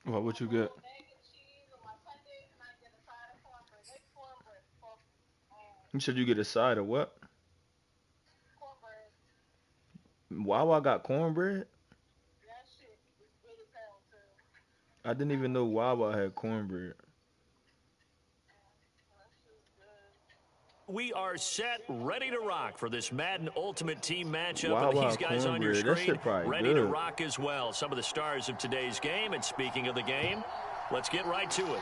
What you get? You said you get a side of what? Wawa got cornbread? I didn't even know Wawa had cornbread. We are set, ready to rock for this Madden Ultimate Team matchup. And Wawa these guys on your cornbread. That screen shit probably ready to good. rock as well. Some of the stars of today's game. And speaking of the game, let's get right to it.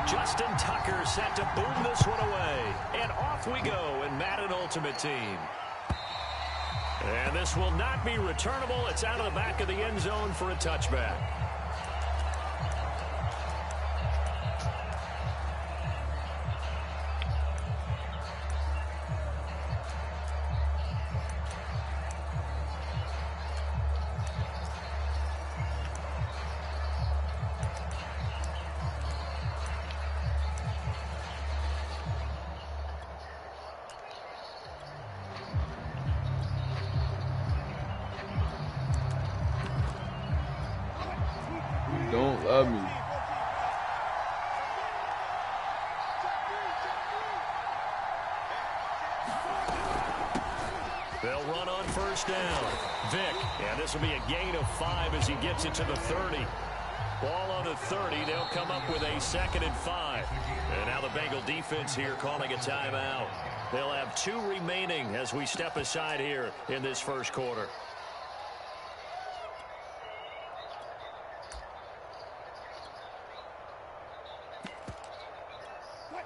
Justin Tucker set to boom this one away. And off we go in Madden Ultimate Team. And this will not be returnable. It's out of the back of the end zone for a touchback. Don't love me. They'll run on first down. Vic, and this will be a gain of 5 as he gets it to the 30. Ball on the 30. They'll come up with a 2nd and 5. And now the Bengal defense here calling a timeout. They'll have 2 remaining as we step aside here in this first quarter.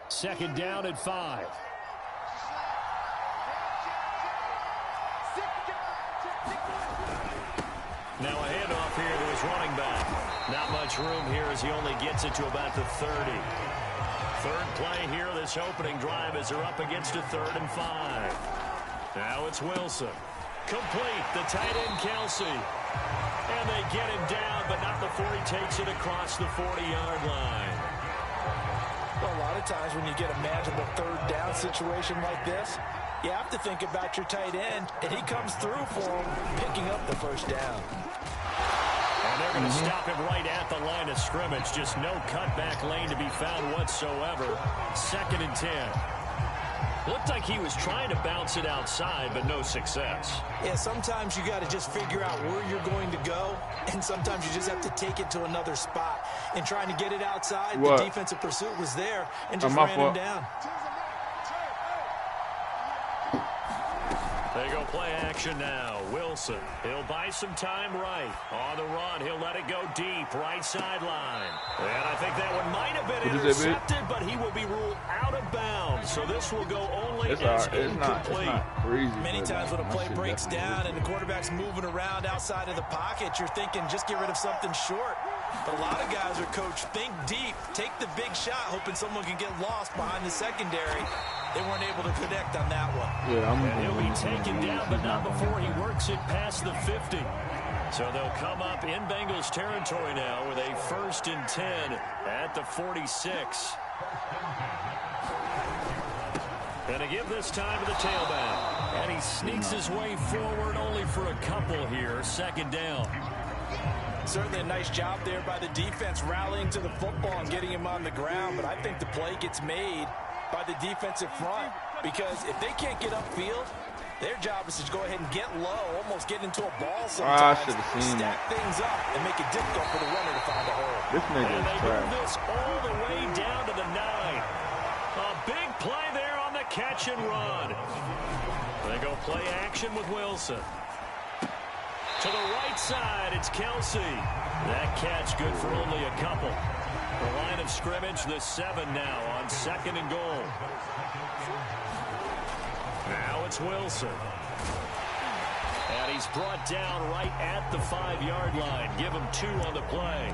Second down at 5. Now a handoff here to his running back. Not much room here as he only gets it to about the 30. Third play here, this opening drive as they're up against a 3rd and 5. Now it's Wilson. Complete, the tight end Kelsey. And they get him down, but not before he takes it across the 40-yard line. Well, a lot of times when you get a manageable 3rd down situation like this, you have to think about your tight end, and he comes through for him, picking up the first down. And they're going to stop him right at the line of scrimmage. Just no cutback lane to be found whatsoever. 2nd and 10. Looked like he was trying to bounce it outside, but no success. Yeah, sometimes you got to just figure out where you're going to go, and sometimes you just have to take it to another spot. And trying to get it outside, What? the defensive pursuit was there and just ran him down. They go play action now. Wilson, he'll buy some time right. On the run, he'll let it go deep, right sideline. And I think that one might have been intercepted, but he will be ruled out of bounds. So this will go only as incomplete. It's not crazy. Many times when a play breaks down and the quarterback's moving around outside of the pocket, you're thinking just get rid of something short. But a lot of guys are coached, think deep, take the big shot, hoping someone can get lost behind the secondary. They weren't able to connect on that one. Yeah, and he'll be taken down, but not before he works it past the 50. So they'll come up in Bengals territory now with a 1st and 10 at the 46. And to give this time to the tailback. And he sneaks his way forward only for a couple here. 2nd down. Certainly a nice job there by the defense rallying to the football and getting him on the ground. But I think the play gets made by the defensive front, because if they can't get upfield, their job is to go ahead and get low, almost get into a ball sometimes, stack things up, and make it difficult for the runner to find a hole. This nigga and they trash. move this all the way down to the 9. A big play there on the catch and run. They go play action with Wilson. To the right side, it's Kelsey. That catch good for only a couple. The line of scrimmage, the 7 now on 2nd and goal. Now it's Wilson. And he's brought down right at the 5-yard line. Give him 2 on the play.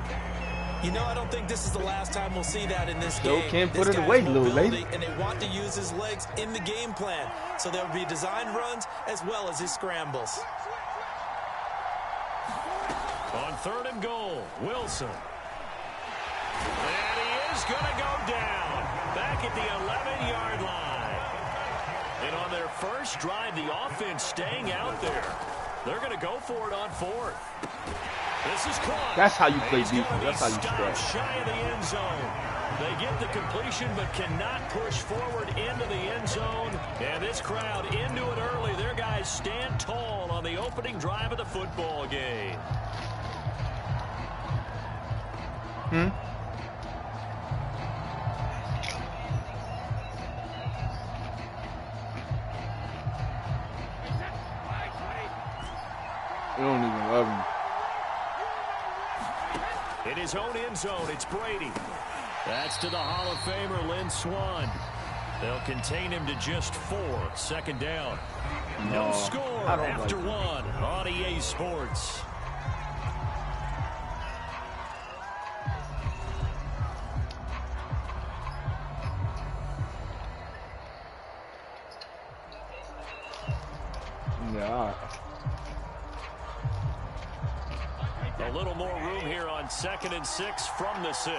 You know, I don't think this is the last time we'll see that in this game. Can't put this it away, little lady. And they want to use his legs in the game plan. So there will be designed runs as well as his scrambles. On 3rd and goal, Wilson. And he is going to go down back at the 11-yard line. And on their first drive, the offense staying out there. They're going to go for it on 4th. This is caught. That's how you play defense. That's how you start. Shy of the end zone. They get the completion but cannot push forward into the end zone. And this crowd into it early. Their guys stand tall on the opening drive of the football game. They don't even love him. In his own end zone, it's Brady. That's to the Hall of Famer, Lynn Swann. They'll contain him to just 4. 2nd down. No score after one on EA Sports. Yeah. A little more room here on 2nd and 6 from the 6.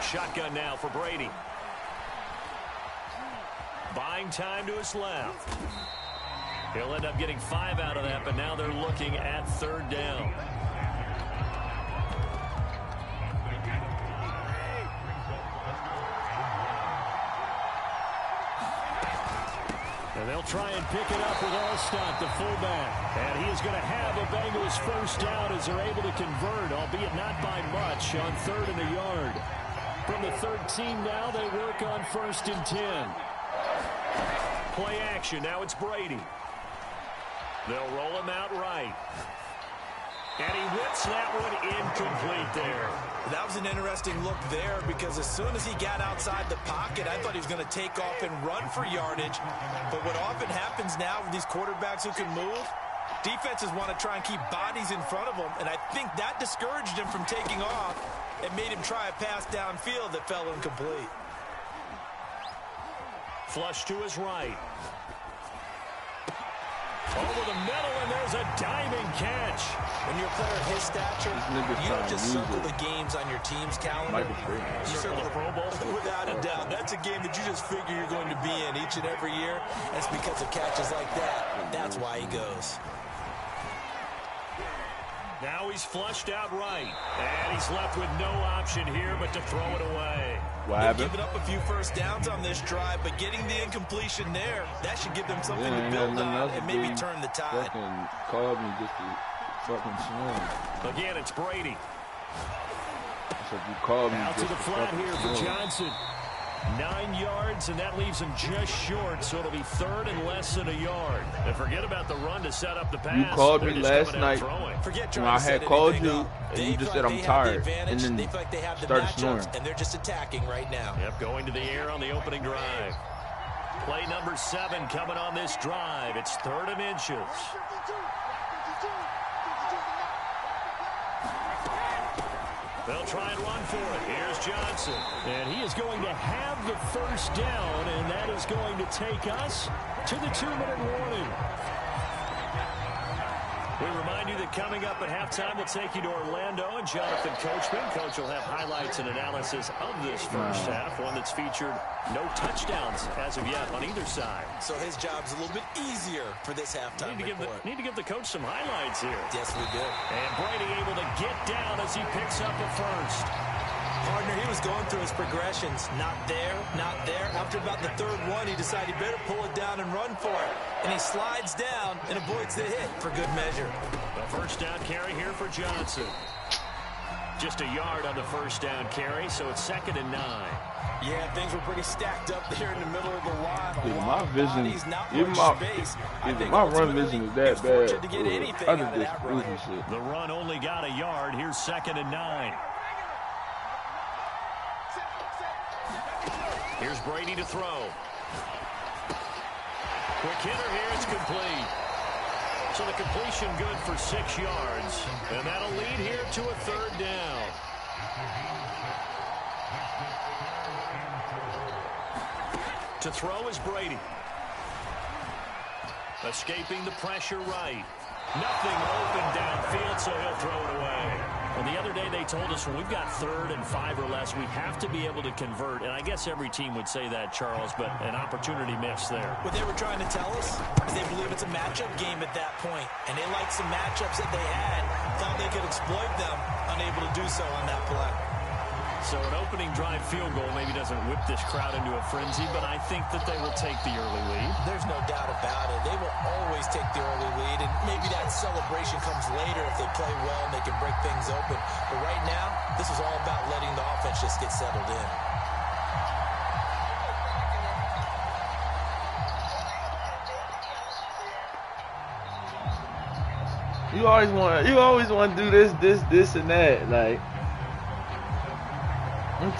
Shotgun now for Brady. Buying time to his left. He'll end up getting 5 out of that, but now they're looking at 3rd down. And they'll try and pick it up with Allstott, the fullback. And he is going to have a Bengals first down as they're able to convert, albeit not by much, on 3rd and a yard. From the 13 now, they work on 1st and 10. Play action. Now it's Brady. They'll roll him out right. And he whips that one incomplete there. That was an interesting look there because as soon as he got outside the pocket, I thought he was going to take off and run for yardage. But what often happens now with these quarterbacks who can move, defenses want to try and keep bodies in front of them. And I think that discouraged him from taking off and made him try a pass downfield that fell incomplete. Flush to his right. Over the middle, and there's a diving catch. When you're a player of his stature, you don't just circle the games on your team's calendar. You circle the Pro Bowl. Without a doubt. That's a game that you just figure you're going to be in each and every year. That's because of catches like that. That's why he goes. Now he's flushed out right. And he's left with no option here but to throw it away. They've given up a few first downs on this drive, but getting the incompletion there, that should give them something to build on and maybe turn the tide. Called me just to fucking swing. Again, it's Brady. So you called me out to the flat here for Johnson. 9 yards, and that leaves him just short, so it'll be 3rd and less than a yard. And forget about the run to set up the pass. You called me last night when I had called you, and you just said I'm tired, and then they feel like they have the started snoring. And they're just attacking right now. Yep, going to the air on the opening drive. Play number 7 coming on this drive. It's 3rd and inches. They'll try and run for it. Here's Johnson. And he is going to have the first down, and that is going to take us to the 2-minute warning. We remind you that coming up at halftime, we'll take you to Orlando and Jonathan Coachman. Coach will have highlights and analysis of this first half, one that's featured no touchdowns as of yet on either side. So his job's a little bit easier for this halftime report. Need to give the coach some highlights here. Yes, we do. And Brady able to get down as he picks up a first. Partner, he was going through his progressions. Not there, not there. After about the 3rd one, he decided he better pull it down and run for it. And he slides down and avoids the hit for good measure. A first down carry here for Johnson. Just a yard on the first down carry, so it's 2nd and 9. Yeah, things were pretty stacked up there in the middle of the line. Even my vision, even my run vision is that bad. I just losing shit. The run only got a yard. Here's 2nd and 9. Here's Brady to throw. Quick hitter here. It's complete. So the completion good for 6 yards. And that'll lead here to a 3rd down. To throw is Brady. Escaping the pressure right. Nothing open downfield, so he'll throw it away. Well, the other day they told us when we've got 3rd and 5 or less, we have to be able to convert. And I guess every team would say that, Charles, but an opportunity missed there. What they were trying to tell us is they believe it's a matchup game at that point. And they liked some matchups that they had, thought they could exploit them, unable to do so on that play. So an opening drive field goal maybe doesn't whip this crowd into a frenzy, but I think that they will take the early lead. There's no doubt about it. They will always take the early lead, and maybe that celebration comes later if they play well and they can break things open. But right now, this is all about letting the offense just get settled in. You always want to do this, and that. Like, I'm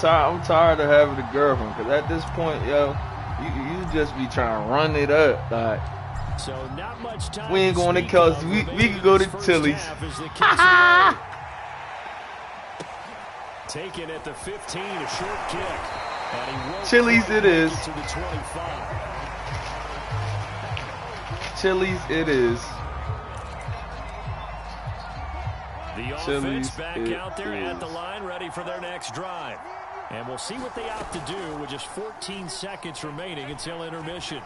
tired of having a girlfriend, because at this point, yo, you just be trying to run it up. Like, so not much time we ain't going to Kelsey. We can go to Tilly's. Taken at the 15, a short kick. Chili's it is. To the 25. Chili's it is. The offense back out there at the line, ready for their next drive. And we'll see what they opt to do with just 14 seconds remaining until intermission. And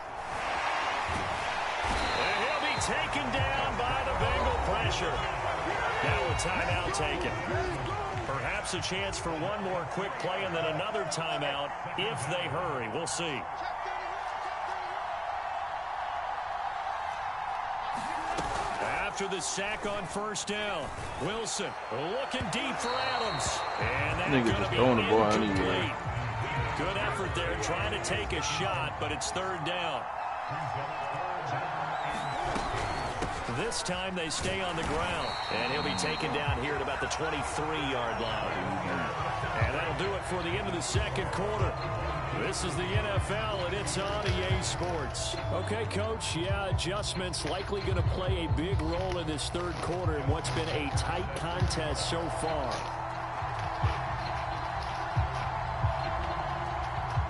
he'll be taken down by the Bengal pressure. Now a timeout taken. Perhaps a chance for one more quick play and then another timeout if they hurry. We'll see. After the sack on 1st down, Wilson looking deep for Adams. And that's going to be incomplete. Good effort there trying to take a shot, but it's 3rd down. This time they stay on the ground. And he'll be taken down here at about the 23-yard line. And that'll do it for the end of the 2nd quarter. This is the NFL, and it's on EA Sports. Okay, Coach, yeah, adjustments likely going to play a big role in this 3rd quarter in what's been a tight contest so far.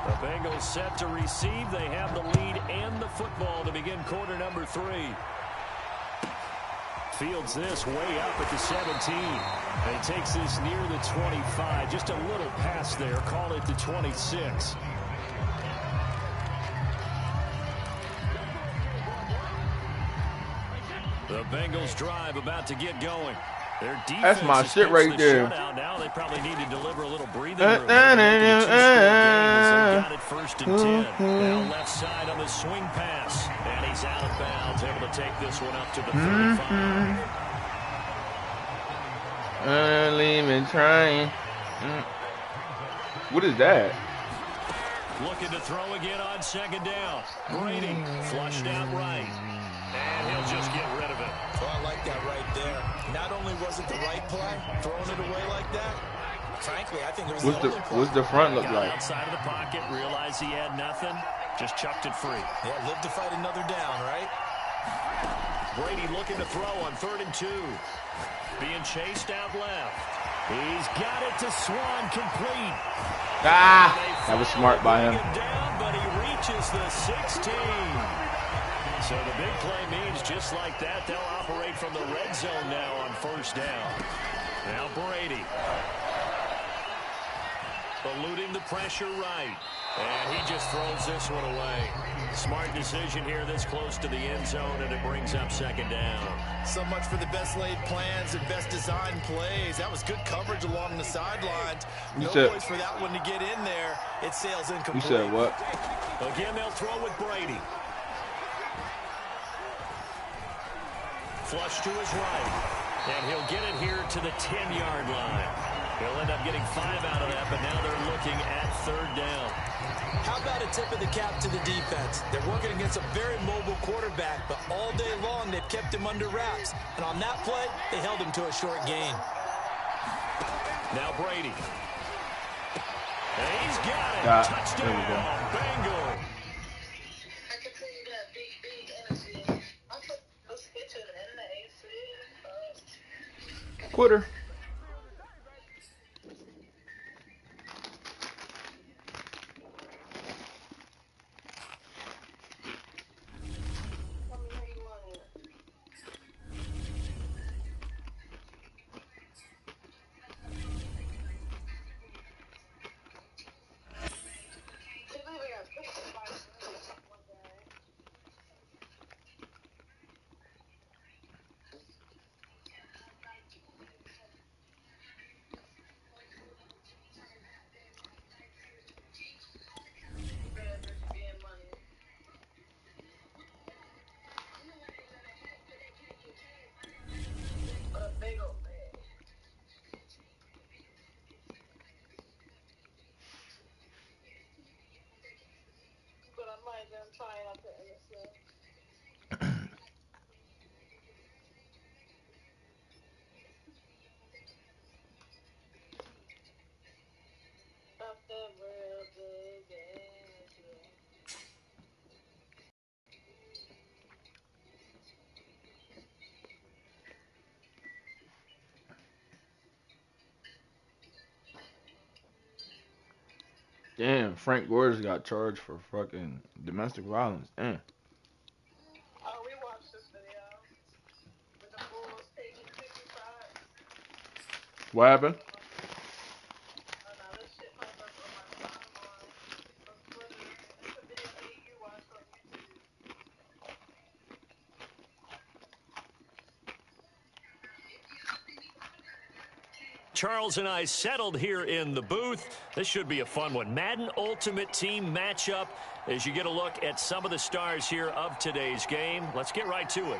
The Bengals set to receive. They have the lead and the football to begin quarter number 3. Fields this way up at the 17. And he takes this near the 25. Just a little pass there. Call it the 26. The Bengals drive about to get going. Their defense, that's my shit right there. Now they probably need to deliver a little breathing room. Got it 1st and 10. Now left side on the swing pass. And he's out of bounds, able to take this one up to the 35. Leave me trying. What is that? Looking to throw again on 2nd down. Brady flushed out right. And he'll just get rid of it. Oh, I like that right there. Not only was it the right play, throwing it away like that, frankly, I think it was what's the front look like? Outside of the pocket, realized he had nothing, just chucked it free. Yeah, live to fight another down, right? Brady looking to throw on 3rd and 2. Being chased out left. He's got it to Swan, complete. That was smart by him. Down, but he reaches the 16. So the big play means just like that, they'll operate from the red zone now on 1st down. Now Brady. Eluding the pressure right. And he just throws this one away. Smart decision here this close to the end zone, and it brings up 2nd down. So much for the best laid plans and best designed plays. That was good coverage along the sidelines. No place for that one to get in there. It sails incomplete. You said what? Again, they'll throw with Brady. Flush to his right. And he'll get it here to the 10-yard line. He'll end up getting 5 out of that, but now they're looking at 3rd down. How about a tip of the cap to the defense? They're working against a very mobile quarterback, but all day long they've kept him under wraps. And on that play, they held him to a short gain. Now Brady. And he's got it. Touchdown, Bengals. quitter. Damn, Frank Gordon got charged for fucking domestic violence. Damn. Oh, we watched this video with the Bulls taking 55. What happened? Oh no, this shit popped up on my timeline on Twitter. It's a video me and you watched on YouTube. Charles and I settled here in the booth. This should be a fun one. Madden Ultimate Team matchup as you get a look at some of the stars here of today's game. Let's get right to it.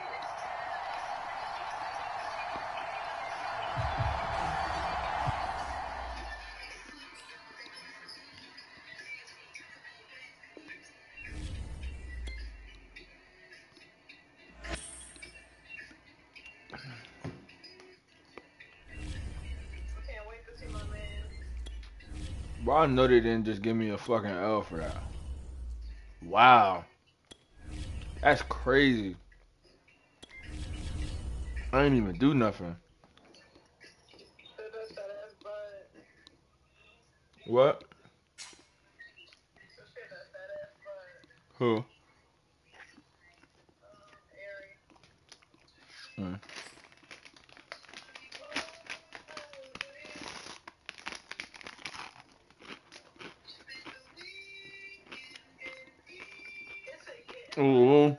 Bro, I know they didn't just give me a fucking L for that. Wow. That's crazy. I didn't even do nothing. What? Who? Ooh.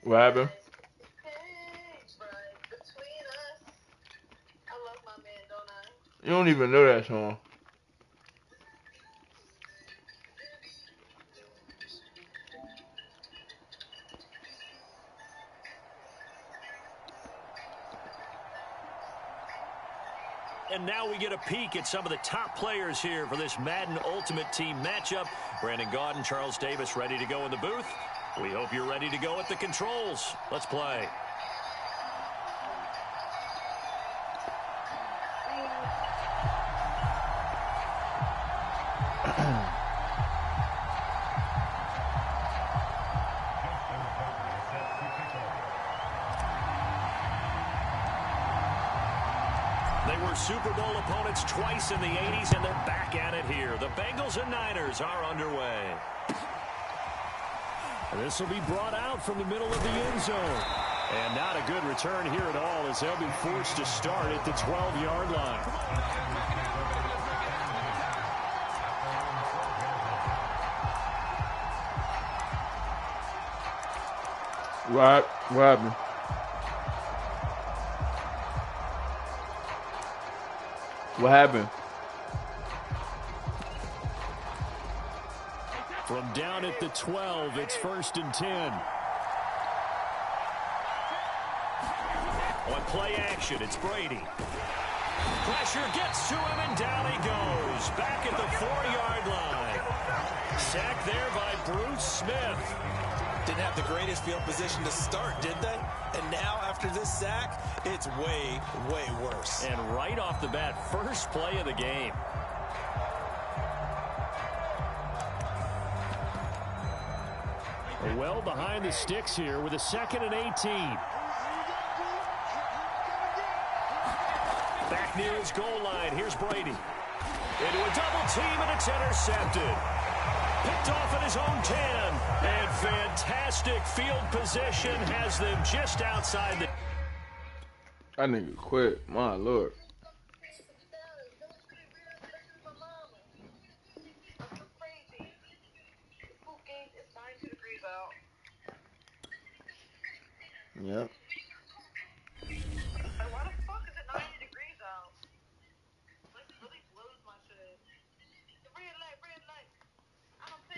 What happened? You don't even know that song. And now we get a peek at some of the top players here for this Madden Ultimate Team matchup. Brandon Gaudin, Charles Davis ready to go in the booth. We hope you're ready to go at the controls. Let's play. Super Bowl opponents twice in the 80s, and they're back at it here. The Bengals and Niners are underway. This will be brought out from the middle of the end zone. And not a good return here at all, as they'll be forced to start at the 12-yard line. What happened? What happened? From down at the 12, it's 1st and 10. On play action, it's Brady. Pressure gets to him, and down he goes. Back at the 4-yard line. Sacked there by Bruce Smith. Didn't have the greatest field position to start, did they? And now, after this sack, it's way, way worse. And right off the bat, first play of the game. Well behind the sticks here with a 2nd and 18. Back near his goal line. Here's Brady. Into a double team, and it's intercepted. Picked off at his own 10. And fantastic field position has them just outside the... That nigga quit. My lord. Yep. Why the fuck is it 90 degrees out? Like, it really blows my shit. Red light.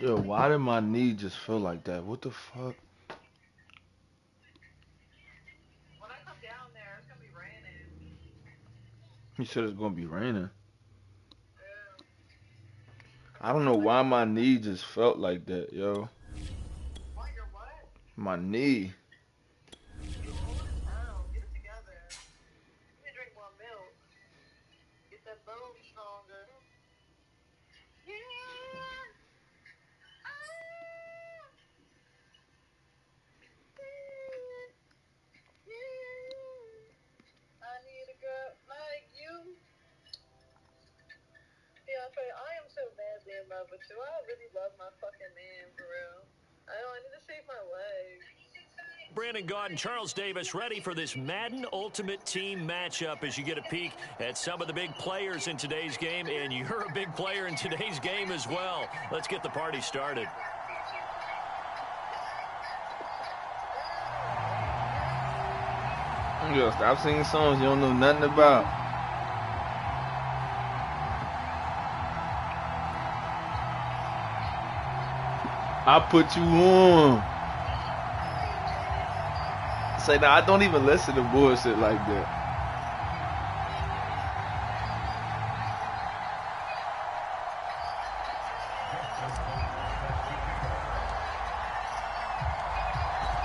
Yo, why did my knee just feel like that? What the fuck? When I come down there, it's gonna be raining. He said it's gonna be raining. Yeah. I don't know why my knee just felt like that, yo. Why your what? My knee. You're old as hell. Get it together. You need to drink more milk. Get that bone stronger. Yeah. I need a girl like you. Beyonce, I am so badly in love with you. I really love my fucking man, for real. I need to shave my legs. Brandon Gaud and Charles Davis ready for this Madden Ultimate Team matchup as you get a peek at some of the big players in today's game, and you're a big player in today's game as well. Let's get the party started. Yo, stop singing songs you don't know nothing about. I put you on. Say, nah, I don't even listen to bullshit like that.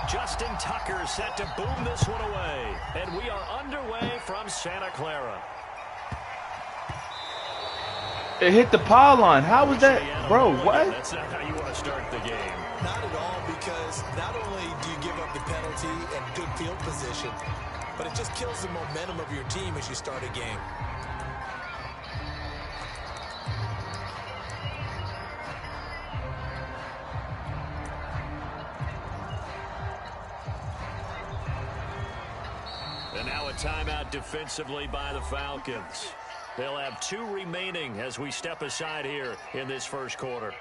Justin Tucker set to boom this one away. And we are underway from Santa Clara. It hit the power line. How was that? Bro, what? That's not how you want to start the game. Not at all, because not only do you give up the penalty and good field position, but it just kills the momentum of your team as you start a game. And now a timeout defensively by the Falcons. They'll have 2 remaining as we step aside here in this first quarter.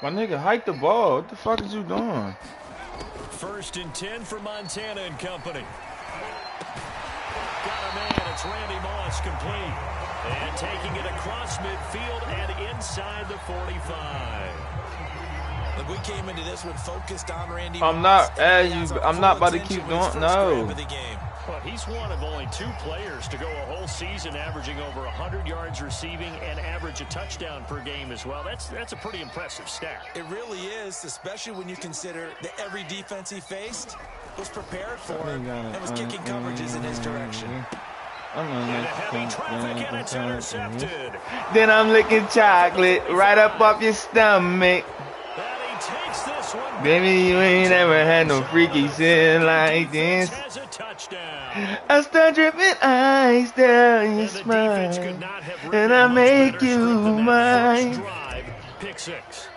My nigga, hike the ball. What the fuck is you doing? 1st and 10 for Montana and company. Got a man. It's Randy Moss complete. And taking it across midfield and inside the 45. Look, we came into this one focused on Randy I'm Moss. I'm not about to keep going. No. Well, he's one of only 2 players to go a whole season averaging over 100 yards receiving and average a touchdown per game as well. That's a pretty impressive stat. It really is, especially when you consider that every defense he faced was prepared for him and was kicking coverages in his direction. And a heavy traffic, and it's intercepted. Then I'm licking chocolate right up off your stomach. And he takes this one. Baby, you ain't ever had no freaky shit like this. Has a touchdown. I start dripping ice down your spine, and I make you mine. Pick 6.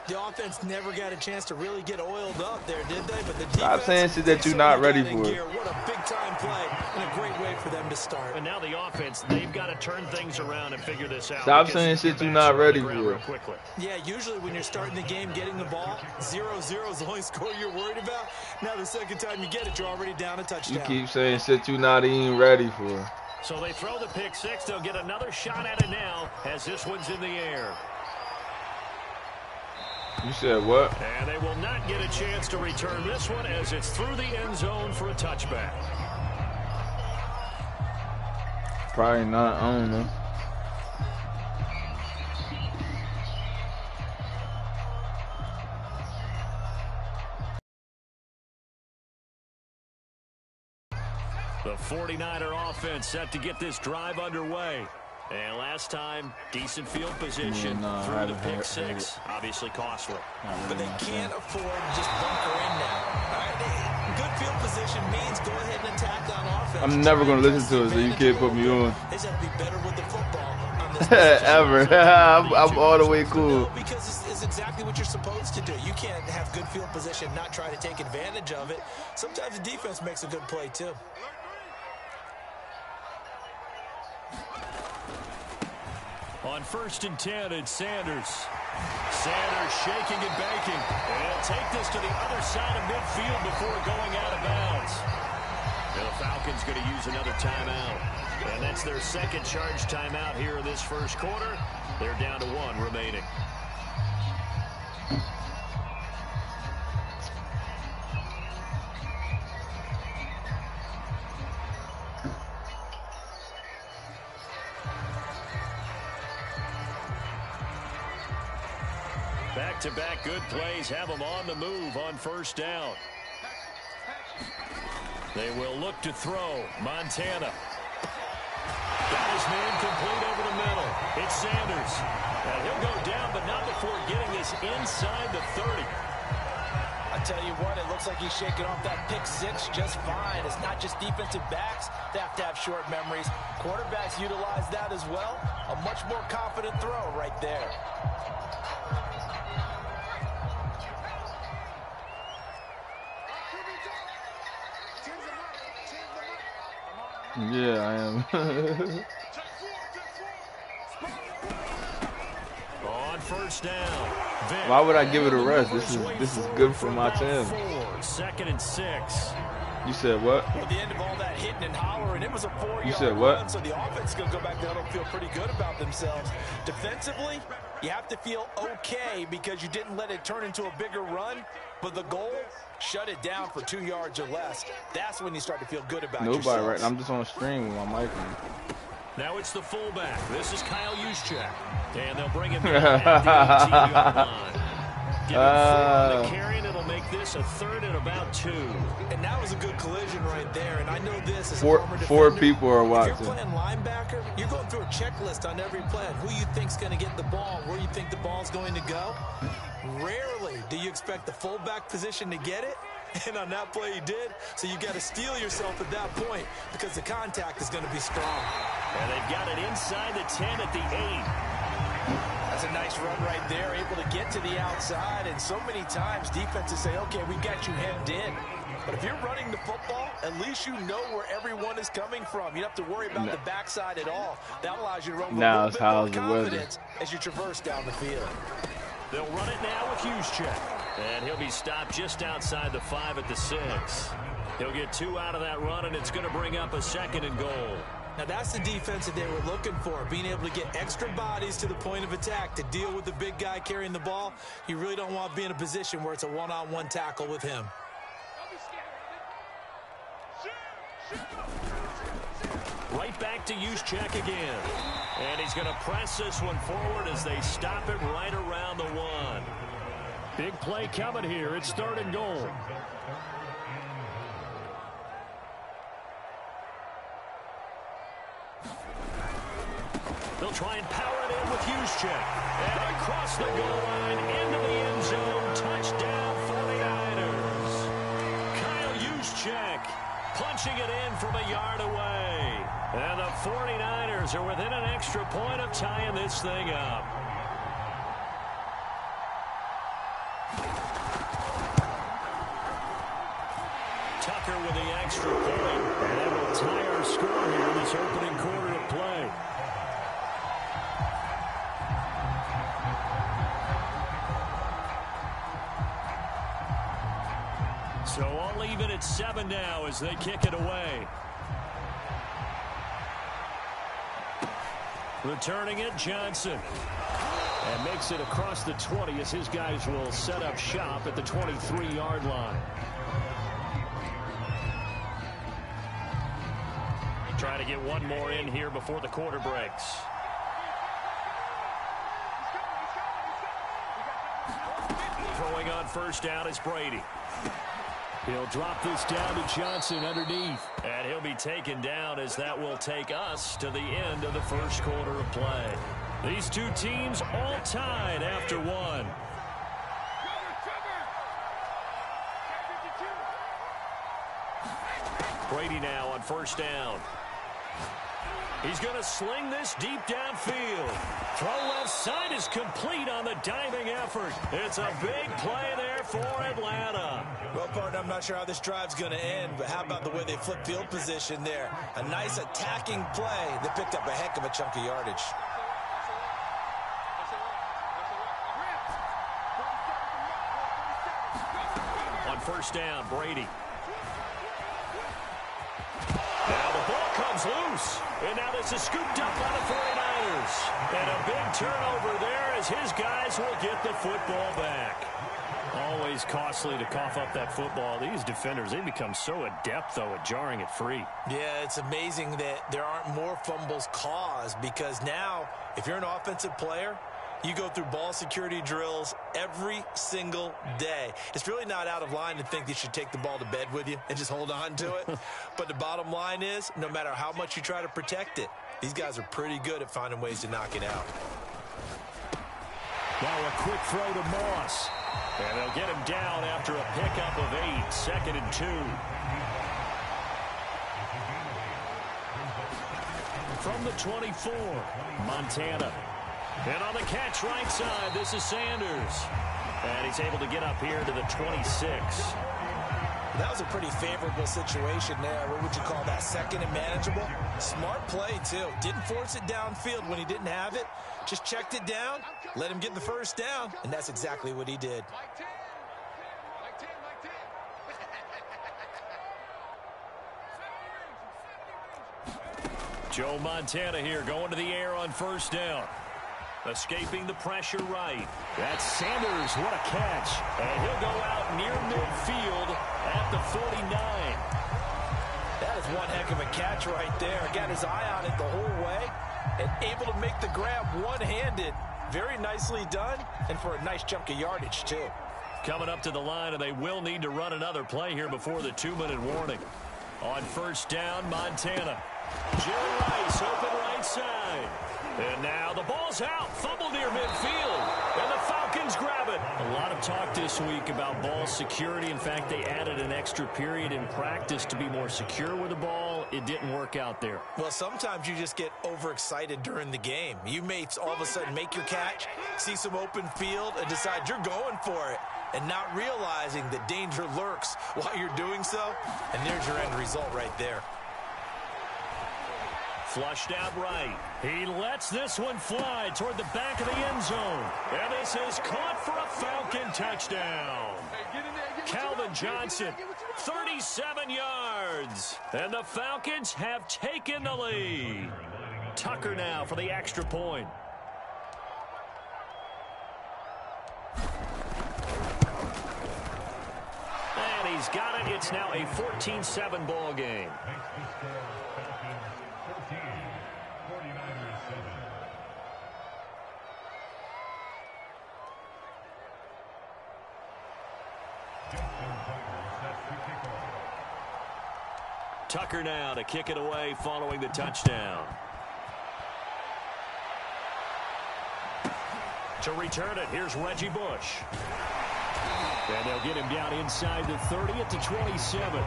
The offense never got a chance to really get oiled up there, did they? But the Stop defense, saying shit that you're not ready for. What a big-time play and a great way for them to start. And now the offense, they've got to turn things around and figure this out. Stop saying shit you're not ready for. Yeah, usually when you're starting the game, getting the ball, 0-0 is the only score you're worried about. Now the second time you get it, you're already down a touchdown. You keep saying shit you're not even ready for. So they throw the pick 6. They'll get another shot at it now as this one's in the air. You said what? And they will not get a chance to return this one as it's through the end zone for a touchback. Probably not. I don't know. The 49er offense set to get this drive underway. And last time, decent field position through the pick six. Obviously costly. But they can't afford to just bunker in now. All right, good field position means go ahead and attack on offense. I'm never going to listen to it, so you can't put me on. They just have to be better with the football on this Ever. I'm all the way cool. Because it's exactly what you're supposed to do. You can't have good field position, not try to take advantage of it. Sometimes the defense makes a good play, too. On 1st and 10, it's Sanders. Sanders shaking and baking. And he'll take this to the other side of midfield before going out of bounds. And the Falcons going to use another timeout. And that's their second charge timeout here in this first quarter. They're down to 1 remaining. Back-to-back good plays have them on the move on 1st down. They will look to throw. Montana. Got his man complete over the middle. It's Sanders. And he'll go down, but not before getting this inside the 30. I tell you what, it looks like he's shaking off that pick six just fine. It's not just defensive backs that have to have short memories. Quarterbacks utilize that as well. A much more confident throw right there. Yeah, I am. On 1st down. Why would I give it a rest? This is good for my team. 2nd and 6. You said what? At the end of all that hitting and hollering, it was a 4-yard You said what? run, so the offense is going to go back down and feel pretty good about themselves. Defensively, you have to feel okay because you didn't let it turn into a bigger run, but the goal, shut it down for 2 yards or less. That's when you start to feel good about yourself. Nobody right now. I'm just on a stream with my mic on. Now it's the fullback. This is Kyle Juszczyk. And they'll bring him down at the 18-yard line. Give him 4 on the carry, and it'll make this a 3rd and about 2. And that was a good collision right there. And I know this is four people are watching. If you're playing linebacker, you're going through a checklist on every play. Who you think's going to get the ball, where you think the ball's going to go. Rarely do you expect the fullback position to get it. And on that play he did. So you got to steel yourself at that point because the contact is going to be strong. And they've got it inside the 10 at the 8. That's a nice run right there, able to get to the outside. And so many times defenses say, okay, we got you hemmed in. But if you're running the football, at least you know where everyone is coming from. You don't have to worry about the backside at all. That allows you to run with a little bit more confidence as you traverse down the field. They'll run it now with Juszczyk. And he'll be stopped just outside the 5 at the 6. He'll get 2 out of that run, and it's going to bring up a 2nd and goal. Now, that's the defense that they were looking for, being able to get extra bodies to the point of attack to deal with the big guy carrying the ball. You really don't want to be in a position where it's a one-on-one tackle with him. Right back to Juszczyk again. And he's going to press this one forward as they stop it right around the 1. Big play coming here. It's 3rd and goal. They'll try and power it in with Juszczyk. And across the goal line into the end zone. Touchdown 49ers. Kyle Juszczyk punching it in from a yard away. And the 49ers are within an extra point of tying this thing up. Tucker with the extra point. And that will tie our score here in this opening quarter of play. So all even at 7 now as they kick it away. Returning it, Johnson. And makes it across the 20 as his guys will set up shop at the 23-yard line. Trying to get one more in here before the quarter breaks. Throwing on first down is Brady. He'll drop this down to Johnson underneath. And he'll be taken down as that will take us to the end of the first quarter of play. These two teams all tied after one. Brady now on first down. He's going to sling this deep downfield. Throw left side is complete on the diving effort. It's a big play there for Atlanta. Well, partner, I'm not sure how this drive's going to end, but how about the way they flip field position there? A nice attacking play that picked up a heck of a chunk of yardage. On first down, Brady. Now the ball comes loose. And now this is scooped up by the 49ers. And a big turnover there as his guys will get the football back. Always costly to cough up that football. These defenders, they become so adept, though, at jarring it free. Yeah, it's amazing that there aren't more fumbles caused because now, if you're an offensive player, you go through ball security drills every single day. It's really not out of line to think you should take the ball to bed with you and just hold on to it. But the bottom line is, no matter how much you try to protect it, these guys are pretty good at finding ways to knock it out. Now a quick throw to Moss. And they'll get him down after a pickup of 8, 2nd and 2. From the 24, Montana. And on the catch right side, this is Sanders. And he's able to get up here to the 26. That was a pretty favorable situation there. What would you call that? Second and manageable? Smart play, too. Didn't force it downfield when he didn't have it. Just checked it down, let him get the first down, and that's exactly what he did. Joe Montana here going to the air on first down. Escaping the pressure right. That's Sanders. What a catch. And he'll go out near midfield at the 49. That is one heck of a catch right there. Got his eye on it the whole way and able to make the grab one-handed. Very nicely done and for a nice chunk of yardage, too. Coming up to the line, and they will need to run another play here before the 2-minute warning. On first down, Montana. Jerry Rice open right side. And now the ball's out. Fumble near midfield. And the Falcons grab it. A lot of talk this week about ball security. In fact, they added an extra period in practice to be more secure with the ball. It didn't work out there. Well, sometimes you just get overexcited during the game. You may all of a sudden make your catch, see some open field, and decide you're going for it. And not realizing that danger lurks while you're doing so. And there's your end result right there. Flushed out right. He lets this one fly toward the back of the end zone. And this is caught for a Falcon touchdown. Calvin Johnson, 37 yards. And the Falcons have taken the lead. Tucker now for the extra point. And he's got it. It's now a 14-7 ball game. Tucker now to kick it away following the touchdown. To return it, here's Reggie Bush. And they'll get him down inside the 30 at the 27.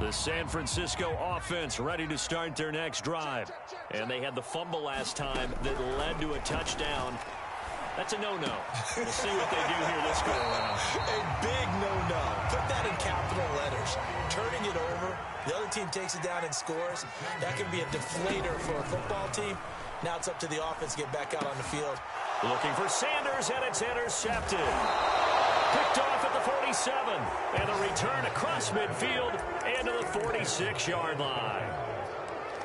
The San Francisco offense ready to start their next drive. And they had the fumble last time that led to a touchdown. That's a no-no. We'll see what they do here this go around. A big no-no. Put that in capital letters. Turning it over. The other team takes it down and scores. That can be a deflator for a football team. Now it's up to the offense to get back out on the field. Looking for Sanders, and it's intercepted. Picked off at the 47. And a return across midfield and to the 46-yard line.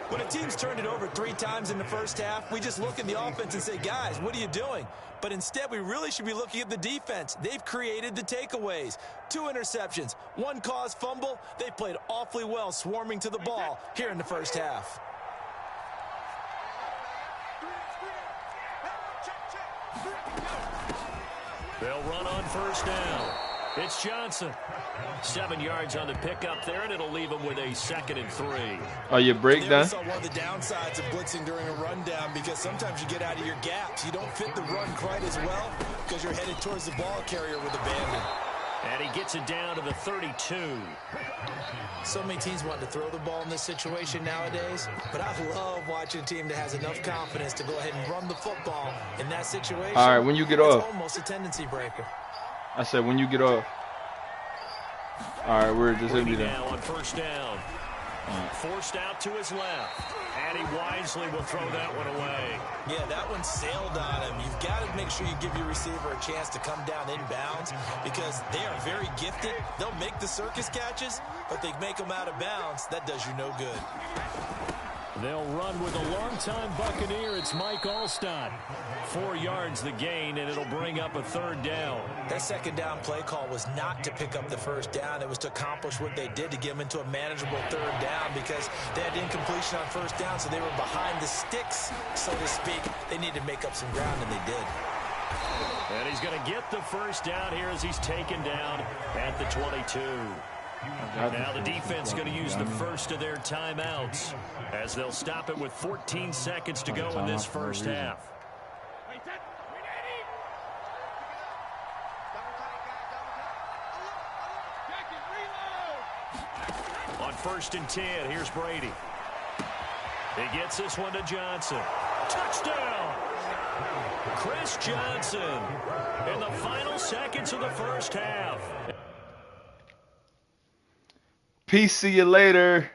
When a team's turned it over 3 times in the first half, we just look at the offense and say, guys, what are you doing? But instead, we really should be looking at the defense. They've created the takeaways. 2 interceptions, 1 caused fumble. They played awfully well swarming to the ball here in the first half. They'll run on first down. It's Johnson. 7 yards on the pickup there, and it'll leave him with a 2nd and 3. Oh, your break done? We saw one of the downsides of blitzing during a rundown because sometimes you get out of your gaps. You don't fit the run quite as well because you're headed towards the ball carrier with abandon. And he gets it down to the 32. So many teams want to throw the ball in this situation nowadays, but I love watching a team that has enough confidence to go ahead and run the football in that situation. All right, when you get it's off. Almost a tendency breaker. I said when you get off. All right, we're just Brady now on first down. Forced out to his left. And he wisely will throw that one away. Yeah, that one sailed on him. You've got to make sure you give your receiver a chance to come down inbounds because they are very gifted. They'll make the circus catches, but they make them out of bounds. That does you no good. They'll run with a longtime Buccaneer. It's Mike Allstott. 4 yards the gain, and it'll bring up a 3rd down. That 2nd down play call was not to pick up the 1st down. It was to accomplish what they did to get them into a manageable 3rd down because they had incompletion on 1st down, so they were behind the sticks, so to speak. They needed to make up some ground, and they did. And he's going to get the 1st down here as he's taken down at the 22. Now the defense going to use the first of their timeouts as they'll stop it with 14 seconds to go in this first half. On 1st and 10, here's Brady. He gets this one to Johnson. Touchdown! Chris Johnson in the final seconds of the first half. Peace, see you later.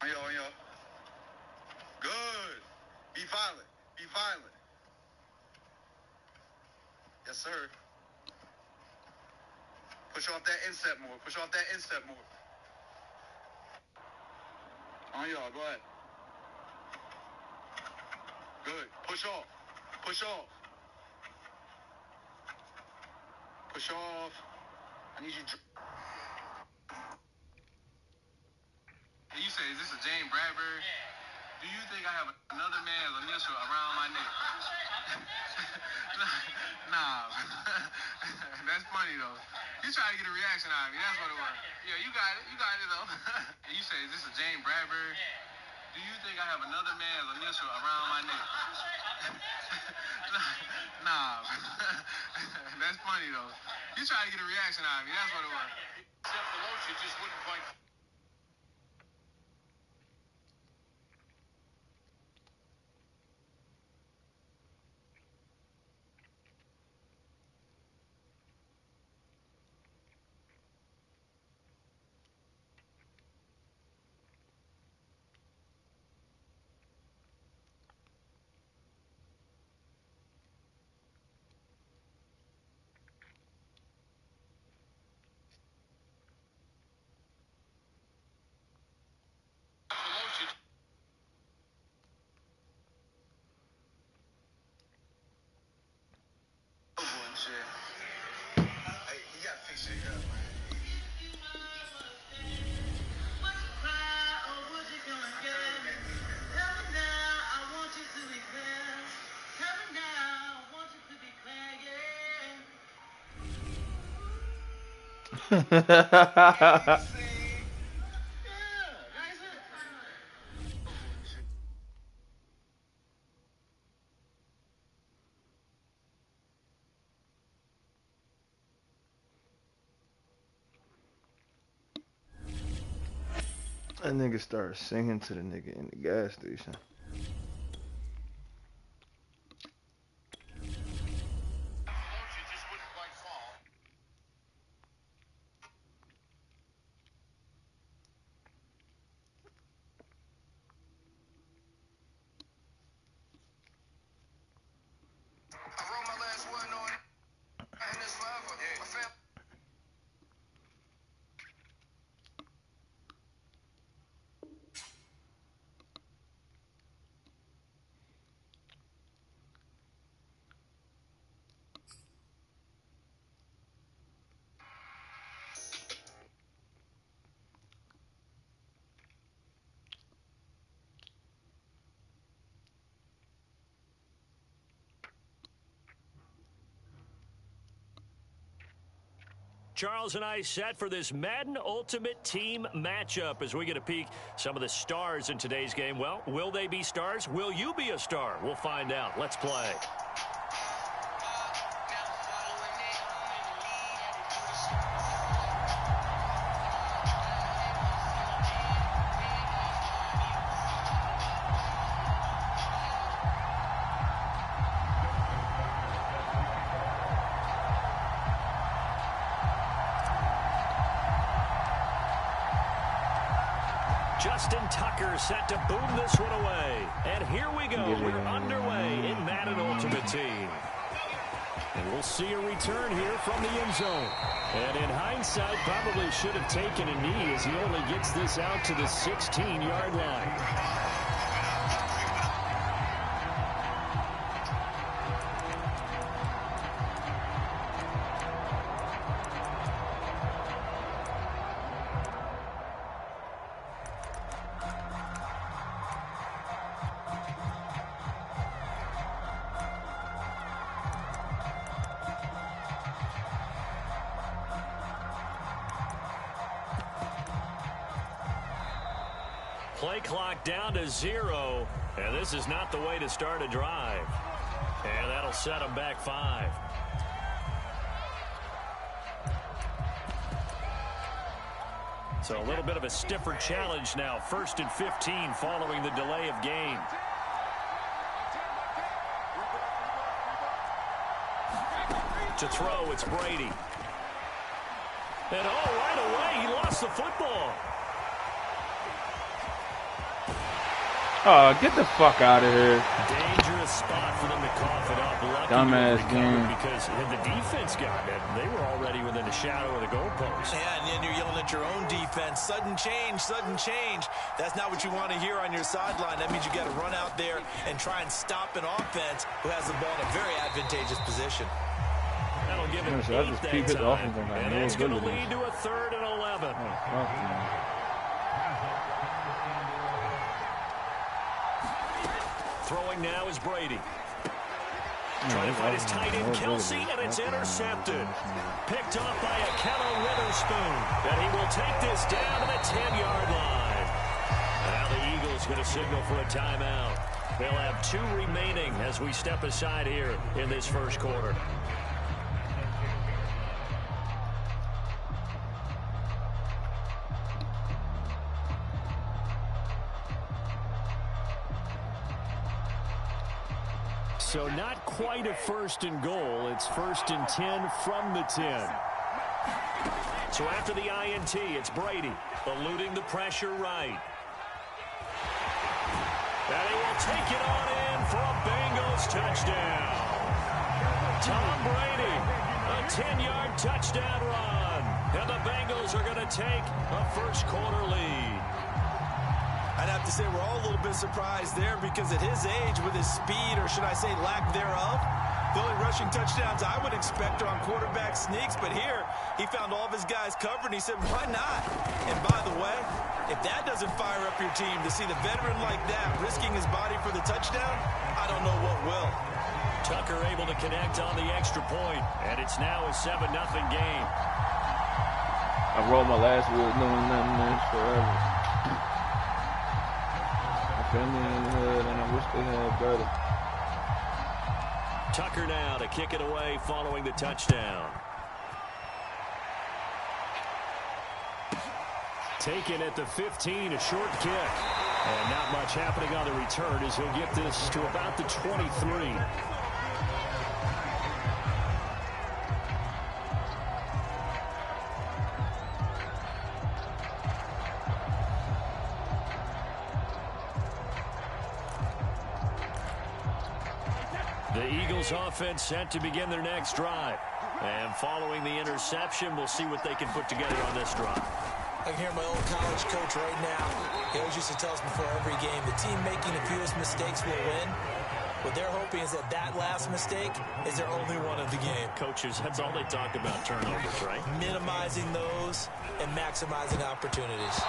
On yo. Good. Be violent. Be violent. Yes, sir. Push off that instep more. Push off that instep more. On y'all. Go ahead. Good. Push off. Push off. Push off. I need you. You say, is this a Jane Bradbury? Yeah. Do you think I have another man's initial around my neck? Nah. That's funny, though. You trying to get a reaction out of me. That's what it was. Yeah, you got it. You got it, though. You say, is this a Jane Bradbury? Yeah. Do you think I have another man's initial around my neck? Nah. That's funny, though. You trying to get a reaction out of me. That's what it was. Except the lotion just wouldn't quite... That nigga started singing to the nigga in the gas station. Charles and I set for this Madden Ultimate Team matchup as we get a peek some of the stars in today's game. Well, will they be stars? Will you be a star? We'll find out. Let's play. Justin Tucker set to boom this one away. And here we go. We're underway in Madden Ultimate Team. And we'll see a return here from the end zone. And in hindsight, probably should have taken a knee as he only gets this out to the 16-yard line. Play clock down to 0, and this is not the way to start a drive. And that'll set them back 5. So a little bit of a stiffer challenge now. 1st and 15 following the delay of game. To throw, it's Brady. And right away, he lost the football. Oh, get the fuck out of here. Dangerous spot for them to cough it up. Lucky Dumbass game. Because had the defense gotten it, they were already within a shadow of the goalpost. Yeah, and then you're yelling at your own defense. Sudden change, sudden change. That's not what you want to hear on your sideline. That means you got to run out there and try and stop an offense who has the ball in a very advantageous position. That'll give him 8 that time. And that's going to lead to a 3rd and 11. Throwing now is Brady. Trying to find his tight end, Kelsey, and it's intercepted. Picked off by Akello Witherspoon. And he will take this down to the 10-yard line. Now the Eagles going to signal for a timeout. They'll have 2 remaining as we step aside here in this first quarter. So not quite a 1st and goal. It's 1st and 10 from the 10. So after the INT, it's Brady eluding the pressure right. And he will take it on in for a Bengals touchdown. Tom Brady, a 10-yard touchdown run. And the Bengals are going to take a first quarter lead. I'd have to say we're all a little bit surprised there because at his age, with his speed, or should I say lack thereof, the only rushing touchdowns I would expect are on quarterback sneaks. But here, he found all of his guys covered, and he said, why not? And by the way, if that doesn't fire up your team to see the veteran like that risking his body for the touchdown, I don't know what will. Tucker able to connect on the extra point, and it's now a 7-0 game. I rolled my last wheel doing nothing else forever. My family in the hood, and I wish they had better. Tucker now to kick it away following the touchdown. Taken at the 15, a short kick. And not much happening on the return as he'll get this to about the 23. The Eagles offense set to begin their next drive. And following the interception, we'll see what they can put together on this drive. I can hear my old college coach right now. He always used to tell us before every game, the team making the fewest mistakes will win. What they're hoping is that last mistake is their only one of the game. Coaches, that's all they talk about, turnovers, right? Minimizing those and maximizing opportunities.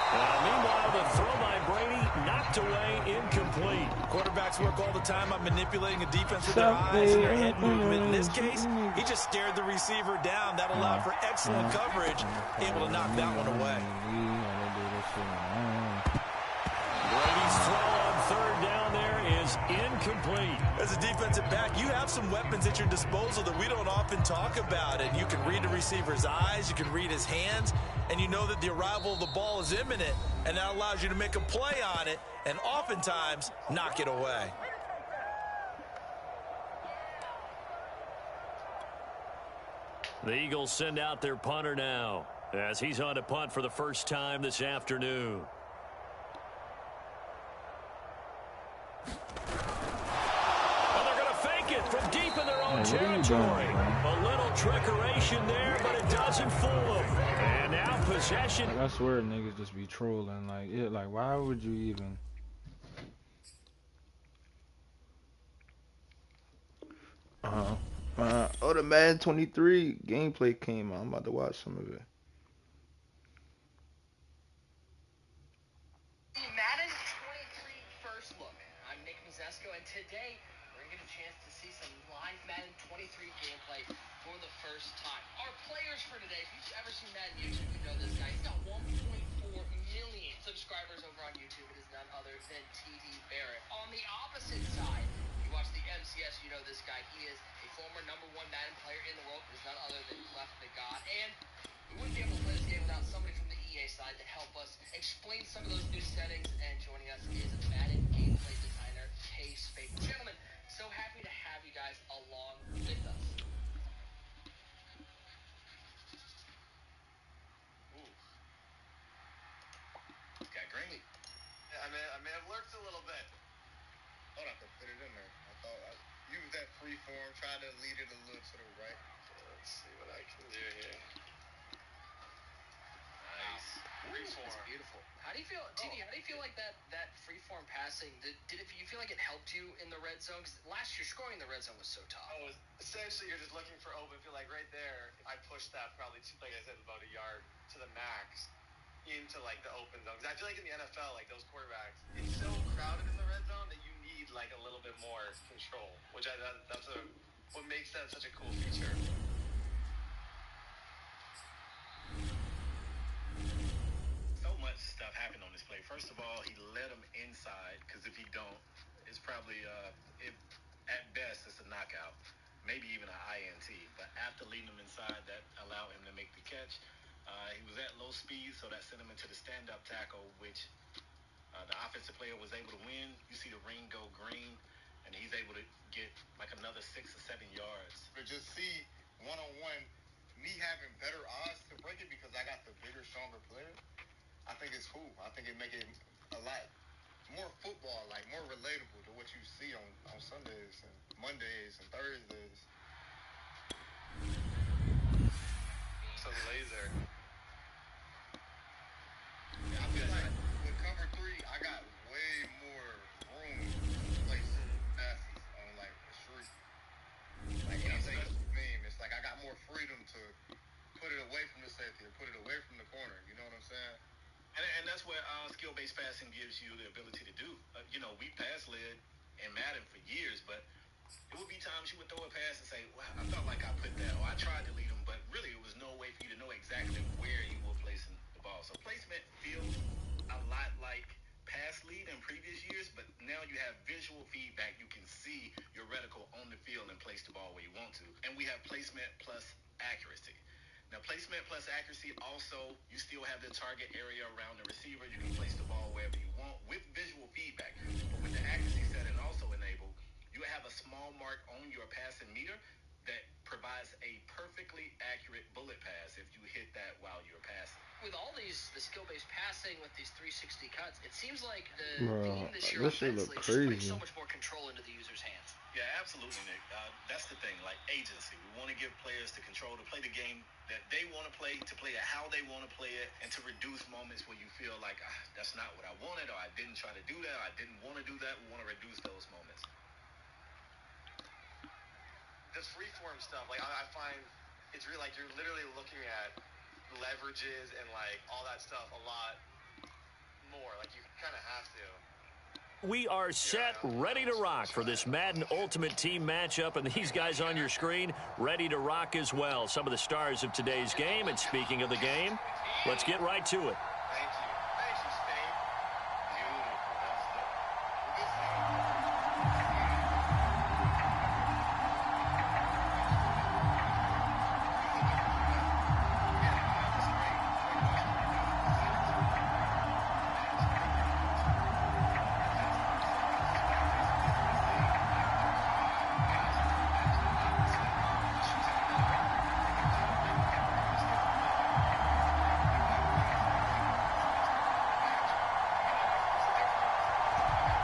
Meanwhile, the throw by Brady knocked away, incomplete. Quarterbacks work all the time on manipulating a defense with their eyes and their head movement. In this case, he just stared the receiver down. That allowed for excellent coverage, able to knock that one away. Brady's throw on third down there is incomplete. As a defensive back, you have some weapons at your disposal that we don't often talk about. And you can read the receiver's eyes, you can read his hands, and you know that the arrival of the ball is imminent. And that allows you to make a play on it and oftentimes knock it away. The Eagles send out their punter now as he's on to punt for the first time this afternoon. And they're going to fake it from deep in their own territory. A little trickeration there, but it doesn't fool them. And now possession. Like, I swear niggas just be trolling. Like, yeah, like why would you even? Oh, the Madden 23 gameplay came out. I'm about to watch some of it. The Madden 23 first look. I'm Nick Mazesco, and today we're going to get a chance to see some live Madden 23 gameplay for the first time. Our players for today, if you've ever seen Madden YouTube, you know this guy. He's got 1.4 million subscribers over on YouTube. It is none other than TD Barrett. On the opposite side, you watch the MCS, you know this guy. He is a former #1 Madden player in the world. It is none other than Clef the God. And we wouldn't be able to play this game without somebody from the EA side to help us explain some of those new settings. And joining us is Madden gameplay designer Kay Spade. Gentlemen, so happy to have you guys along with us. Ooh. Got green. Yeah, I may have lurked a little bit. Thought I could fit it in there. I thought I used that free form, tried to lead it a little to the right. Let's see what I can do here. Nice. Freeform. That's beautiful. How do you feel, TD? How do you feel like that freeform passing? Did you feel like it helped you in the red zone? Because last year scoring in the red zone was so tough. Oh, essentially you're just looking for open field. Like right there, I pushed that probably, like I said, about a yard to the max into like the open zone. Because I feel like in the NFL, like those quarterbacks, it's so crowded in the red zone that you need like a little bit more control, which that's what makes that such a cool feature. So much stuff happened on this play. First of all, he led him inside, because if he don't, it's probably at best it's a knockout, maybe even an INT. But after leading him inside, that allowed him to make the catch. He was at low speed, so that sent him into the stand-up tackle, which the offensive player was able to win. You see the ring go green, and he's able to get like another 6 or 7 yards. But just see one-on-one, me having better odds to break it because I got the bigger, stronger player. I think it's cool. I think it make it a lot more football, like more relatable to what you see on Sundays and Mondays and Thursdays. So the laser. Yeah, I feel like with cover 3, I got way more room to place passes on like the street. Like anything meme, it's like I got more freedom to put it away from the safety or put it away from the corner. You know what I'm saying? And that's what skill-based passing gives you the ability to do. We pass led in Madden for years, but It would be times you would throw a pass and say, well, I felt like I put that, or I tried to lead him, but really it was no way for you to know exactly where you were placing the ball. So placement feels a lot like pass lead in previous years, but now you have visual feedback. You can see your reticle on the field and place the ball where you want to. And we have placement plus accuracy. Now, placement plus accuracy also, you still have the target area around the receiver. You can place the ball wherever you want with visual feedback. But with the accuracy setting also enabled, you have a small mark on your passing meter that provides a perfectly accurate bullet pass if you hit that while you're passing. With all the skill-based passing with these 360 cuts, it seems like the Bro, theme this year this shit offensively look is just putting crazy. so much more control into the user's hands. Yeah, absolutely, Nick. That's the thing, like agency. We want to give players the control to play the game that they want to play it how they want to play it, and to reduce moments where you feel like, that's not what I wanted, or I didn't try to do that, or I didn't want to do that. We want to reduce those moments. This freeform stuff, like I find it's really like you're literally looking at leverages and like all that stuff a lot more. Like you kind of have to. We are set, ready to rock for this Madden Ultimate Team matchup, and these guys on your screen ready to rock as well. Some of the stars of today's game, and speaking of the game, let's get right to it. Thank you. Thank you, Spain. Beautiful.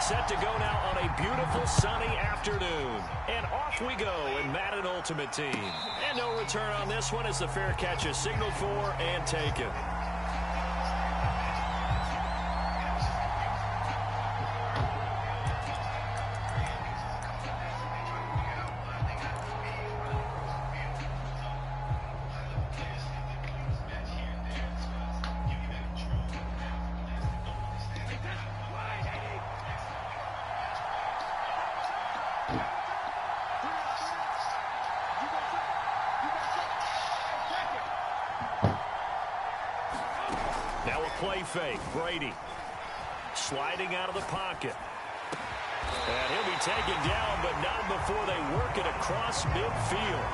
Set to go now on a beautiful sunny afternoon. And off we go in Madden Ultimate Team. And no return on this one as the fair catch is signaled for and taken. Now a play fake. Brady sliding out of the pocket. And he'll be taken down, but not before they work it across midfield.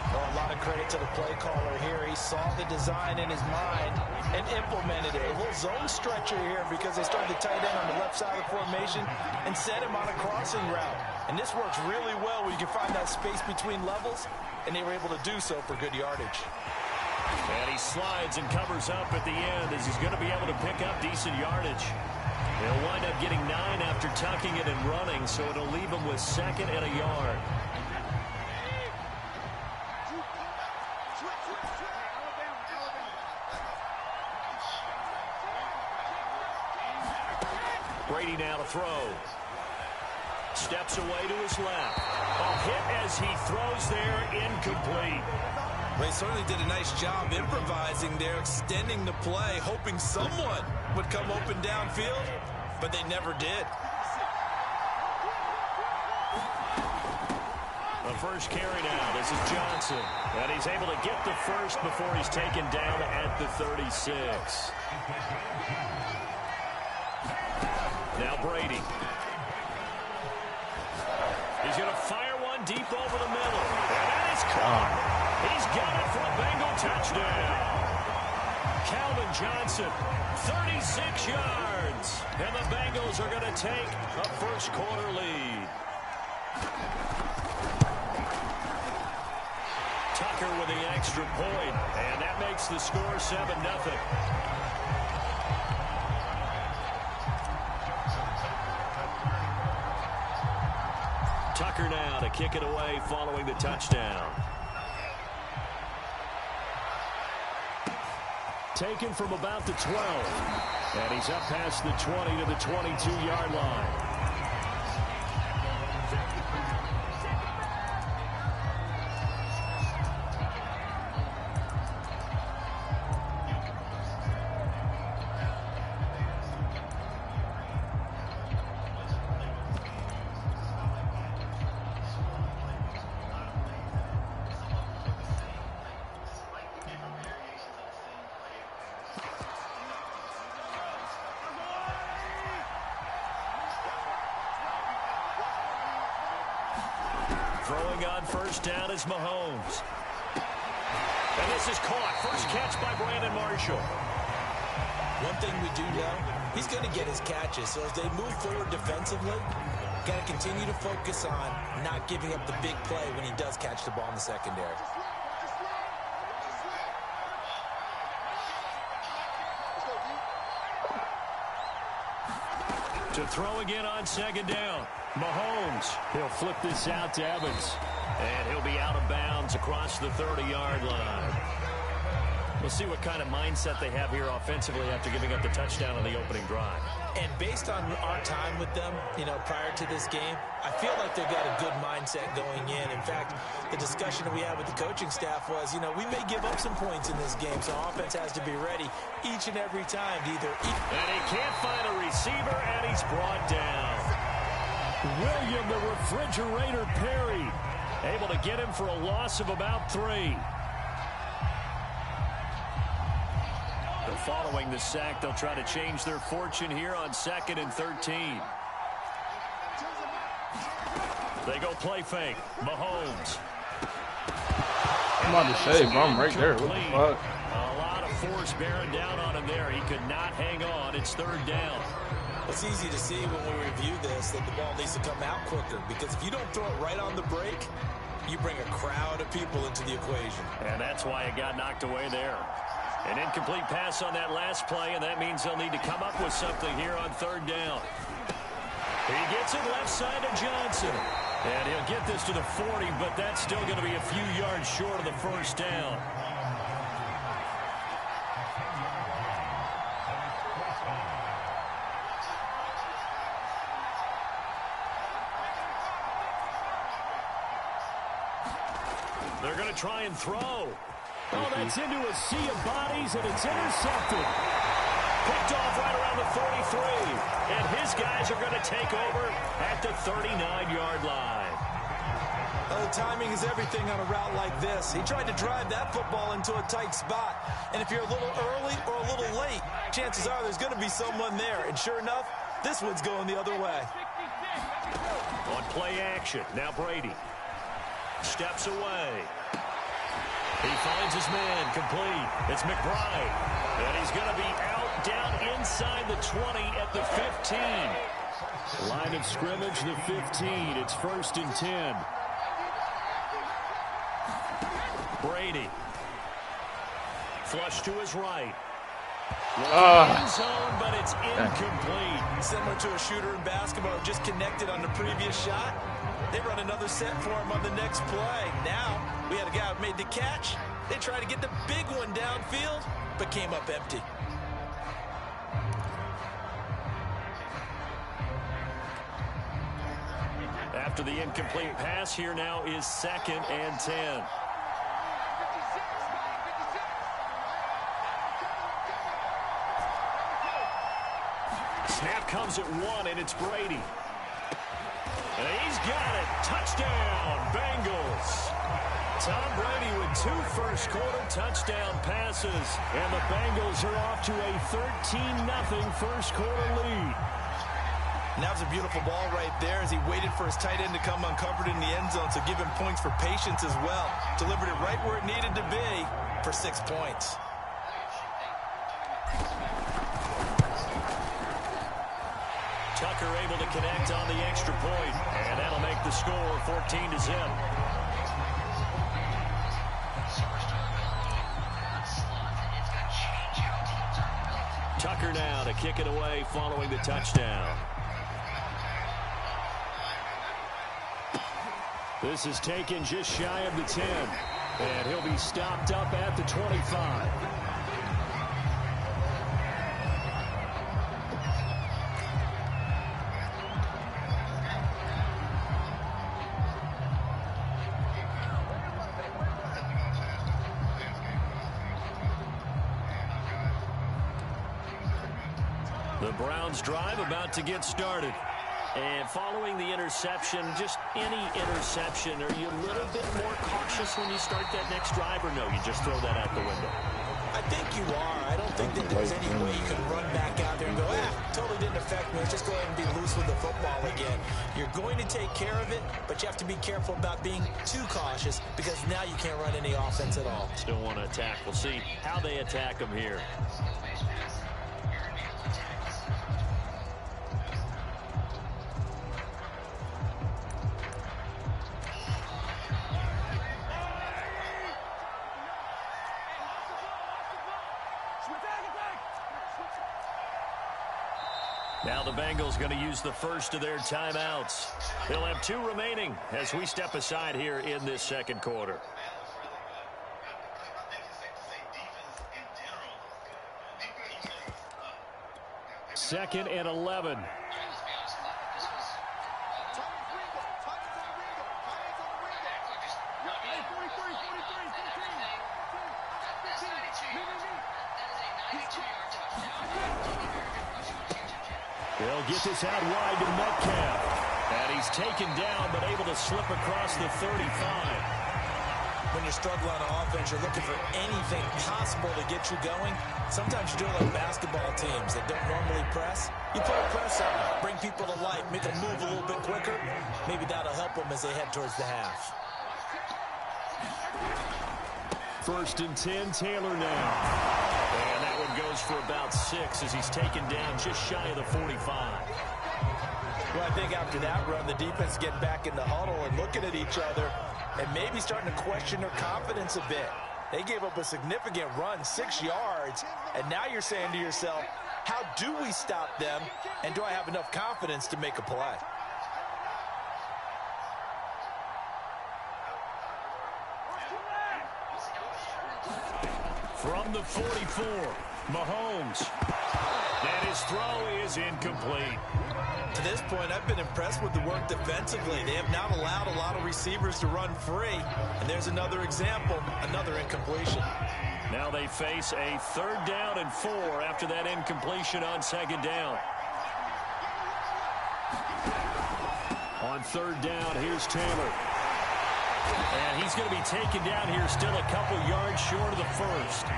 Well, a lot of credit to the play caller here. He saw the design in his mind and implemented it. A little zone stretcher here because they started the tight end on the left side of the formation and set him on a crossing route. And this works really well where you can find that space between levels, and they were able to do so for good yardage. And he slides and covers up at the end as he's going to be able to pick up decent yardage. He'll wind up getting 9 after tucking it and running, so it'll leave him with 2nd and a yard. Brady now to throw. Steps away to his left. A hit as he throws there, incomplete. They certainly did a nice job improvising there, extending the play, hoping someone would come open downfield, but they never did. The first carry now. This is Johnson. And he's able to get the first before he's taken down at the 36. Now Brady. He's going to fire one deep over the middle. And that is caught. He's got it for a Bengal touchdown. Calvin Johnson, 36 yards. And the Bengals are going to take a first quarter lead. Tucker with the extra point, and that makes the score 7-0. Tucker now to kick it away following the touchdown. Taken from about the 12. And he's up past the 20 to the 22-yard line. Throwing on first down is Mahomes. And this is caught. First catch by Brandon Marshall. One thing we do know, he's going to get his catches. So as they move forward defensively, got to continue to focus on not giving up the big play when he does catch the ball in the secondary. To throw again on second down. Mahomes. He'll flip this out to Evans. And he'll be out of bounds across the 30-yard line. We'll see what kind of mindset they have here offensively after giving up the touchdown on the opening drive. And based on our time with them, prior to this game, I feel like they've got a good mindset going in. In fact, the discussion that we had with the coaching staff was, we may give up some points in this game, so offense has to be ready each and every time to either eat. And he can't find a receiver, and he's brought down. William the Refrigerator Perry, able to get him for a loss of about 3. Following the sack, they'll try to change their fortune here on 2nd and 13. They go play fake. Mahomes. I'm about to say, bro, I'm right there. What the fuck? A lot of force bearing down on him there. He could not hang on. It's 3rd down. It's easy to see when we review this that the ball needs to come out quicker, because if you don't throw it right on the break, you bring a crowd of people into the equation. And that's why it got knocked away there. An incomplete pass on that last play, and that means they'll need to come up with something here on 3rd down. He gets it left side to Johnson. And he'll get this to the 40, but that's still going to be a few yards short of the first down. They're going to try and throw. Oh, that's into a sea of bodies, and it's intercepted. Picked off right around the 43. And his guys are going to take over at the 39-yard line. Oh, timing is everything on a route like this. He tried to drive that football into a tight spot. And if you're a little early or a little late, chances are there's going to be someone there. And sure enough, this one's going the other way. On play action, now Brady. Steps away. He finds his man, complete. It's McBride. And he's going to be out down inside the 20 at the 15. Line of scrimmage, the 15. It's 1st and 10. Brady. Flush to his right. End zone, but it's incomplete. Similar to a shooter in basketball, just connected on the previous shot. They run another set for him on the next play. Now, we had a guy who made the catch. They tried to get the big one downfield, but came up empty. After the incomplete pass, here now is 2nd and 10. Snap comes at 1, and it's Brady. And he's got it. Touchdown, Bengals. Tom Brady with 2 first-quarter touchdown passes. And the Bengals are off to a 13-0 first-quarter lead. And that was a beautiful ball right there as he waited for his tight end to come uncovered in the end zone, so give him points for patience as well. Delivered it right where it needed to be for 6 points. Tucker able to connect on the extra point, and that'll make the score 14-0. Tucker now to kick it away following the touchdown. This is taken just shy of the 10, and he'll be stopped up at the 25. The Browns drive about to get started. And following the interception, just any interception, are you a little bit more cautious when you start that next drive, or no, you just throw that out the window? I think you are. I don't think that there's any way you can run back out there and go, totally didn't affect me. Let's just go ahead and be loose with the football again. You're going to take care of it, but you have to be careful about being too cautious because now you can't run any offense at all. Still want to attack. We'll see how they attack them here. Now the Bengals going to use the first of their timeouts. They'll have 2 remaining as we step aside here in this second quarter. Second and 11. They'll get this out wide to Metcalf. And he's taken down, but able to slip across the 35. When you're struggling on offense, you're looking for anything possible to get you going. Sometimes you're doing like basketball teams that don't normally press. You put a press on them, bring people to life, make them move a little bit quicker. Maybe that'll help them as they head towards the half. First and 10, Taylor now. And that one goes for about 6 as he's taken down just shy of the 45. Well, I think after that run, the defense getting back in the huddle and looking at each other and maybe starting to question their confidence a bit. They gave up a significant run, 6 yards, and now you're saying to yourself, how do we stop them, and do I have enough confidence to make a play? From the 44, Mahomes. And his throw is incomplete. To this point, I've been impressed with the work defensively. They have not allowed a lot of receivers to run free. And there's another example, another incompletion. Now they face a 3rd down and 4 after that incompletion on 2nd down. On 3rd down, here's Taylor. And he's going to be taken down here still a couple yards short of the 1st.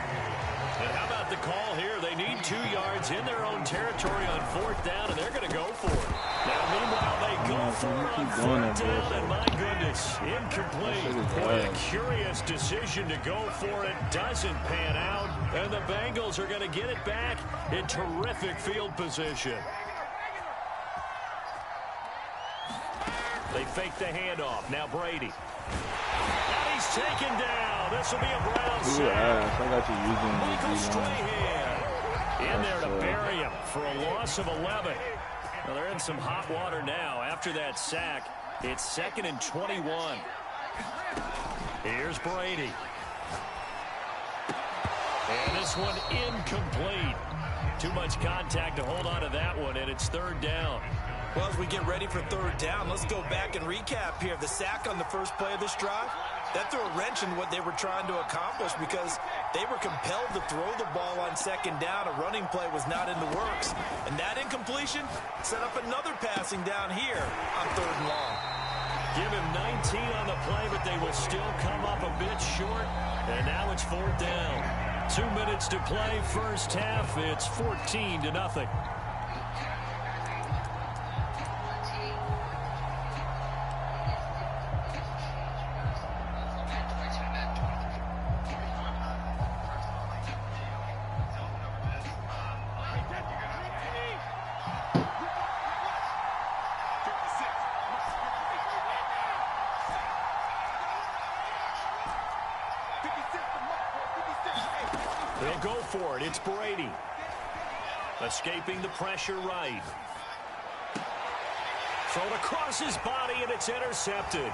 And how about the call here? They need 2 yards in their own territory on 4th down, and they're going to go for it. Now, meanwhile, they go for it on 4th down, and my goodness, incomplete. Boy, a curious decision to go for it. Doesn't pan out, and the Bengals are going to get it back in terrific field position. They fake the handoff. Now Brady. And he's taken down. This will be a Brown sack. I got you using Michael Strahan in there to bury him for a loss of 11. Well, they're in some hot water now. After that sack, it's 2nd and 21. Here's Brady. And this one incomplete. Too much contact to hold on to that one, and it's 3rd down. Well, as we get ready for 3rd down, let's go back and recap here. The sack on the first play of this drive, that threw a wrench in what they were trying to accomplish because they were compelled to throw the ball on 2nd down. A running play was not in the works. And that incompletion set up another passing down here on 3rd and long. Give him 19 on the play, but they will still come up a bit short. And now it's 4th down. 2 minutes to play, first half. It's 14-0. They'll go for it. It's Brady. Escaping the pressure right. Thrown across his body, and it's intercepted.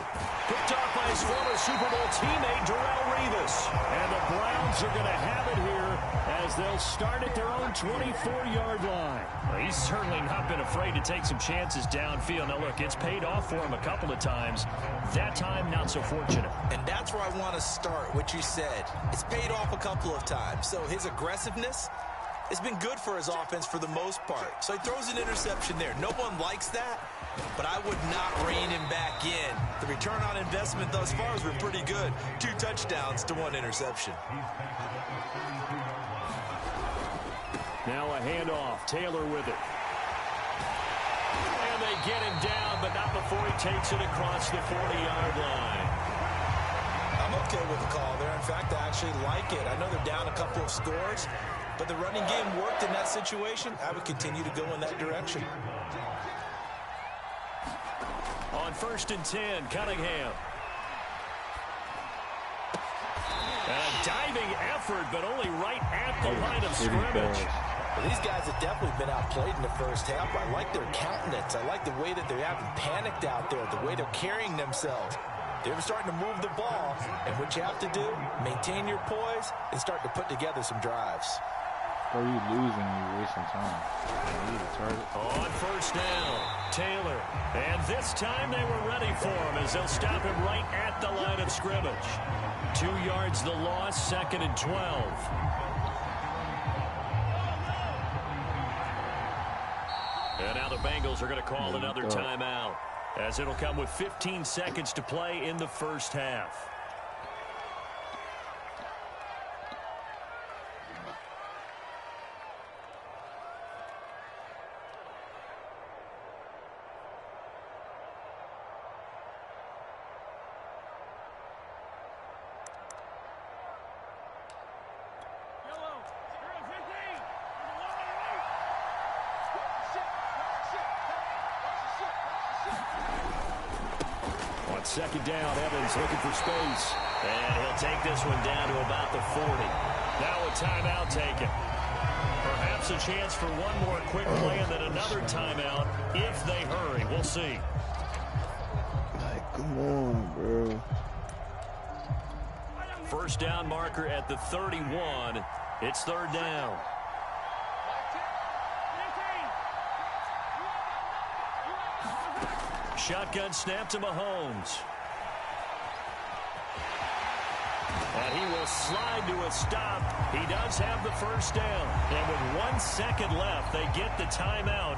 Picked off by his former Super Bowl teammate, Darrelle Revis. And the Browns are going to have it here as they'll start at their own 24-yard line. Well, he's certainly not been afraid to take some chances downfield. Now, look, it's paid off for him a couple of times. That time, not so fortunate. And that's where I want to start, what you said. It's paid off a couple of times. So his aggressiveness has been good for his offense for the most part. So he throws an interception there. No one likes that, but I would not rein him back in The return on investment thus far has been pretty good. 2 touchdowns to 1 interception. Now a handoff. Taylor with it. And they get him down, but not before he takes it across the 40-yard line. I'm okay with the call there. In fact, I actually like it. I know they're down a couple of scores, but the running game worked in that situation. I would continue to go in that direction. On 1st and 10, Cunningham. And a diving effort, but only right at the line of scrimmage. Well, these guys have definitely been outplayed in the first half. I like their countenance. I like the way that they haven't panicked out there, the way they're carrying themselves. They're starting to move the ball, and what you have to do, maintain your poise and start to put together some drives. Bro, you losing, you wasting time. You need a target. On 1st down, Taylor. And this time they were ready for him as they'll stop him right at the line of scrimmage. 2 yards the loss, 2nd and 12. And now the Bengals are going to call another timeout, as it'll come with 15 seconds to play in the first half. On 2nd down, Evans looking for space. And he'll take this one down to about the 40. Now a timeout taken. Perhaps a chance for one more quick play and then another timeout if they hurry. We'll see. Like, come on, bro. 1st down marker at the 31. It's 3rd down. Shotgun snap to Mahomes. And he will slide to a stop. He does have the 1st down. And with 1 second left, they get the timeout.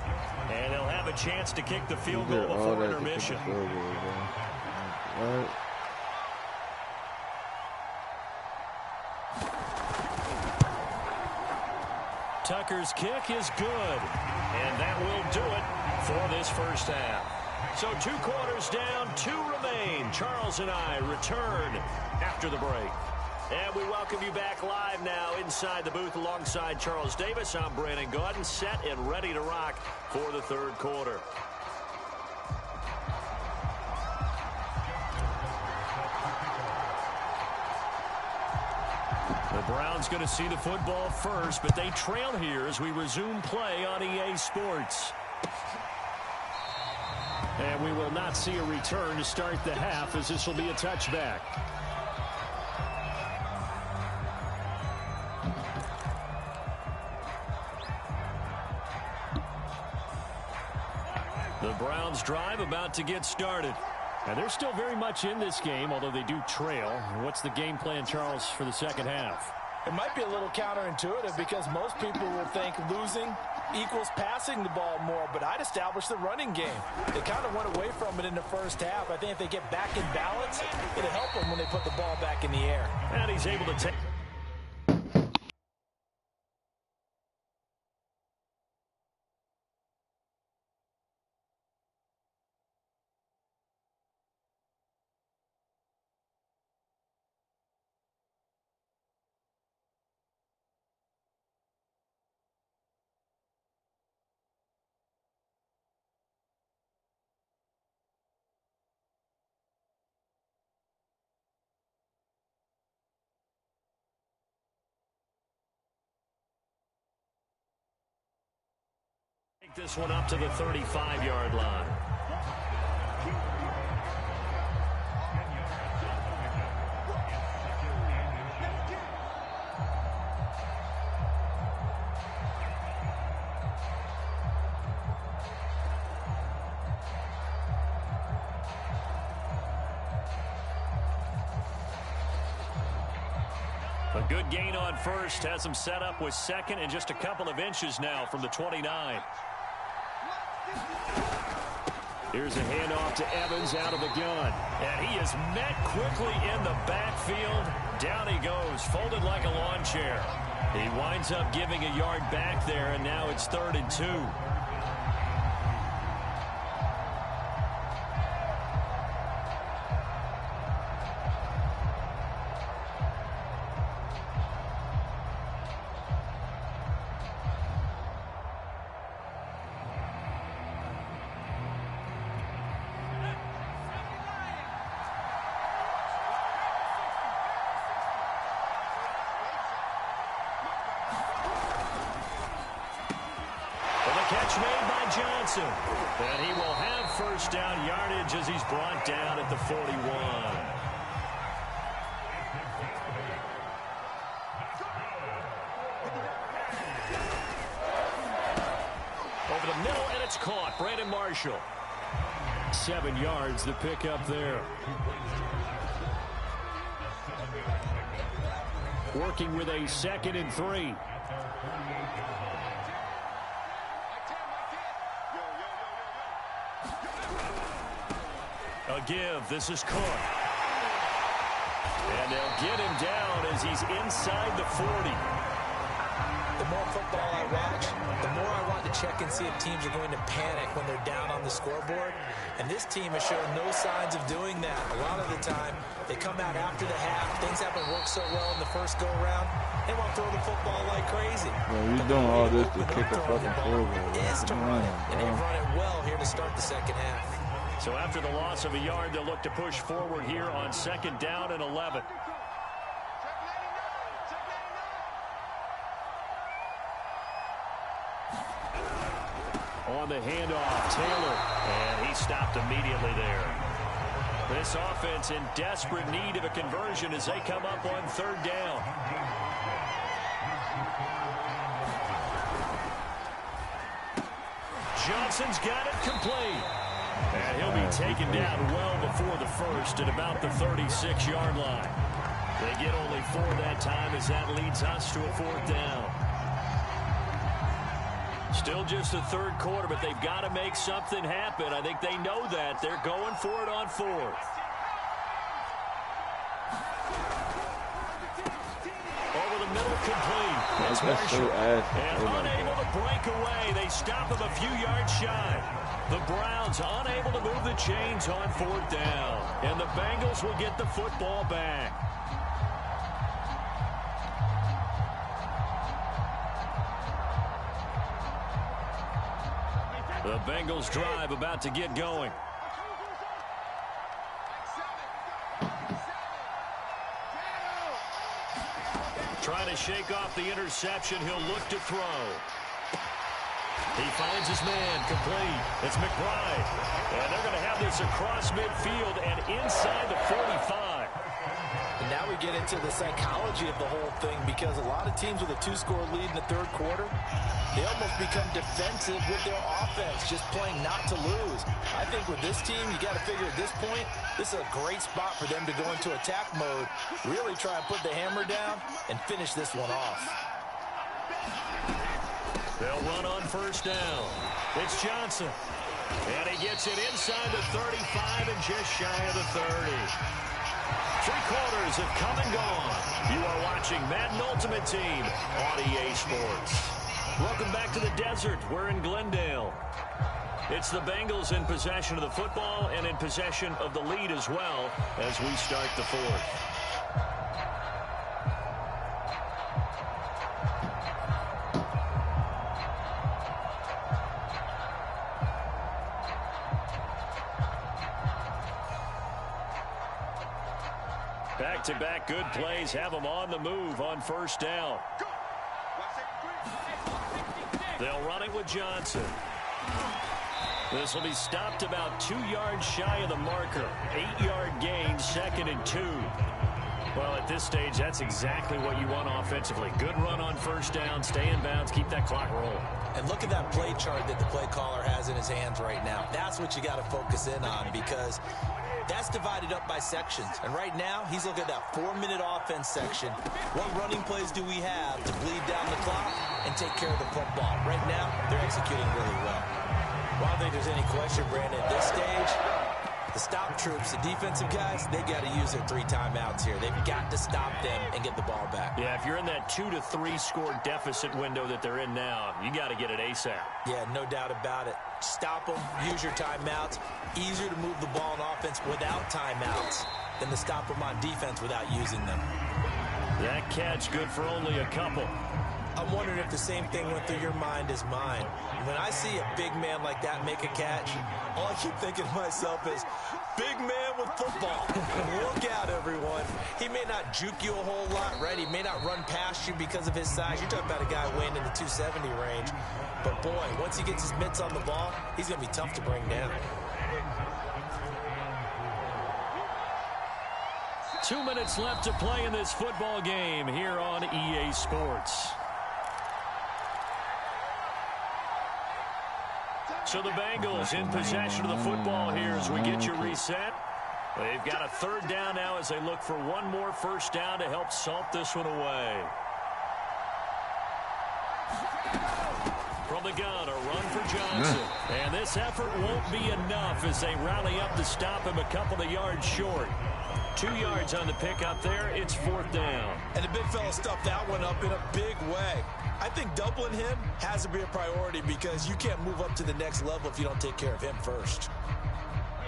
And they'll have a chance to kick the field goal before intermission. Tucker's kick is good. And that will do it for this first half. So 2 quarters down, 2 remain. Charles and I return after the break. And we welcome you back live now inside the booth alongside Charles Davis. I'm Brandon Gaudin, set and ready to rock for the 3rd quarter. The Browns going to see the football first, but they trail here as we resume play on EA Sports. And we will not see a return to start the half, as this will be a touchback. The Browns drive about to get started. And they're still very much in this game, although they do trail. What's the game plan, Charles, for the second half? It might be a little counterintuitive because most people will think losing equals passing the ball more, but I'd establish the running game. They kind of went away from it in the first half. I think if they get back in balance, it'll help them when they put the ball back in the air. And he's able to take... this one up to the 35-yard line. A good gain on first, has him set up with 2nd and just a couple of inches now from the 29. Here's a handoff to Evans out of the gun. And he is met quickly in the backfield. Down he goes, folded like a lawn chair. He winds up giving a yard back there, and now it's 3rd and 2. Catch made by Johnson. And he will have first down yardage as he's brought down at the 41. Over the middle, and it's caught. Brandon Marshall. 7 yards, the pickup there. Working with a 2nd and 3. A give. This is Cook. And they'll get him down as he's inside the 40. The more football I watch, the more I want to check and see if teams are going to panic when they're down on the scoreboard. And this team has shown no signs of doing that. A lot of the time, they come out after the half. Things haven't worked so well in the first go-around. They want to throw the football like crazy. Bro, you doing all this to kick a fucking field goal. Is to run it, and they've run it well here to start the second half. So after the loss of a yard, they'll look to push forward here on 2nd down and 11. On the handoff, Taylor, and he stopped immediately there. This offense in desperate need of a conversion as they come up on 3rd down. Johnson's got it complete. And he'll be taken down well before the first at about the 36-yard line. They get only 4 that time as that leads us to a 4th down. Still just the 3rd quarter, but they've got to make something happen. I think they know that. They're going for it on 4th. Over the middle, complete. That's Marshall. And unable to break away. They stop him a few yards shy. The Browns unable to move the chains on 4th down. And the Bengals will get the football back. The Bengals drive about to get going. Trying to shake off the interception. He'll look to throw. He finds his man, complete. It's McBride. And they're going to have this across midfield and inside the 45. And now we get into the psychology of the whole thing, because a lot of teams with a 2-score lead in the 3rd quarter, they almost become defensive with their offense, just playing not to lose. I think with this team, you got to figure at this point, this is a great spot for them to go into attack mode, really try and put the hammer down and finish this one off. They'll run on 1st down. It's Johnson. And he gets it inside the 35 and just shy of the 30. 3 quarters have come and gone. You are watching Madden Ultimate Team on EA Sports. Welcome back to the desert. We're in Glendale. It's the Bengals in possession of the football and in possession of the lead as well as we start the 4th. Back-to-back good plays have them on the move on 1st down. They'll run it with Johnson. This will be stopped about 2 yards shy of the marker. 8-yard gain, 2nd and 2. Well, at this stage, that's exactly what you want offensively. Good run on 1st down, stay in bounds, keep that clock rolling. And look at that play chart that the play caller has in his hands right now. That's what you got to focus in on, because that's divided up by sections. And right now, he's looking at that 4-minute offense section. What running plays do we have to bleed down the clock and take care of the football? Right now, they're executing really well. Well, I don't think there's any question, Brandon, at this stage, the stop troops, the defensive guys, they got to use their 3 timeouts here. They've got to stop them and get the ball back. Yeah, if you're in that 2 to 3 score deficit window that they're in now, you got to get it ASAP. Yeah, no doubt about it. Stop them, use your timeouts. Easier to move the ball on offense without timeouts than to stop them on defense without using them. That catch good for only a couple. I'm wondering if the same thing went through your mind as mine. When I see a big man like that make a catch, all I keep thinking to myself is, big man with football. Look out, everyone. He may not juke you a whole lot, right? He may not run past you because of his size. You're talking about a guy weighing in the 270 range. But, boy, once he gets his mitts on the ball, he's going to be tough to bring down. 2 minutes left to play in this football game here on EA Sports. So the Bengals in possession of the football here as we get you reset. They've got a 3rd down now as they look for one more first down to help salt this one away. From the gun, a run for Johnson. And this effort won't be enough as they rally up to stop him a couple of yards short. 2 yards on the pickup there. It's 4th down. And the big fella stuffed that one up in a big way. I think doubling him has to be a priority because you can't move up to the next level if you don't take care of him first.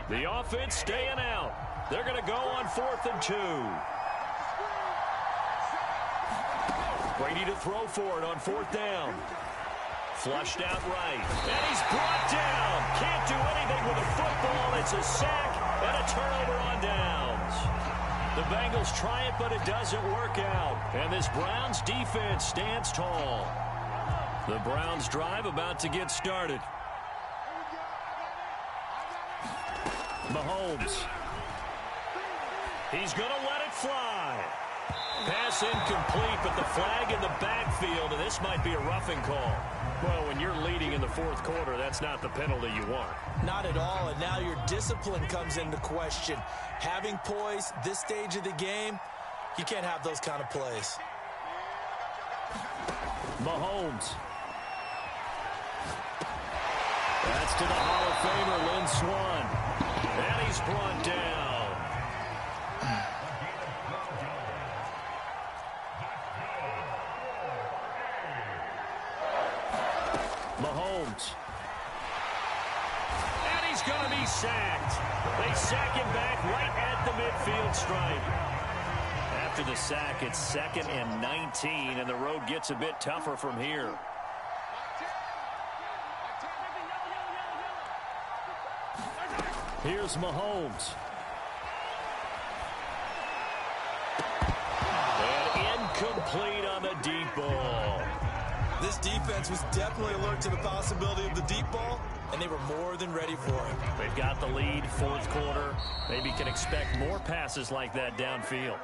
The offense staying out. They're going to go on 4th and 2. Brady to throw for it on 4th down. Flushed out right. And he's brought down. Can't do anything with the football. It's a sack and a turnover on downs. The Bengals try it, but it doesn't work out. And this Browns defense stands tall. The Browns drive about to get started. Mahomes. He's going to let it fly. Pass incomplete, but the flag in the backfield, and this might be a roughing call. Well, when you're leading in the 4th quarter, that's not the penalty you want. Not at all, and now your discipline comes into question. Having poise this stage of the game, you can't have those kind of plays. Mahomes. That's to the Hall of Famer, Lynn Swann. And he's brought down. Mahomes. And he's going to be sacked. They sack him back right at the midfield stripe. After the sack, it's 2nd and 19, and the road gets a bit tougher from here. Here's Mahomes. And incomplete on the deep ball. This defense was definitely alert to the possibility of the deep ball, and they were more than ready for it. They've got the lead, 4th quarter. Maybe can expect more passes like that downfield.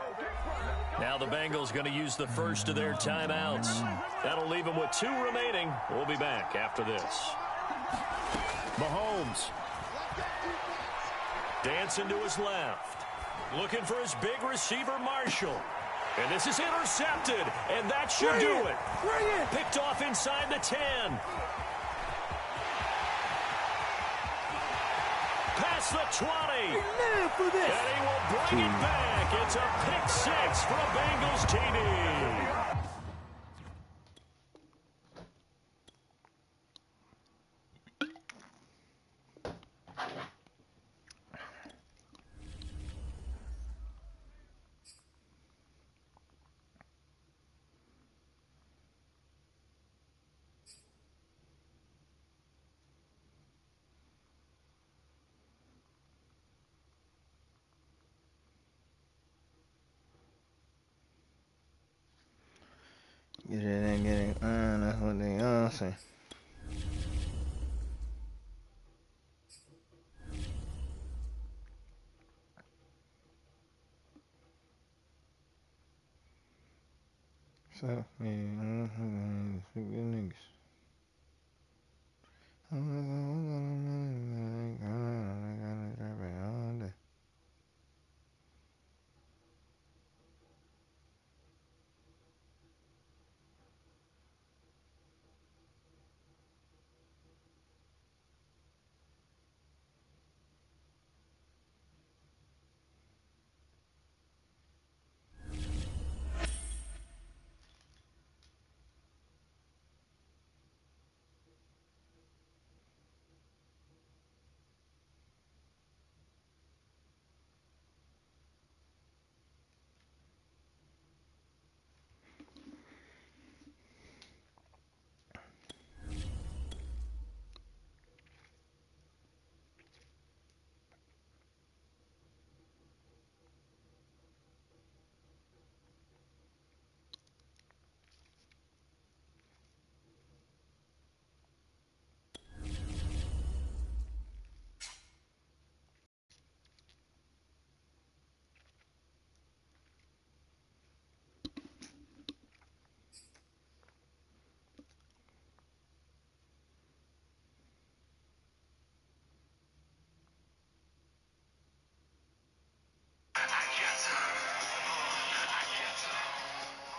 Now the Bengals going to use the first of their timeouts. That'll leave them with 2 remaining. We'll be back after this. Mahomes. Dancing to his left. Looking for his big receiver, Marshall. And this is intercepted, and that should do it. Picked off inside the 10. Past the 20. And he will bring it back. It's a pick 6 for a Bengals TD. Get it and get it. That's what they all say. So, man, stupid niggas.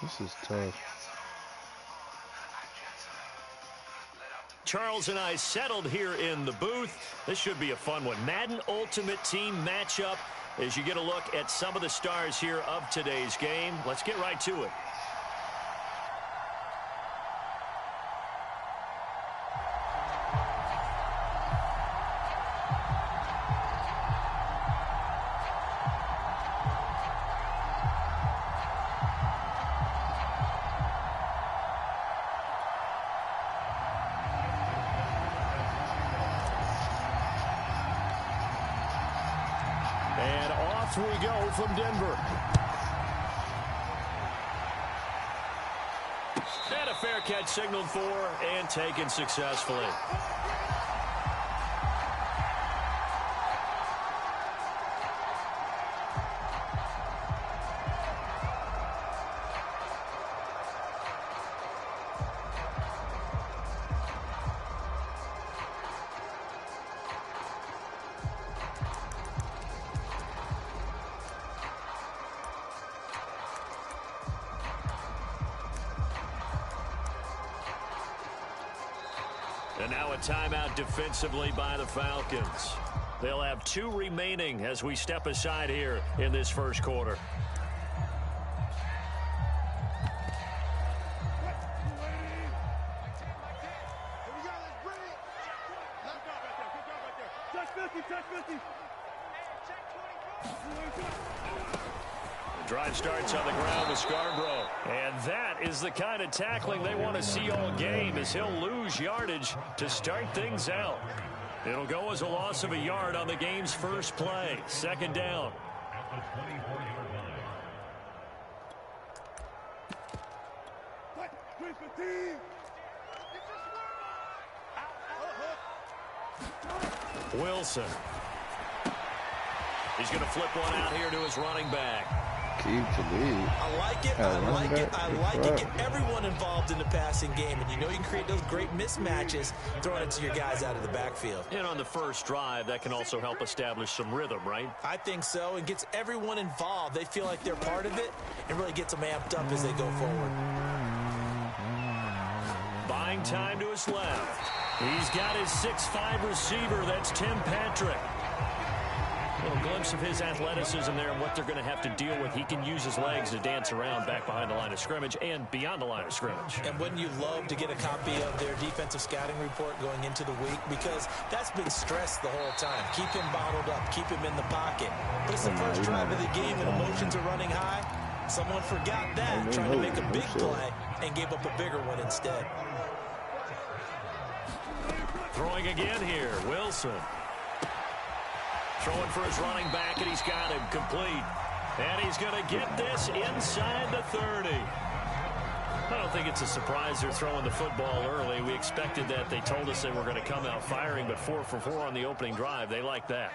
This is tough. Charles and I settled here in the booth. This should be a fun one. Madden Ultimate Team matchup as you get a look at some of the stars here of today's game. Let's get right to it. And off we go from Denver. And a fair catch signaled for and taken successfully. And now a timeout defensively by the Falcons. They'll have 2 remaining as we step aside here in this first quarter. Drive starts on the ground with Scarborough. And that is the kind of tackling they want to see all game, as he'll lose yardage to start things out. It'll go as a loss of a yard on the game's first play. Second down. Wilson. He's going to flip one out here to his running back. Keep the lead. I like it. I like it. I like it. Get everyone involved in the passing game. And you know you can create those great mismatches throwing it to your guys out of the backfield. And on the first drive, that can also help establish some rhythm, right? I think so. And gets everyone involved. They feel like they're part of it and really gets them amped up as they go forward. Buying time to his left. He's got his 6'5" receiver. That's Tim Patrick. A little glimpse of his athleticism there and what they're going to have to deal with. He can use his legs to dance around back behind the line of scrimmage and beyond the line of scrimmage. And wouldn't you love to get a copy of their defensive scouting report going into the week? Because that's been stressed the whole time. Keep him bottled up. Keep him in the pocket. But it's the first drive of the game and emotions are running high. Someone forgot that, trying to make a big play and gave up a bigger one instead. Throwing again here, Wilson. Throwing for his running back, and he's got him complete. And he's going to get this inside the 30. I don't think it's a surprise they're throwing the football early. We expected that. They told us they were going to come out firing, but 4 for 4 on the opening drive. They like that.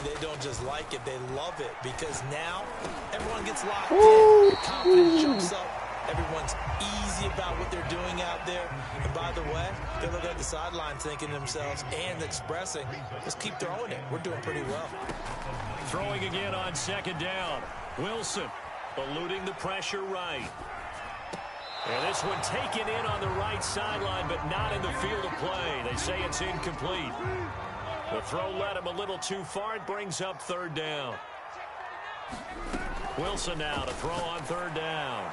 They don't just like it, they love it, because now everyone gets locked in. Confidence jumps up. Everyone's easy about what they're doing out there. And by the way, they're looking at the sideline thinking to themselves and expressing, let's keep throwing it. We're doing pretty well. Throwing again on second down. Wilson eluding the pressure right. And this one taken in on the right sideline, but not in the field of play. They say it's incomplete. The throw led him a little too far. It brings up third down. Wilson now to throw on third down.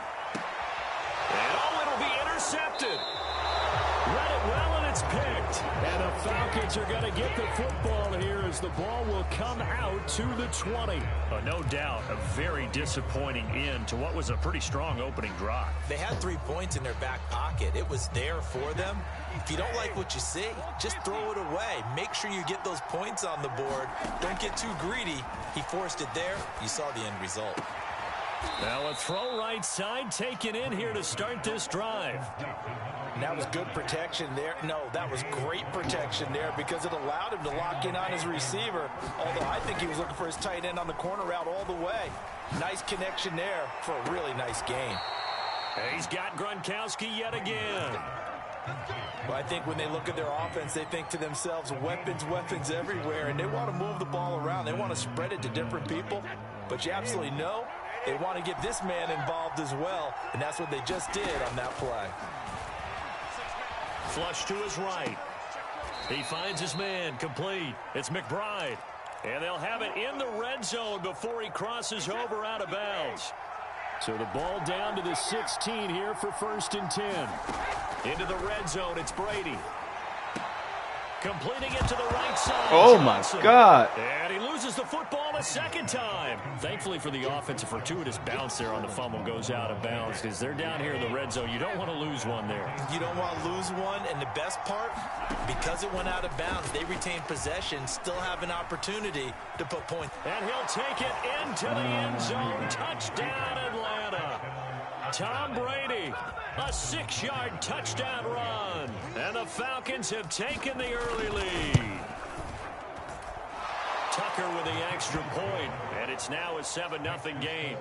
And it'll be intercepted. Read it well, and it's picked. And the Falcons are going to get the football here as the ball will come out to the 20. No doubt a very disappointing end to what was a pretty strong opening drive. They had 3 points in their back pocket. It was there for them. If you don't like what you see, just throw it away. Make sure you get those points on the board. Don't get too greedy. He forced it there. You saw the end result. Now a throw right side taken in here to start this drive. And that was good protection there. No, that was great protection there because it allowed him to lock in on his receiver. Although I think he was looking for his tight end on the corner route all the way. Nice connection there for a really nice game. And he's got Gronkowski yet again. Well, I think when they look at their offense, they think to themselves, weapons, weapons everywhere, and they want to move the ball around. They want to spread it to different people. But you absolutely know They want to get this man involved as well, and that's what they just did on that play. Flush to his right. He finds his man, complete. It's McBride. And they'll have it in the red zone before he crosses over out of bounds. So the ball down to the 16 here for 1st and 10. Into the red zone, it's Brady. Completing it to the right side. Oh, my God. And he loses the football a second time. Thankfully for the offense, a fortuitous bounce there on the fumble goes out of bounds because they're down here in the red zone. You don't want to lose one there. You don't want to lose one, and the best part, because it went out of bounds, they retain possession, still have an opportunity to put points. And he'll take it into the end zone. Touchdown, Atlanta. Tom Brady, a 6-yard touchdown run. And the Falcons have taken the early lead. Tucker with the extra point, and it's now a 7-0 game.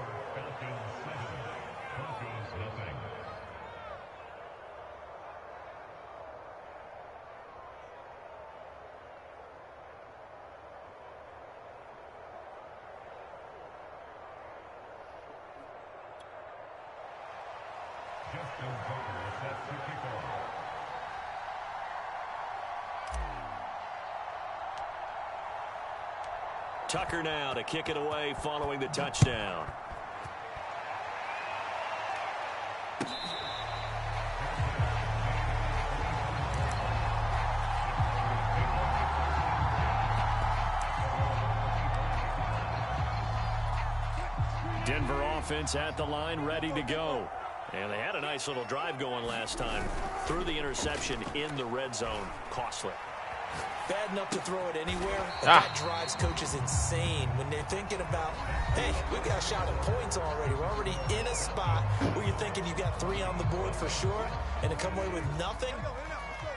Tucker now to kick it away following the touchdown. Denver offense at the line, ready to go. And they had a nice little drive going last time. Threw the interception in the red zone. Costly. Bad enough to throw it anywhere, but that drives coaches insane when they're thinking about, hey, we got a shot at points already. We're already in a spot where you're thinking you got 3 on the board for sure, and to come away with nothing,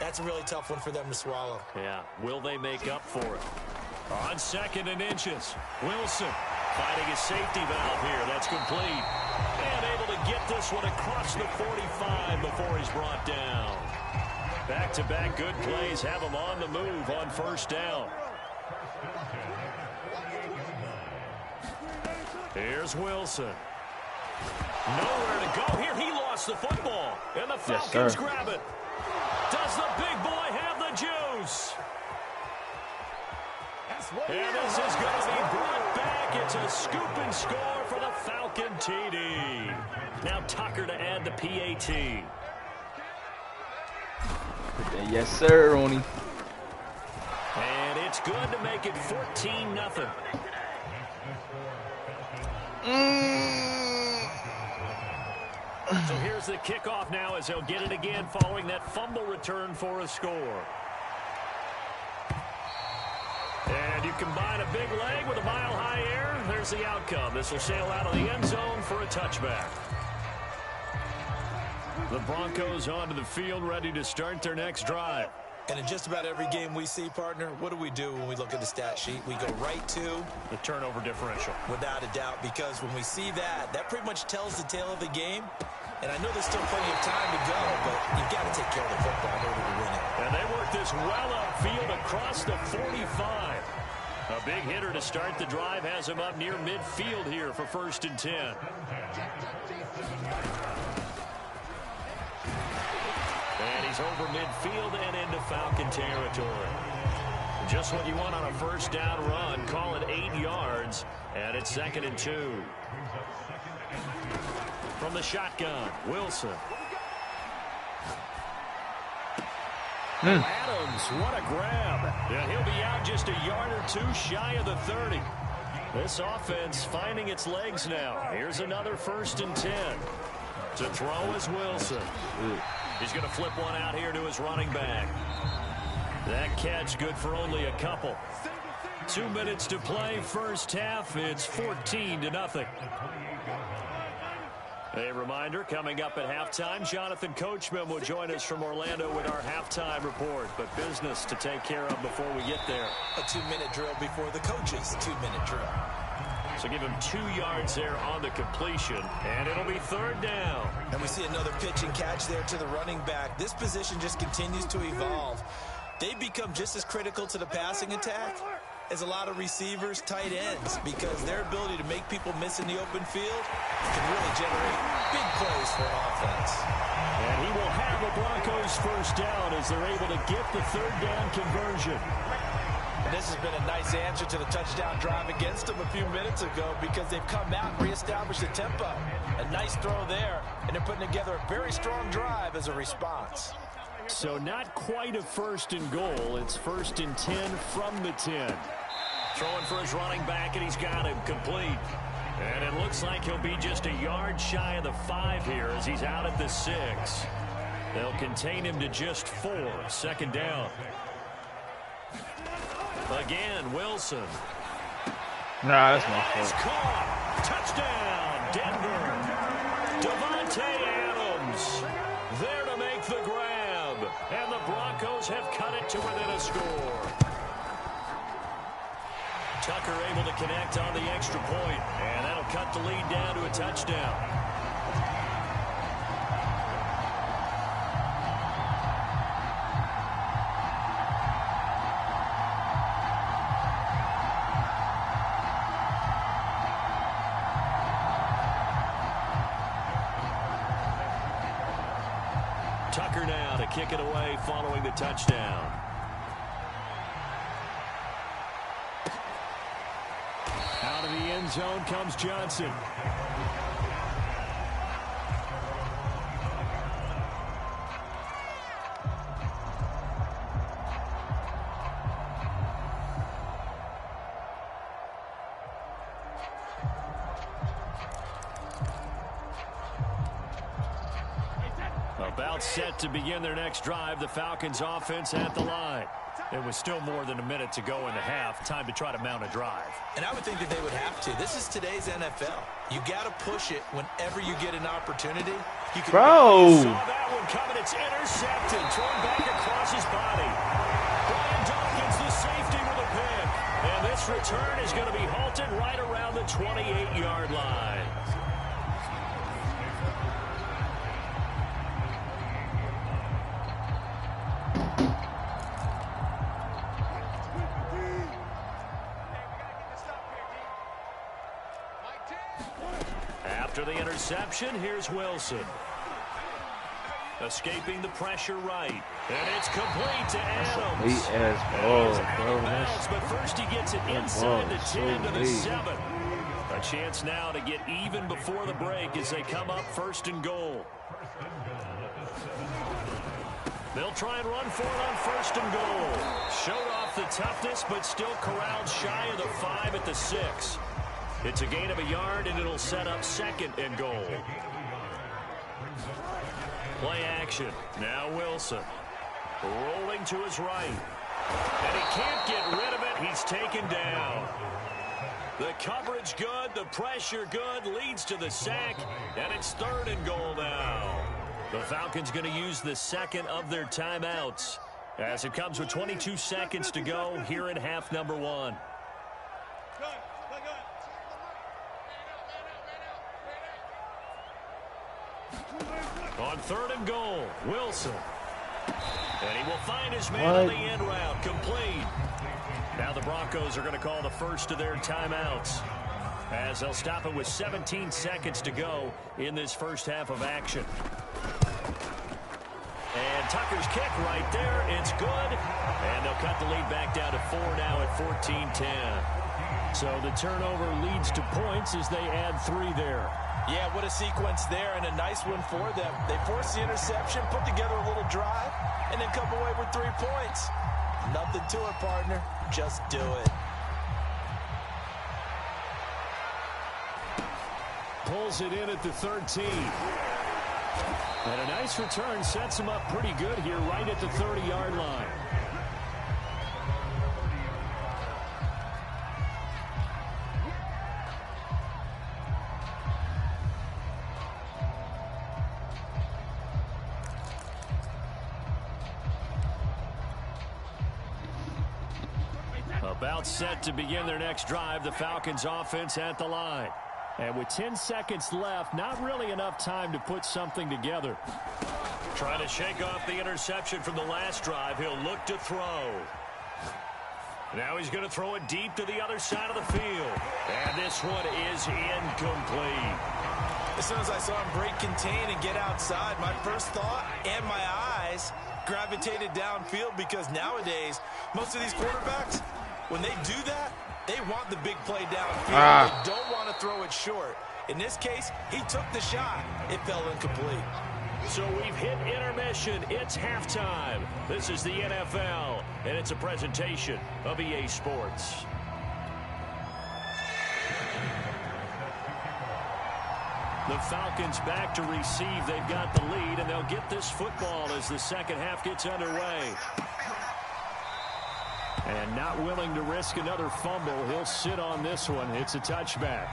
that's a really tough one for them to swallow. Yeah, will they make up for it? On 2nd and inches, Wilson finding his safety valve here. That's complete. And able to get this one across the 45 before he's brought down. Back-to-back good plays have him on the move on 1st down. Here's Wilson. Nowhere to go here. He lost the football. And the Falcons grab it. Does the big boy have the juice? And this is going to be brought back. It's a scoop and score for the Falcon TD. Now Tucker to add the PAT. Yes, sir, Ronnie. And it's good to make it 14-0. So here's the kickoff now as they'll get it again following that fumble return for a score. And you combine a big leg with a mile-high air, there's the outcome. This will sail out of the end zone for a touchback. The Broncos onto the field, ready to start their next drive. And in just about every game we see, partner, what do when we look at the stat sheet? We go right to the turnover differential. Without a doubt, because when we see that, that pretty much tells the tale of the game. And I know there's still plenty of time to go, but you've got to take care of the football in order to win it. And they work this well upfield across the 45. A big hitter to start the drive has him up near midfield here for 1st and 10. And he's over midfield and into Falcon territory. Just what you want on a 1st down run. Call it 8 yards. And it's 2nd and 2. From the shotgun, Wilson. Adams, what a grab. Yeah, he'll be out just a yard or 2 shy of the 30. This offense finding its legs now. Here's another 1st and 10. To throw is Wilson. He's going to flip one out here to his running back. That catch good for only a couple. 2 minutes to play, 1st half. It's 14-0. A reminder, coming up at halftime, Jonathan Coachman will join us from Orlando with our halftime report. But business to take care of before we get there. A 2-minute drill before the coaches' 2-minute drill. So give him 2 yards there on the completion, and it'll be 3rd down. And we see another pitch and catch there to the running back. This position just continues to evolve. They become just as critical to the passing attack is a lot of receivers, tight ends, because their ability to make people miss in the open field can really generate big plays for an offense. And he will have a Broncos first down as they're able to get the third down conversion. And this has been a nice answer to the touchdown drive against them a few minutes ago because they've come out and reestablished the tempo. A nice throw there, and they're putting together a very strong drive as a response. So not quite a first and goal. It's first and 10 from the 10. Throwing for his running back, and he's got him complete. And it looks like he'll be just a yard shy of the 5 here as he's out at the 6. They'll contain him to just 4. Second down. Again, Wilson. Nah, that's my It's fault. caught. Touchdown, Denver. Devontae Adams there to make the grab. And the Broncos have cut it to within a score. Tucker able to connect on the extra point, and that'll cut the lead down to a touchdown. Tucker now to kick it away following the touchdown. Out of the end zone comes Johnson. About set to begin their next drive. The Falcons offense at the line. It was still more than a minute to go in the half. Time to try to mount a drive. And I would think that they would have to. This is today's NFL. You got to push it whenever you get an opportunity. You can Bro! Saw that one coming. It's intercepted. Thrown back across his body. Brian Dawkins, the safety with a pick. And this return is going to be halted right around the 28-yard line. After the interception, here's Wilson. Escaping the pressure right. And it's complete to Adams. Late ass ball, bro. But first he gets it inside the 10 to the 7. A chance now to get even before the break as they come up first and goal. They'll try and run for it on first and goal. Showed off the toughness, but still corralled shy of the 5 at the 6. It's a gain of a yard, and it'll set up second and goal. Play action. Now Wilson. Rolling to his right. And he can't get rid of it. He's taken down. The coverage good. The pressure good. Leads to the sack. And it's third and goal now. The Falcons going to use the second of their timeouts as it comes with 22 seconds to go here in half number 1. On third and goal, Wilson. And he will find his man on the end route, complete. Now the Broncos are going to call the first of their timeouts as they'll stop it with 17 seconds to go in this first half of action. And Tucker's kick right there. It's good. And they'll cut the lead back down to 4 now at 14-10. So the turnover leads to points as they add 3 there. Yeah, what a sequence there, and a nice one for them. They force the interception, put together a little drive, and then come away with 3 points. Nothing to it, partner. Just do it. Pulls it in at the 13. And a nice return sets him up pretty good here right at the 30-yard line. About set to begin their next drive, the Falcons offense at the line. And with 10 seconds left, not really enough time to put something together. Trying to shake off the interception from the last drive. He'll look to throw. Now he's going to throw it deep to the other side of the field. And this one is incomplete. As soon as I saw him break contain and get outside, my first thought and my eyes gravitated downfield, because nowadays, most of these quarterbacks, when they do that, they want the big play downfield. They don't want to throw it short. In this case, he took the shot. It fell incomplete. So we've hit intermission. It's halftime. This is the NFL, and it's a presentation of EA Sports. The Falcons back to receive. They've got the lead, and they'll get this football as the second half gets underway. And not willing to risk another fumble, he'll sit on this one. It's a touchback.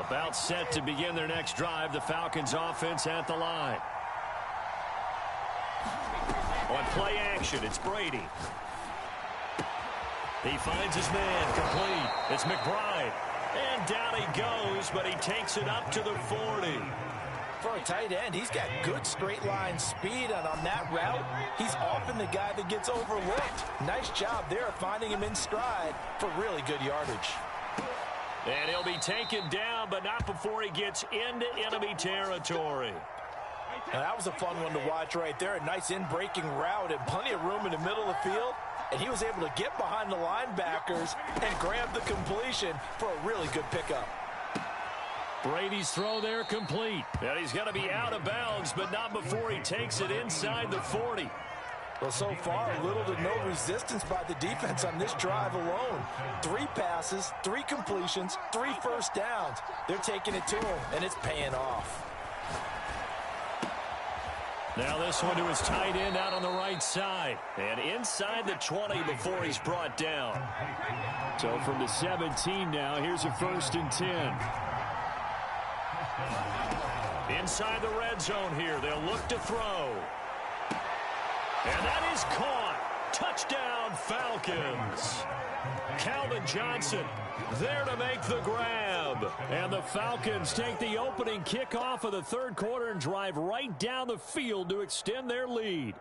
About set to begin their next drive. The Falcons offense at the line. On play action, it's Brady. He finds his man, complete. It's McBride. And down he goes, but he takes it up to the 40. For a tight end, he's got good straight line speed, and on that route, he's often the guy that gets overlooked. Nice job there finding him in stride for really good yardage. And he'll be taken down, but not before he gets into enemy territory. Now, that was a fun one to watch right there. A nice in-breaking route and plenty of room in the middle of the field. And he was able to get behind the linebackers and grab the completion for a really good pickup. Brady's throw there complete. And he's going to be out of bounds, but not before he takes it inside the 40. Well, so far, little to no resistance by the defense on this drive alone. 3 passes, 3 completions, 3 first downs. They're taking it to him, and it's paying off. Now this one to his tight end out on the right side. And inside the 20 before he's brought down. So from the 17 now, here's a 1st and 10. Inside the red zone here, they'll look to throw. And that is caught. Touchdown, Falcons. Calvin Johnson there to make the grab. And the Falcons take the opening kickoff of the 3rd quarter and drive right down the field to extend their lead.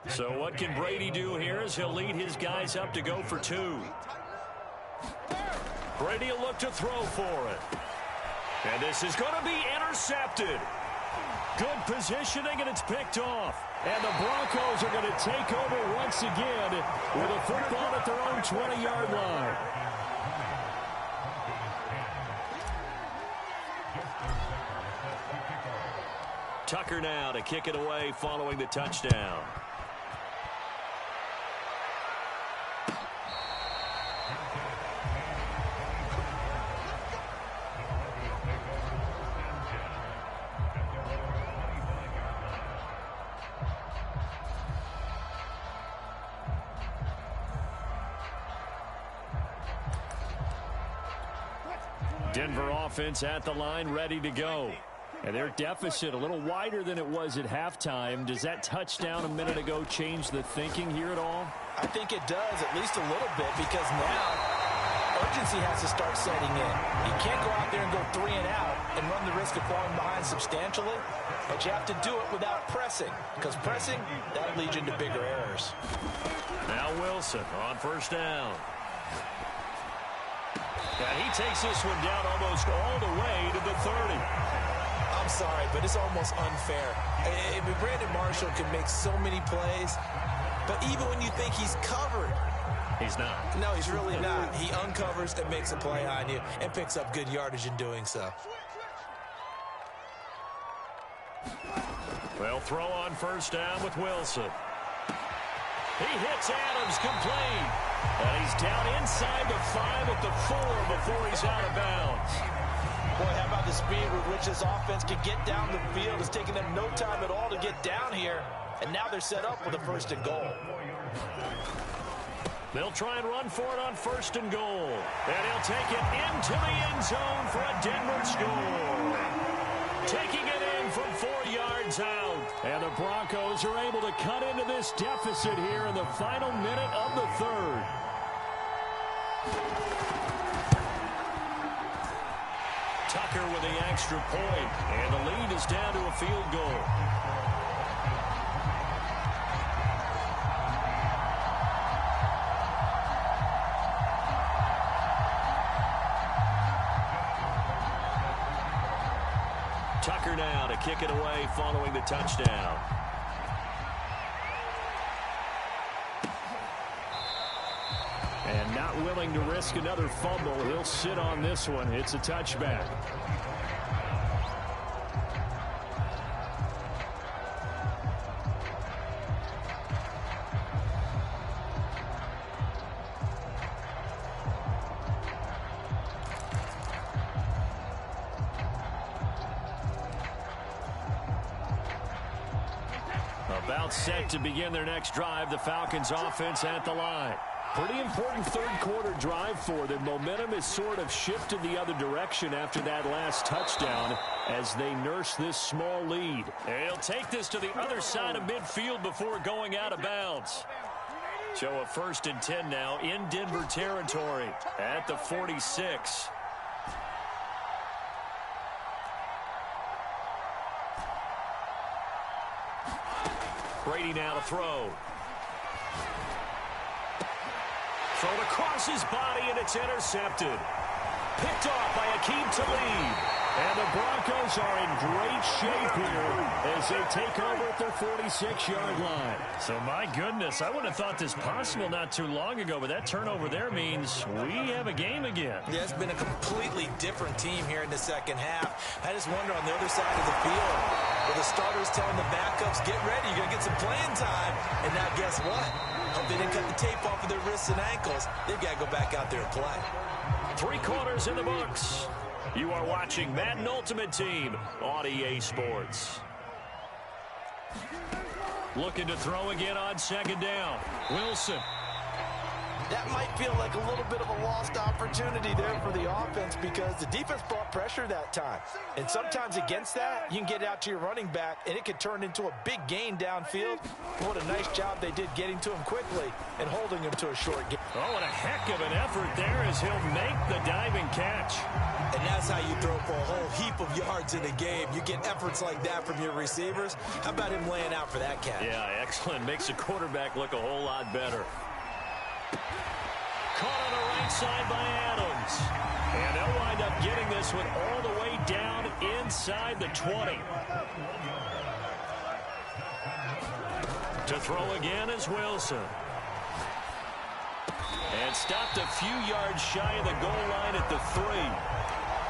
So what can Brady do here as he'll lead his guys up to go for 2. Brady will look to throw for it. And this is going to be intercepted. Good positioning, and it's picked off. And the Broncos are going to take over once again with a football at their own 20-yard line. Tucker now to kick it away following the touchdown. Denver offense at the line, ready to go. And their deficit a little wider than it was at halftime. Does that touchdown a minute ago change the thinking here at all? I think it does, at least a little bit, because now urgency has to start setting in. You can't go out there and go 3 and out and run the risk of falling behind substantially, but you have to do it without pressing, because pressing, that'll lead you into bigger errors. Now Wilson on 1st down. And he takes this one down almost all the way to the 30. I'm sorry, but it's almost unfair. I mean, Brandon Marshall can make so many plays, but even when you think he's covered, he's not. No, he's really not. He uncovers and makes a play on you and picks up good yardage in doing so. Well, throw on 1st down with Wilson. He hits Adams complete. And he's down inside the 5 at the 4 before he's out of bounds. Boy, how about the speed with which this offense can get down the field? It's taking them no time at all to get down here. And now they're set up with a 1st and goal. They'll try and run for it on 1st and goal. And he'll take it into the end zone for a Denver score. Taking it in from 4 yards out. And the Broncos are able to cut into this deficit here in the final minute of the 3rd. Tucker with the extra point. And the lead is down to a field goal. Tucker now to kick it away following the touchdown. And not willing to risk another fumble. He'll sit on this one. It's a touchback. About set to begin their next drive. The Falcons offense at the line. Pretty important 3rd quarter drive for them. Momentum has sort of shifted the other direction after that last touchdown as they nurse this small lead. And he'll take this to the other side of midfield before going out of bounds. So a 1st and 10 now in Denver territory at the 46. Brady now to throw. Thrown across his body, and it's intercepted. Picked off by Akeem Talib. And the Broncos are in great shape here as they take over at their 46-yard line. So, my goodness, I would have thought this possible not too long ago, but that turnover there means we have a game again. Yeah, it's been a completely different team here in the 2nd half. I just wonder on the other side of the field, where the starters telling the backups, get ready, you're going to get some playing time. And now guess what? Hope they didn't cut the tape off of their wrists and ankles. They've got to go back out there and play. 3 quarters in the books. You are watching Madden Ultimate Team on EA Sports. Looking to throw again on 2nd down. Wilson. That might feel like a little bit of a lost opportunity there for the offense because the defense brought pressure that time. And sometimes against that, you can get out to your running back, and it could turn into a big gain downfield. What a nice job they did getting to him quickly and holding him to a short gain. Oh, and a heck of an effort there as he'll make the diving catch. And that's how you throw for a whole heap of yards in a game. You get efforts like that from your receivers. How about him laying out for that catch? Yeah, excellent. Makes the quarterback look a whole lot better. Caught on the right side by Adams. And they'll wind up getting this one all the way down inside the 20. To throw again is Wilson. And stopped a few yards shy of the goal line at the 3.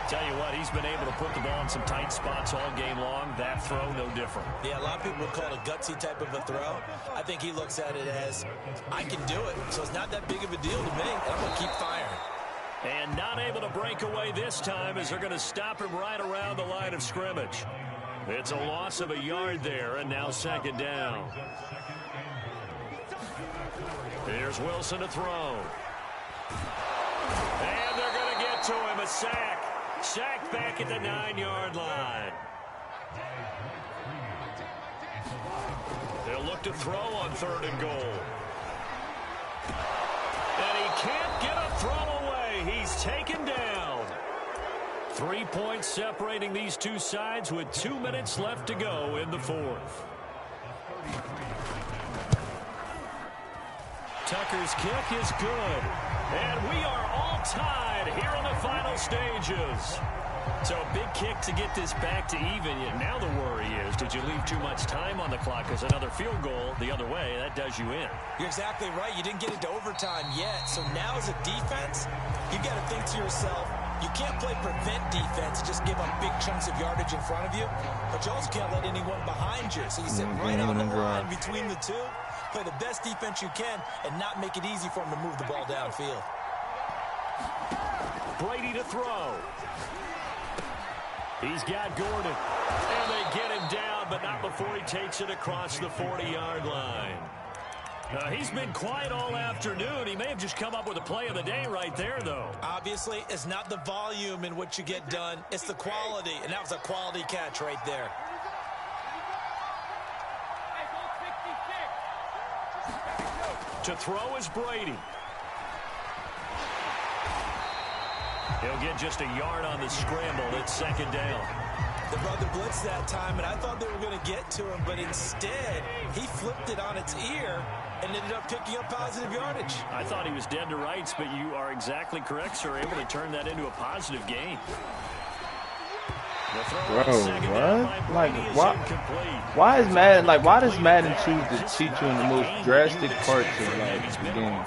Tell you what, he's been able to put the ball in some tight spots all game long. That throw, no different. Yeah, a lot of people would call it a gutsy type of a throw. I think he looks at it as, I can do it, so it's not that big of a deal to me. I'm going to keep firing. And not able to break away this time as they're going to stop him right around the line of scrimmage. It's a loss of a yard there, and now 2nd down. Here's Wilson to throw. And they're going to get to him, a sack. Sacked back at the 9-yard line. They'll look to throw on 3rd and goal. And he can't get a throw away. He's taken down. 3 points separating these two sides with 2 minutes left to go in the 4th. Tucker's kick is good. And we are all tied here in the final stages. So a big kick to get this back to even. Now the worry is, did you leave too much time on the clock? Because another field goal the other way, that does you in. You're exactly right. You didn't get into overtime yet. So now as a defense, you got to think to yourself, you can't play prevent defense and just give up big chunks of yardage in front of you. But you also can't let anyone behind you. So you sit right on the line between the two. Play the best defense you can and not make it easy for them to move the ball downfield. Brady to throw. He's got Gordon. And they get him down, but not before he takes it across the 40-yard line. He's been quiet all afternoon. He may have just come up with a play of the day right there, though. Obviously, it's not the volume in which you get done. It's the quality, and that was a quality catch right there. To throw is Brady. He'll get just a yard on the scramble. It's second down. They brought the blitz that time, and I thought they were going to get to him, but instead, he flipped it on its ear and ended up picking up positive yardage. I thought he was dead to rights, but you are exactly correct, sir. Able to turn that into a positive gain. Bro, what? Like, why is Madden, like, why does Madden choose to teach you in the most drastic parts of, like, the game?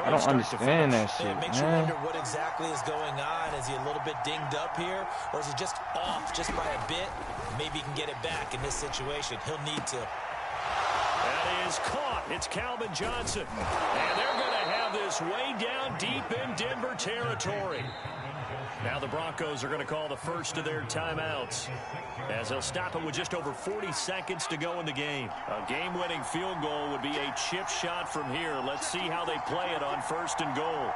I don't understand that shit, man. Makes you wonder what exactly is going on. Is he a little bit dinged up here, or is he just off just by a bit? Maybe he can get it back in this situation. He'll need to. That is caught. It's Calvin Johnson. And they're going to have this way down deep in Denver territory. Now the Broncos are going to call the first of their timeouts, as they'll stop it with just over 40 seconds to go in the game. A game-winning field goal would be a chip shot from here. Let's see how they play it on first and goal.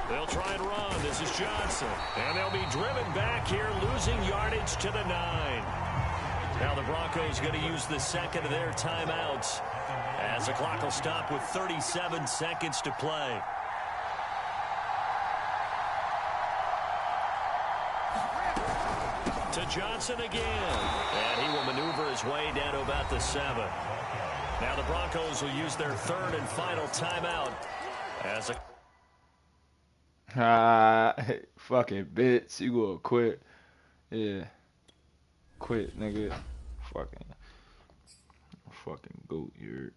They'll try and run. This is Johnson. And they'll be driven back here, losing yardage to the 9. Now the Broncos going to use the second of their timeouts, as the clock will stop with 37 seconds to play. To Johnson again. And he will maneuver his way down to about the 7. Now the Broncos will use their third and final timeout. As a fucking bitch. You gonna quit. Yeah. Quit, nigga. Fucking goat, you're.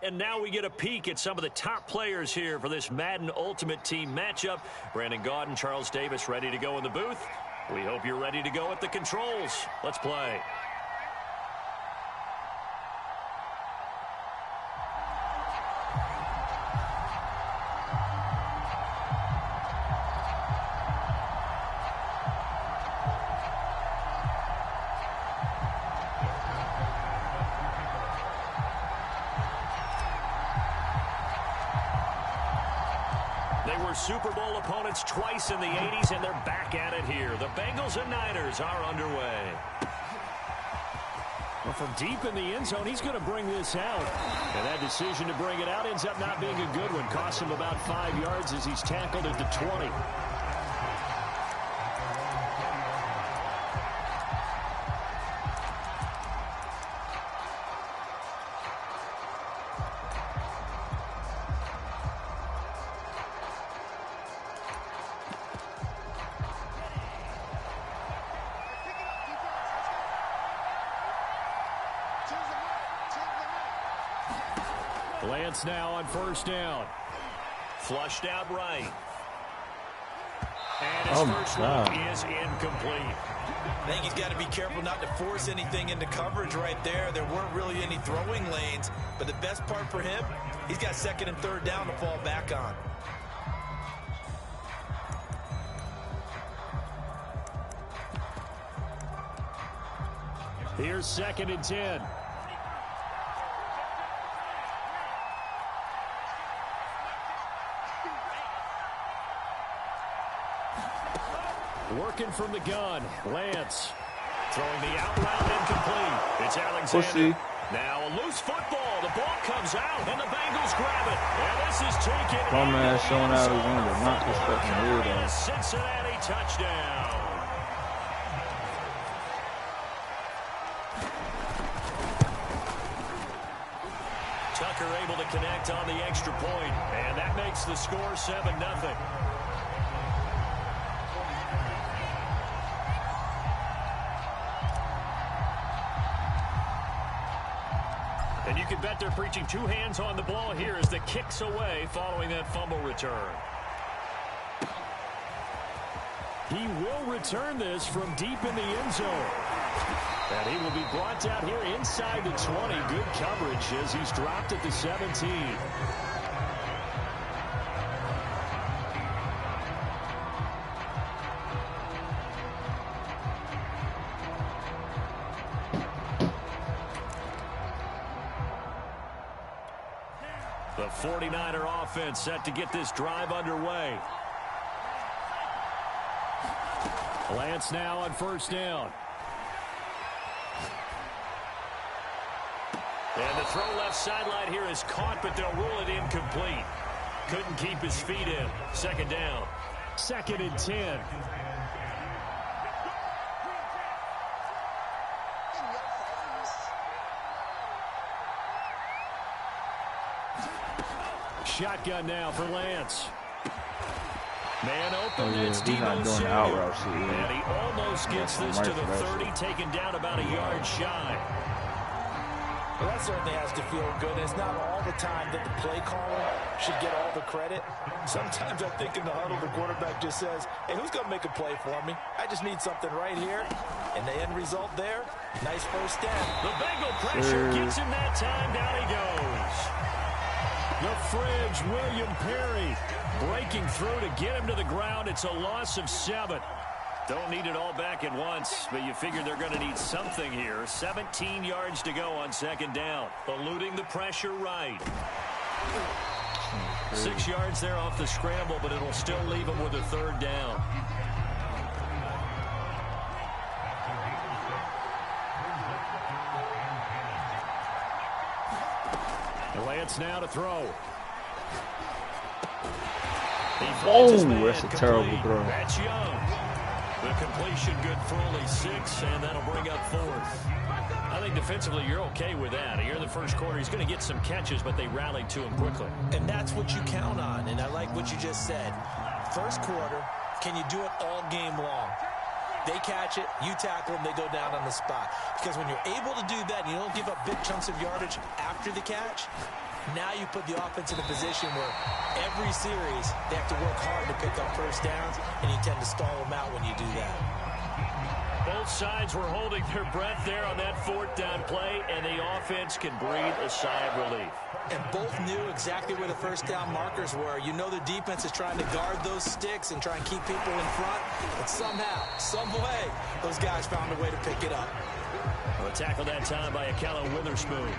And now we get a peek at some of the top players here for this Madden Ultimate Team matchup. Brandon Gaudin, Charles Davis ready to go in the booth. We hope you're ready to go at the controls. Let's play. Super Bowl opponents twice in the 80s, and they're back at it here. The Bengals and Niners are underway. Well, from deep in the end zone, he's going to bring this out. And that decision to bring it out ends up not being a good one. Costs him about 5 yards as he's tackled at the 20. Lance now on first down. Flushed out right. And his Oh my first God. look is incomplete. I think he's got to be careful not to force anything into coverage right there. There weren't really any throwing lanes, but the best part for him, he's got second and third down to fall back on. Here's 2nd and 10. Working from the gun, Lance. Throwing the out route incomplete. It's Alexander. Pussy. Now a loose football. The ball comes out, and the Bengals grab it. And this is taken. Bum ass showing Alexander, not this fucking weirdo. Cincinnati touchdown. Tucker able to connect on the extra point, and that makes the score 7-0. And you can bet they're preaching two hands on the ball here as the kick's away following that fumble return. He will return this from deep in the end zone. And he will be brought down here inside the 20. Good coverage as he's dropped at the 17. The 49er offense set to get this drive underway. Lance now on first down. And the throw left sideline here is caught, but they'll rule it incomplete. Couldn't keep his feet in. 2nd down. 2nd and 10. Shotgun now for Lance. Man open, Oh, yeah, it's he's not Debo doing the Samuel. out route shit, yeah. And he almost gets this to the 30, taken down about a yard shy. Well, that certainly has to feel good. It's not all the time that the play caller should get all the credit. Sometimes I think in the huddle, the quarterback just says, hey, who's going to make a play for me? I just need something right here. And the end result there, nice first down. The Bengal pressure gets him that time. Down he goes. The fridge, William Perry, breaking through to get him to the ground. It's a loss of 7. Don't need it all back at once, but you figure they're going to need something here. 17 yards to go on 2nd down. Eluding the pressure right. 6 yards there off the scramble, but it'll still leave them with a 3rd down. Lance now to throw. Oh, that's a terrible throw. That's Young. The completion good for only 6, and that'll bring up 4th. I think defensively you're okay with that. Here in the first quarter, he's going to get some catches, but they rallied to him quickly. And that's what you count on, and I like what you just said. First quarter, can you do it all game long? They catch it, you tackle them, they go down on the spot. Because when you're able to do that and you don't give up big chunks of yardage after the catch, now you put the offense in a position where every series they have to work hard to pick up first downs, and you tend to stall them out when you do that. Both sides were holding their breath there on that 4th down play, and the offense can breathe a sigh of relief. And both knew exactly where the first down markers were. You know the defense is trying to guard those sticks and try and keep people in front. But somehow, some way, those guys found a way to pick it up. Well, a tackle that time by Akello Witherspoon.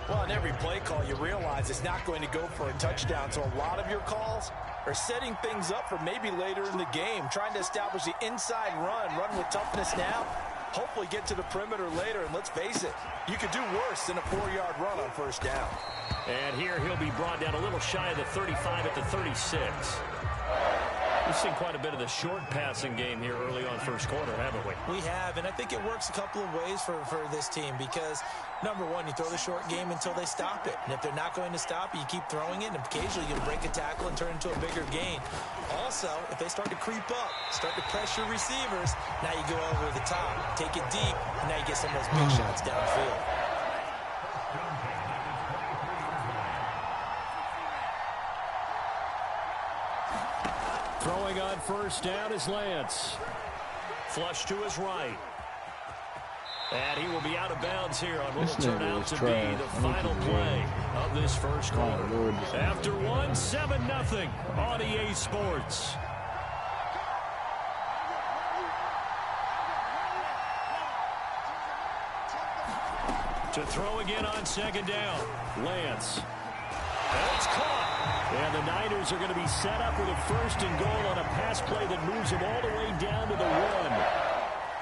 Well, on every play call, you realize it's not going to go for a touchdown. So a lot of your calls are setting things up for maybe later in the game, trying to establish the inside run with toughness now, hopefully get to the perimeter later. And let's face it, you could do worse than a 4-yard run on first down. And here he'll be brought down a little shy of the 35 at the 36. We've seen quite a bit of the short passing game here early on first quarter, haven't we? We have, and I think it works a couple of ways for this team because, number one, you throw the short game until they stop it. And if they're not going to stop it, you keep throwing it, and occasionally you break a tackle and turn it into a bigger gain. Also, if they start to creep up, start to pressure receivers, now you go over the top, take it deep, and now you get some of those big shots downfield. Throwing on first down is Lance. Flush to his right. And he will be out of bounds here on what will turn out to be the final play of this first quarter. After 7-0 on EA Sports. To throw again on second down. Lance. And it's caught. And the Niners are going to be set up with a 1st and goal on a pass play that moves them all the way down to the 1.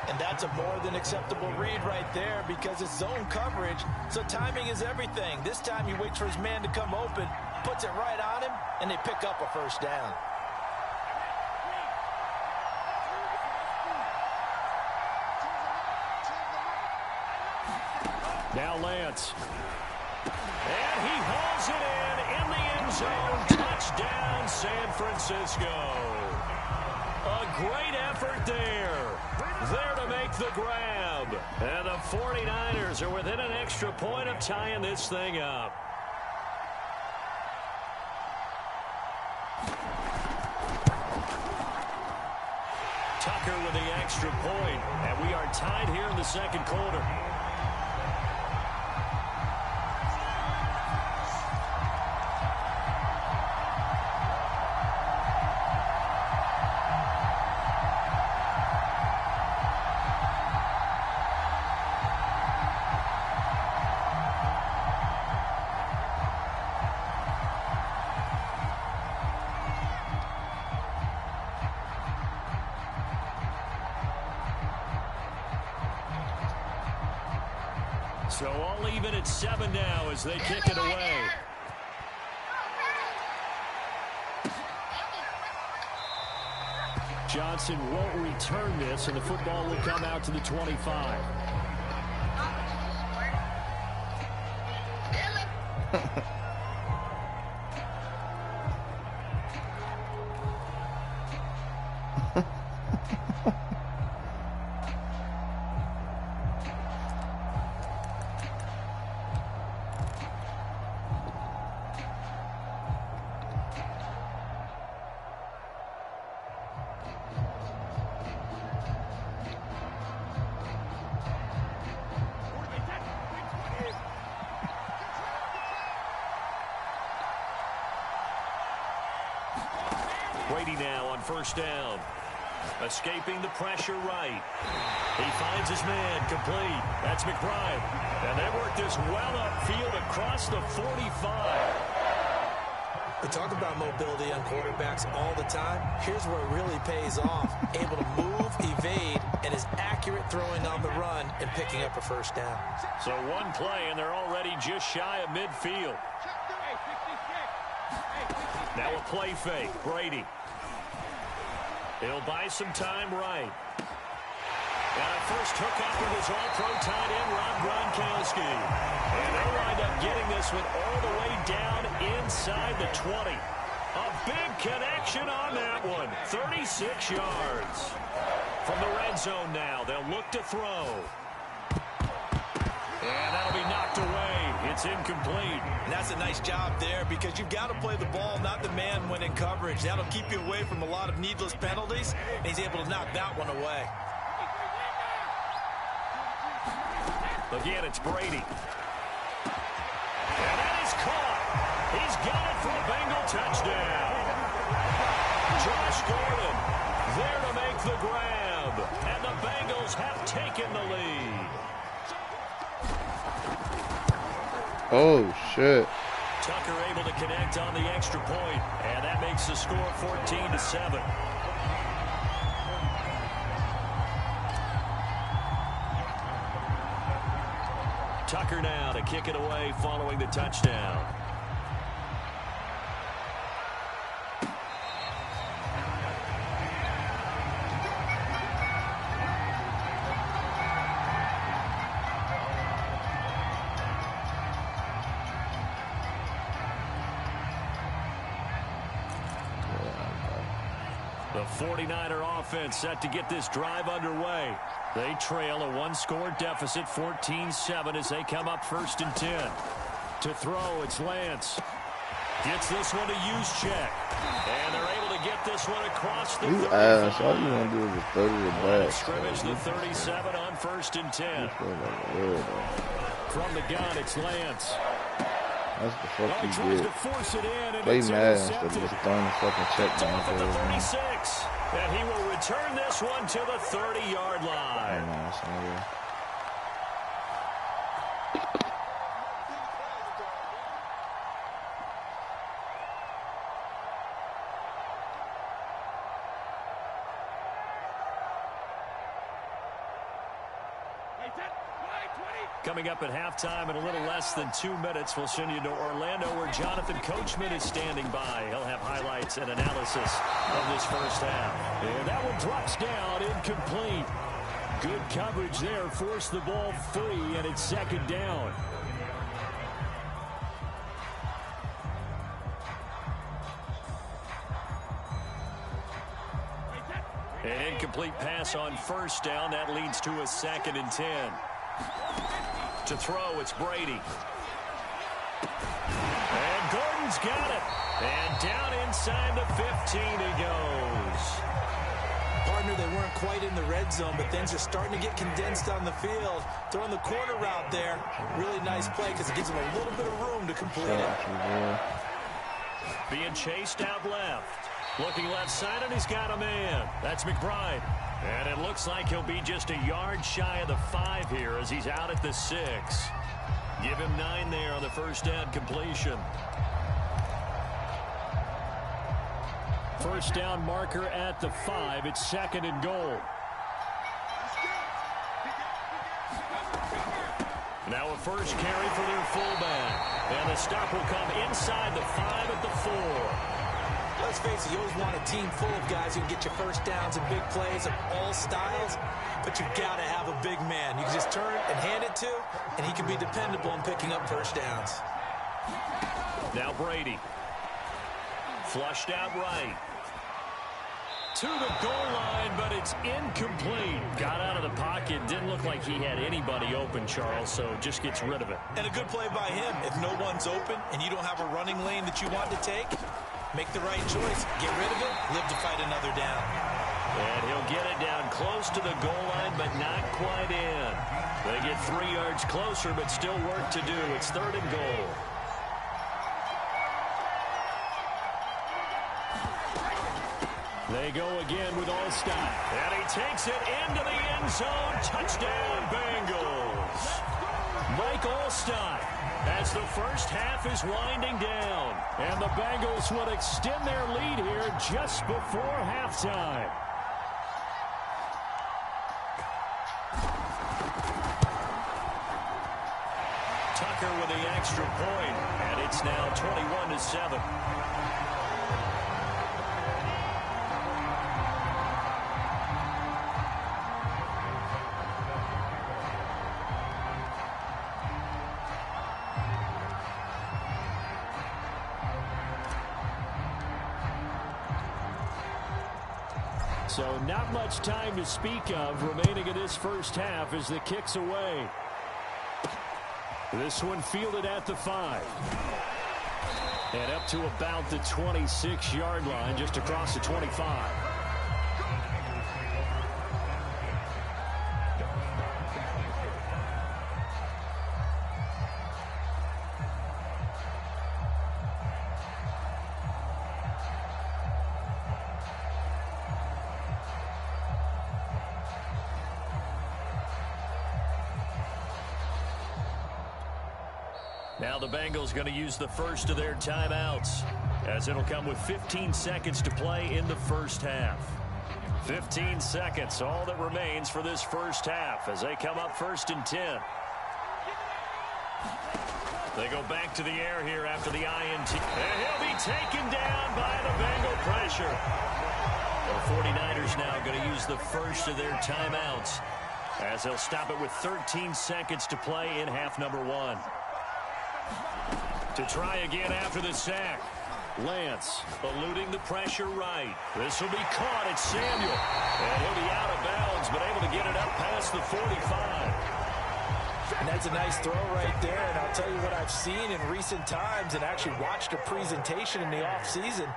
And that's a more than acceptable read right there because it's zone coverage, so timing is everything. This time he waits for his man to come open, puts it right on him, and they pick up a 1st down. Now Lance. And he hauls it in the end zone. Touchdown, San Francisco. A great effort there. There to make the grab. And the 49ers are within an extra point of tying this thing up. Tucker with the extra point. And we are tied here in the second quarter. So all even at 7 now as they kick it away. Johnson won't return this, and the football will come out to the 25. Brady now on 1st down. Escaping the pressure right. He finds his man complete. That's McBride. And they work this well upfield across the 45. We talk about mobility on quarterbacks all the time. Here's where it really pays off. Able to move, evade, and is accurate throwing on the run and picking up a 1st down. So one play, and they're already just shy of midfield. Now a play fake. Brady. He'll buy some time right. And a first hookup with his all-pro tight end, Rob Gronkowski. And they'll wind up getting this one all the way down inside the 20. A big connection on that one. 36 yards. From the red zone now, they'll look to throw. And that'll be knocked away. It's incomplete. And that's a nice job there because you've got to play the ball, not the man when in coverage. That'll keep you away from a lot of needless penalties, and he's able to knock that one away. Again, it's Brady. And that is caught. He's got it for a Bengal touchdown. Josh Gordon there to make the grab. And the Bengals have taken the lead. Oh, shit. Tucker able to connect on the extra point, and that makes the score 14-7. Tucker now to kick it away following the touchdown. The 49er offense set to get this drive underway. They trail a one-score deficit, 14-7, as they come up 1st and 10. To throw, it's Lance. Gets this one to Juszczyk. And they're able to get this one across the 30. Ass. All you want to do is just throw to the back. Scrimmage the 37 on 1st and 10. From the gun, it's Lance. That's the fuck He you tries did. to force it in, and Play it's Madden instead of intercepted. just throwing the fucking check It's down off at the there. 36. And he will return this one to the 30-yard line. Coming up at halftime in a little less than 2 minutes, we'll send you to Orlando where Jonathan Coachman is standing by. He'll have highlights and analysis of this first half. And that one drops down, incomplete. Good coverage there, forced the ball free, and it's 2nd down. An incomplete pass on 1st down. That leads to a 2nd and 10. To throw, it's Brady. And Gordon's got it. And down inside the 15 he goes. Partner, they weren't quite in the red zone, but things are starting to get condensed on the field. Throwing the corner route there. Really nice play because it gives them a little bit of room to complete it. Being chased out left. Looking left side, and he's got a man. That's McBride. And it looks like he'll be just a yard shy of the 5 here as he's out at the 6. Give him 9 there on the 1st down completion. 1st down marker at the 5. It's 2nd and goal. Now a first carry for their fullback. And the stop will come inside the 5 at the 4. Let's face it, you always want a team full of guys who can get you first downs and big plays of all styles, but you've got to have a big man. You can just turn and hand it to, and he can be dependable in picking up first downs. Now Brady. Flushed out right. To the goal line, but it's incomplete. Got out of the pocket. Didn't look like he had anybody open, Charles, so just gets rid of it. And a good play by him. If no one's open and you don't have a running lane that you want to take, make the right choice. Get rid of it. Live to fight another down. And he'll get it down close to the goal line, but not quite in. They get 3 yards closer, but still work to do. It's 3rd and goal. They go again with Allstott. And he takes it into the end zone. Touchdown, Bengals. Mike Allstott, as the first half is winding down. And the Bengals will extend their lead here just before halftime. Tucker with the extra point, and it's now 21-7. So not much time to speak of remaining in this first half as the kick's away. This one fielded at the 5. And up to about the 26-yard line, just across the 25. Now the Bengals going to use the first of their timeouts, as it'll come with 15 seconds to play in the first half. 15 seconds, all that remains for this first half as they come up 1st and 10. They go back to the air here after the INT. And he'll be taken down by the Bengal pressure. The 49ers now going to use the first of their timeouts, as they'll stop it with 13 seconds to play in half number 1. To try again after the sack. Lance eluding the pressure right. This will be caught. It's Samuel. And he'll be out of bounds, but able to get it up past the 45. And that's a nice throw right there. And I'll tell you what I've seen in recent times and actually watched a presentation in the offseason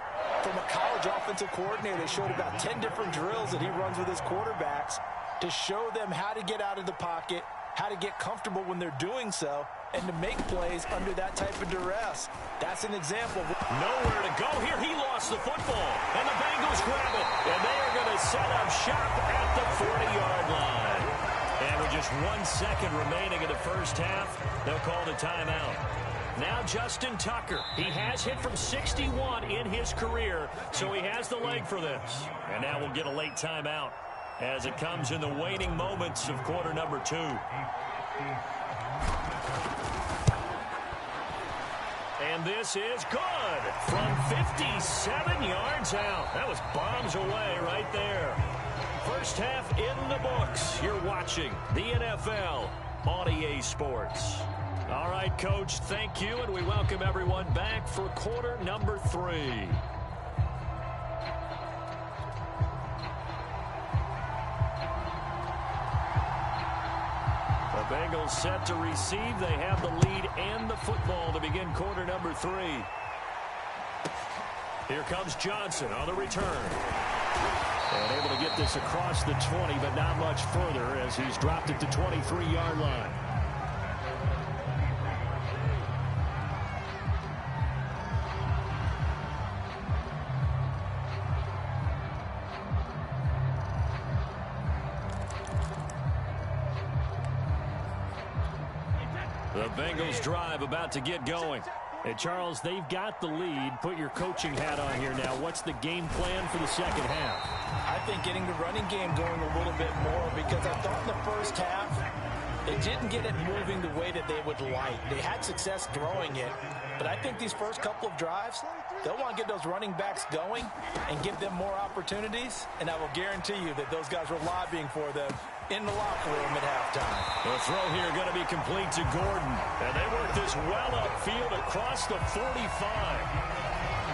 from a college offensive coordinator. They showed about 10 different drills that he runs with his quarterbacks to show them how to get out of the pocket, how to get comfortable when they're doing so, and to make plays under that type of duress. That's an example. Nowhere to go here. He lost the football, and the Bengals grab it, and they are going to set up shop at the 40-yard line. And with just 1 second remaining in the first half, they'll call the timeout. Now Justin Tucker. He has hit from 61 in his career, so he has the leg for this. And now we'll get a late timeout as it comes in the waning moments of quarter number 2. And this is good from 57 yards out. That was bombs away right there. First half in the books. You're watching the NFL on EA Sports. All right, Coach, thank you, and we welcome everyone back for quarter number 3. The Bengals set to receive. They have the lead and the football to begin quarter number 3. Here comes Johnson on the return. And able to get this across the 20, but not much further as he's dropped it to 23-yard line. The Bengals drive about to get going. And Charles, they've got the lead. Put your coaching hat on here now. What's the game plan for the second half? I think getting the running game going a little bit more, because I thought in the first half they didn't get it moving the way that they would like. They had success throwing it, but I think these first couple of drives, they'll want to get those running backs going and give them more opportunities, and I will guarantee you that those guys were lobbying for them in the locker room at halftime. The throw here going to be complete to Gordon. And they work this well upfield across the 45.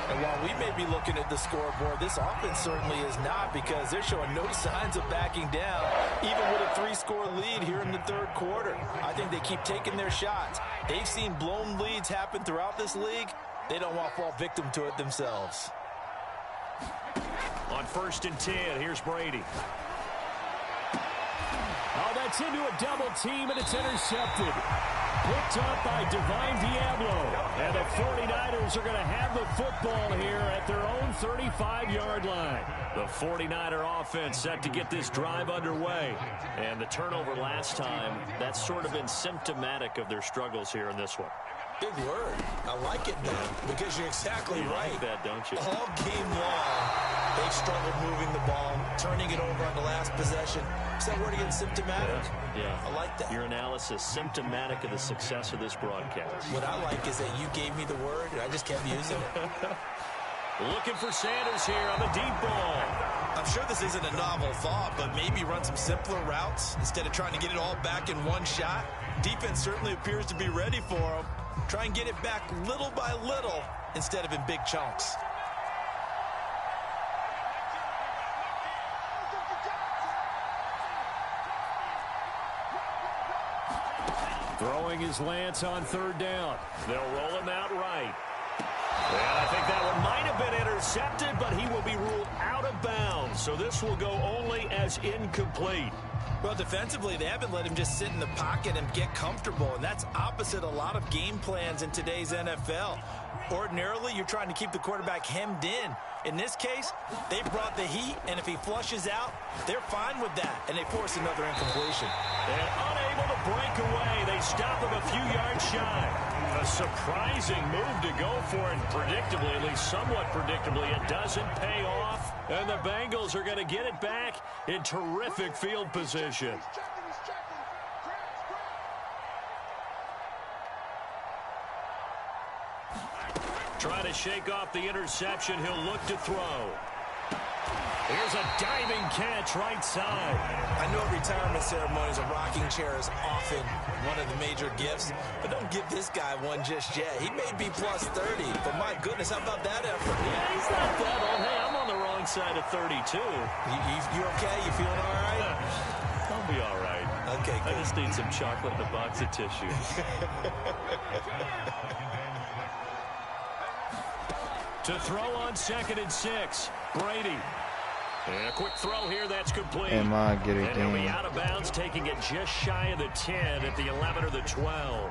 And while we may be looking at the scoreboard, this offense certainly is not, because they're showing no signs of backing down, even with a 3-score lead here in the third quarter. I think they keep taking their shots. They've seen blown leads happen throughout this league. They don't want to fall victim to it themselves. On 1st and 10, here's Brady. Oh, that's into a double team, and it's intercepted. Picked up by Divine Diablo. And the 49ers are going to have the football here at their own 35-yard line. The 49er offense set to get this drive underway. And the turnover last time, that's sort of been symptomatic of their struggles here in this one. Big word. I like it, though, because you're exactly right. You like that, don't you? All game long, they've struggled moving the ball, turning it over on the last possession. Is that word again, symptomatic? Yeah. I like that. Your analysis, symptomatic of the success of this broadcast. What I like is that you gave me the word, and I just kept using it. Looking for Sanders here on the deep ball. I'm sure this isn't a novel thought, but maybe run some simpler routes instead of trying to get it all back in one shot. Defense certainly appears to be ready for them. Try and get it back little by little instead of in big chunks. Throwing his Lance on 3rd down. They'll roll him out right. And I think that one might have been intercepted, but he will be ruled out of bounds. So this will go only as incomplete. Well, defensively, they haven't let him just sit in the pocket and get comfortable, and that's opposite a lot of game plans in today's NFL. Ordinarily, you're trying to keep the quarterback hemmed in. In this case, they brought the heat, and if he flushes out, they're fine with that, and they force another incompletion. And unable to break away, they stop him a few yards shy. A surprising move to go for, and predictably, at least somewhat predictably, it doesn't pay off. And the Bengals are going to get it back in terrific field position. Trying to shake off the interception. He'll look to throw. Here's a diving catch right side. I know retirement ceremonies, a rocking chair is often one of the major gifts, but don't give this guy one just yet. He may be plus 30, but my goodness, how about that effort? Yeah, he's not that old. Hey, I'm on the wrong side of 32. You okay? You feeling all right? I'll be all right. Okay, cool. I just need some chocolate and a box of tissue. To throw on 2nd and 6, Brady. And a quick throw here, that's complete. Am I getting And he'll be out of bounds, taking it just shy of the 10 at the 11 or the 12.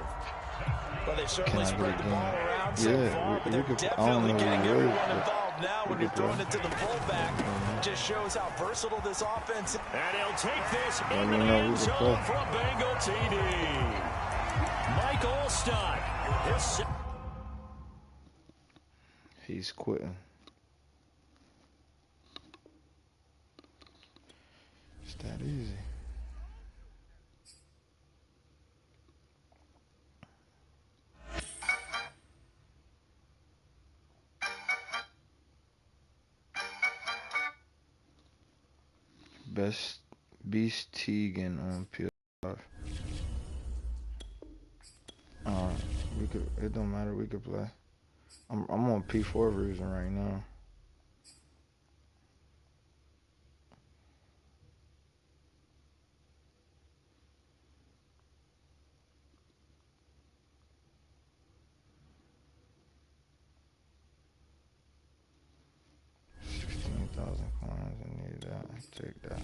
Well, they've certainly spread the ball around so Yeah, far, but they're I definitely don't know getting the everyone word, involved now when you're throwing it to the fullback. Just shows how versatile this offense is. And he'll take this Well, into you the know, end we can zone play. for a Bengal TD. Mike Olstad. He's quitting. It's that easy. Best Beast Teagan on PS5. We could. It don't matter. We could play. I'm on P4 version right now. $16,000 I need that. Take that.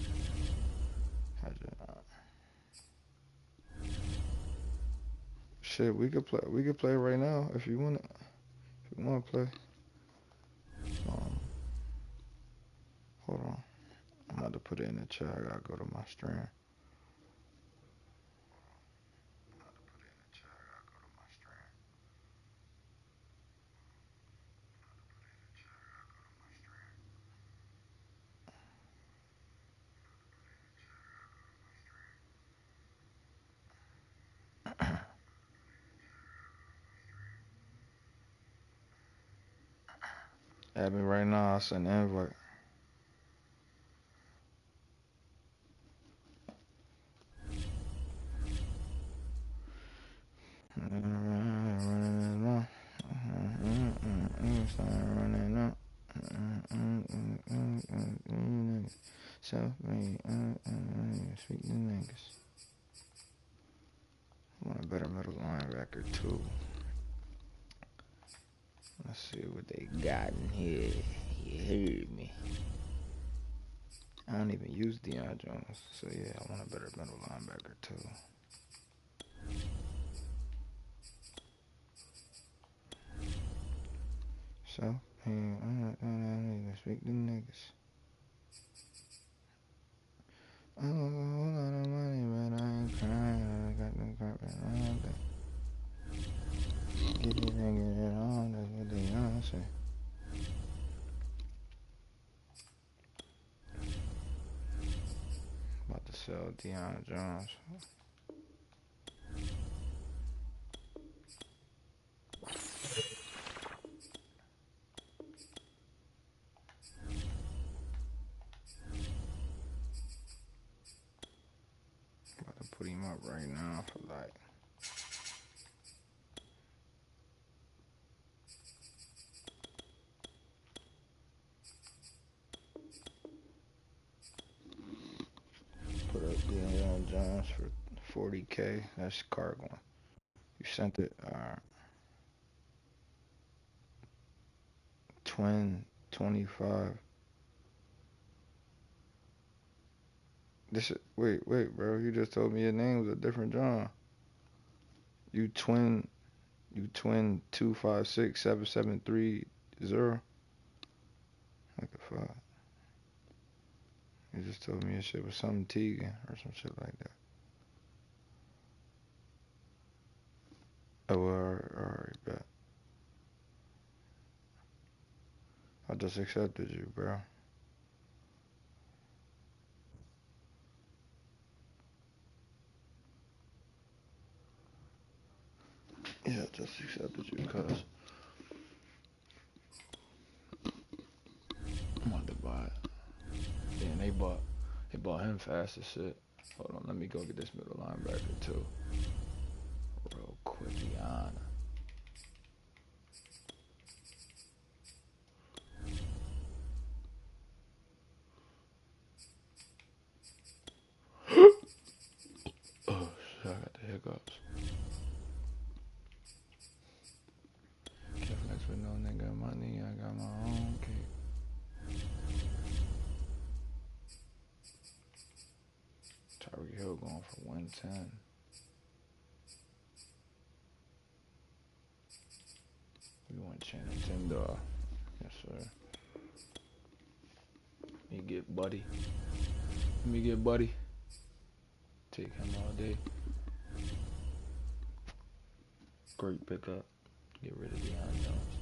Shit, we could play. We could play right now if you want it. If you want to play. Hold on. I'm about to put it in the chat. I gotta go to my stream. Add me right now. I'll send an invite. So, speak to niggas. I want a better middle linebacker too. Let's see what they got in here. You heard me. I don't even use Deion Jones, so yeah, I want a better middle linebacker too. So, I need to speak to niggas. I don't got a whole lot of money, but I ain't crying. I got no carpet around it. Get it and get it on, that's what they all say. About to sell Deion Jones. About to put him up right now for like. Put up Deion Jones for 40K. That's cargo. You sent it. Twin 25. This is, wait, bro. You just told me your name was a different John. You twin 2567730. Like a fuck. You just told me your shit was something Teagan or some shit like that. Oh, alright, bet. I just accepted you, bro. Yeah, I just accepted you, cuz. I'm about to buy it. Yeah, and they bought him fast as shit. Hold on, let me go get this middle linebacker too. Real quick, Yana. for 110. We want Channing $10. Yes, sir. Let me get Buddy. Let me get Buddy. Take him all day. Great pickup. Get rid of Deion Jones.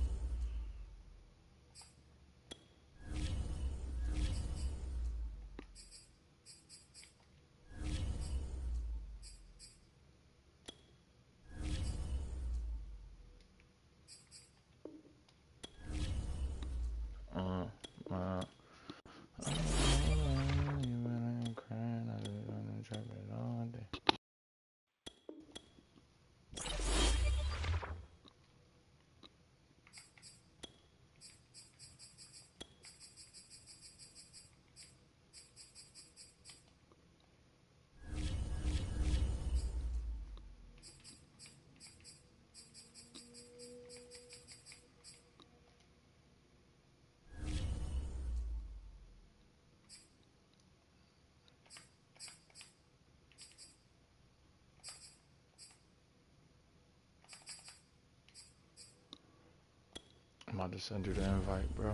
I'm about to send you the invite, bro.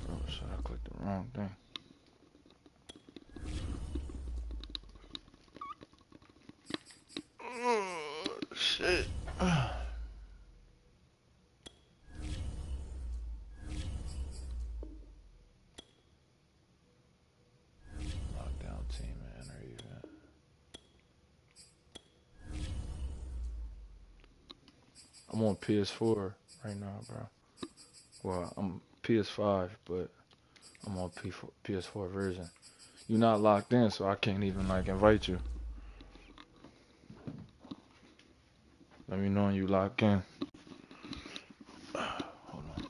Bro, shit, I clicked the wrong thing. Oh, shit. Lockdown team, man, or event. I'm on PS4 right now, bro. Well, I'm PS5, but I'm on PS4 version. You're not locked in, so I can't even like invite you. Let me know when you lock in. Hold on.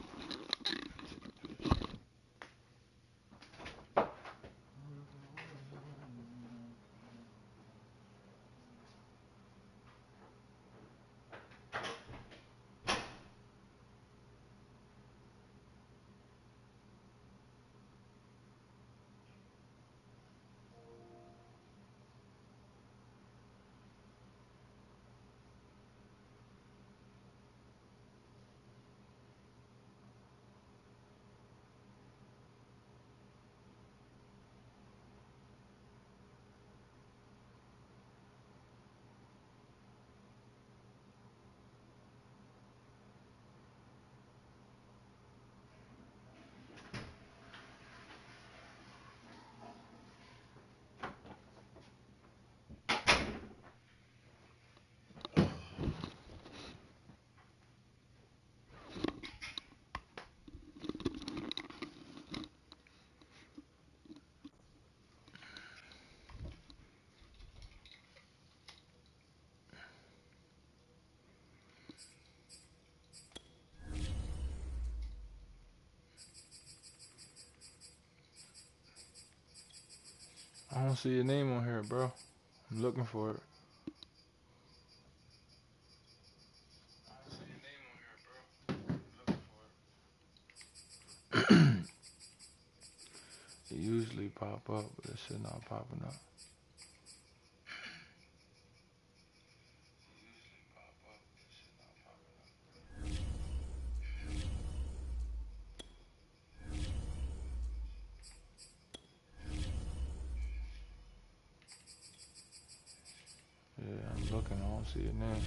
I don't see your name on here, bro. I'm looking for it. It usually pop up, but this shit not popping up. Yeah, I'm looking. I don't see your name.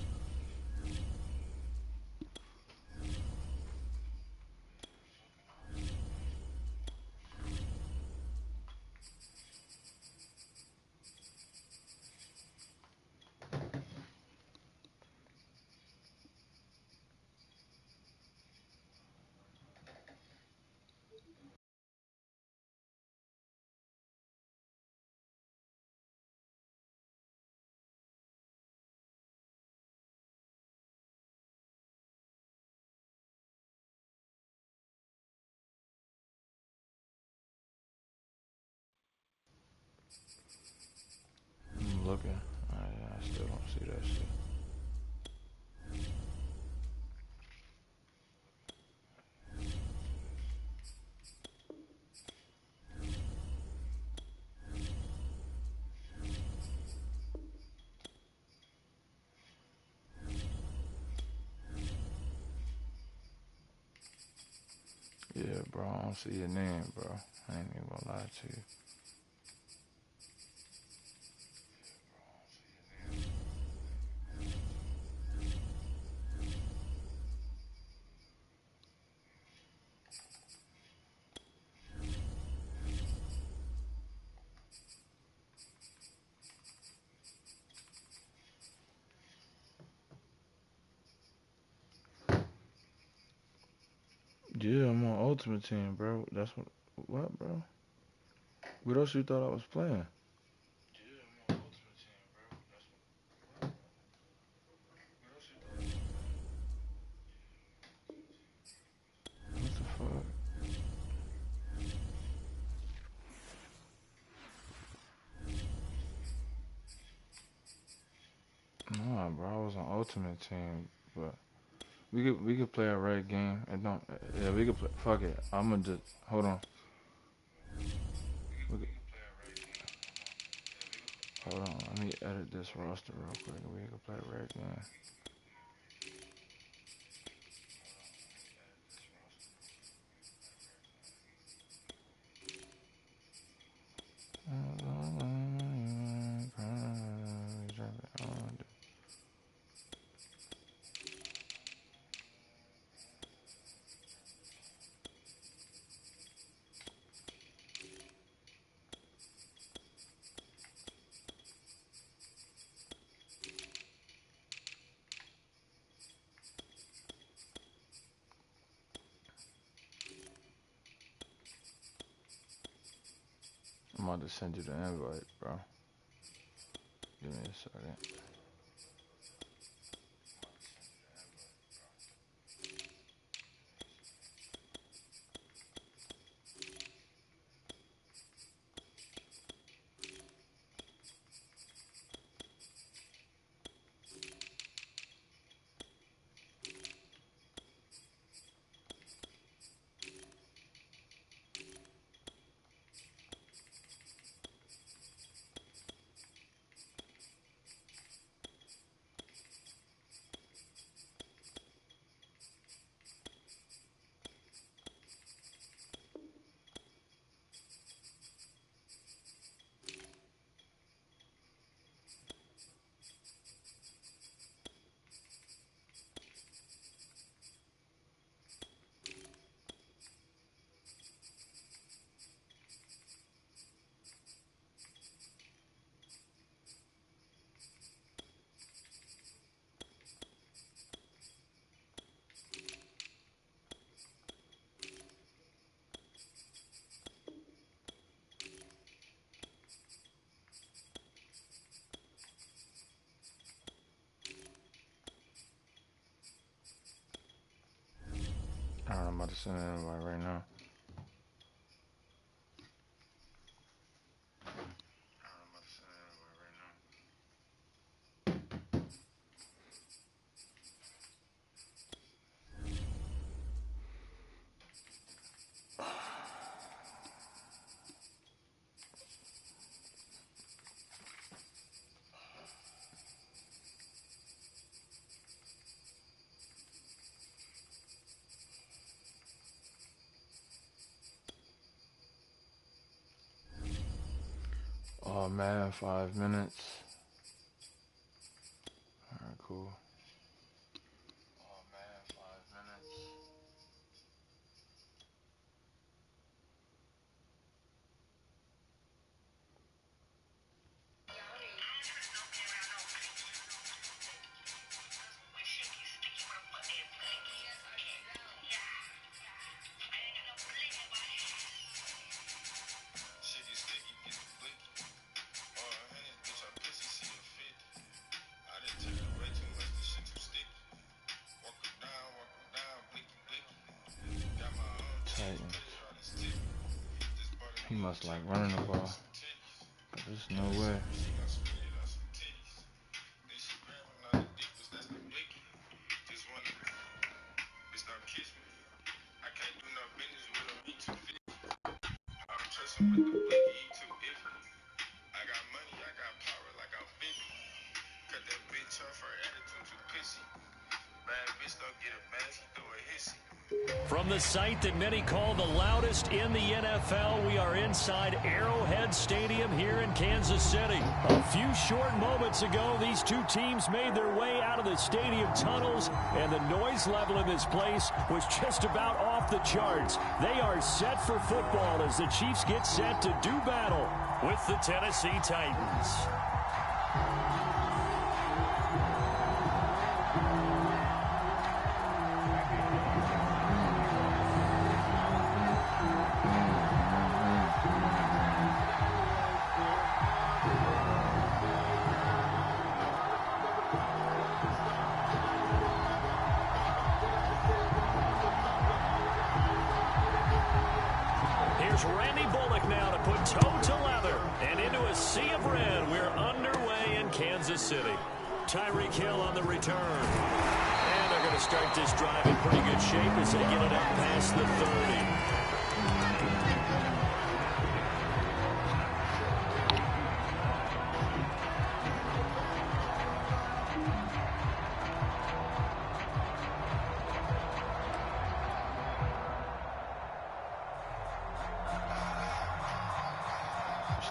Yeah, bro, I don't see your name, bro. I ain't even gonna lie to you. Yeah, I'm on Ultimate Team, bro. That's what, bro? What else you thought I was playing? Yeah, I'm on Ultimate Team, bro. What the fuck? Nah, bro, I was on Ultimate Team, but we could play a red game. It don't. Yeah, we could play. Fuck it. I'ma just hold on. We could, hold on. Let me edit this roster real quick. We could play a red game. I'm about to send you the invite, bro. Give me a second. Alright, I'm about to send an invite right now. Oh man, 5 minutes. Alright, cool. Oh man, 5 minutes. Titans. He must like running the ball. But there's no way. From the site that many call the loudest in the NFL, we are inside Arrowhead Stadium here in Kansas City. A few short moments ago, these two teams made their way out of the stadium tunnels, and the noise level in this place was just about off the charts. They are set for football as the Chiefs get set to do battle with the Tennessee Titans. Randy Bullock now to put toe to leather and into a sea of red. We're underway in Kansas City. Tyreek Hill on the return. And they're going to start this drive in pretty good shape as they get it up past the 30.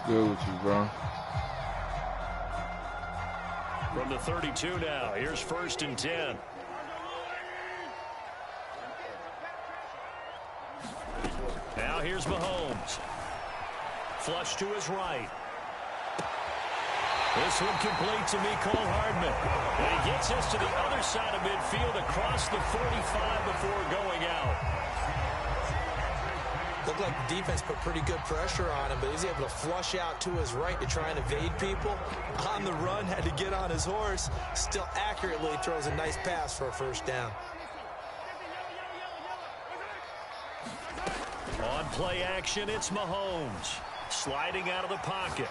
Good with you, bro. From the 32 now, here's 1st and 10. Now here's Mahomes. Flush to his right. This one complete to Mecole Hardman. And he gets us to the other side of midfield across the 45 before going out. Looked like the defense put pretty good pressure on him, but he's able to flush out to his right to try and evade people. On the run, had to get on his horse. Still accurately throws a nice pass for a 1st down. On play action, it's Mahomes. Sliding out of the pocket.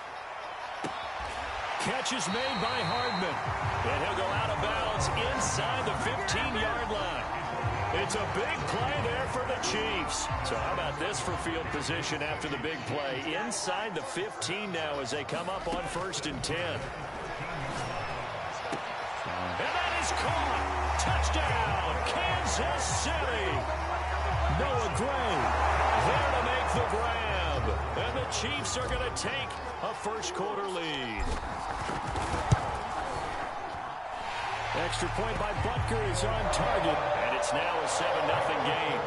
Catch is made by Hardman. And he'll go out of bounds inside the 15-yard line. It's a big play there for the Chiefs. So how about this for field position after the big play? Inside the 15 now as they come up on 1st and 10. And that is caught. Touchdown, Kansas City. Noah Gray there to make the grab. And the Chiefs are going to take a 1st quarter lead. Extra point by Butker is on target, and it's now a 7-0 game.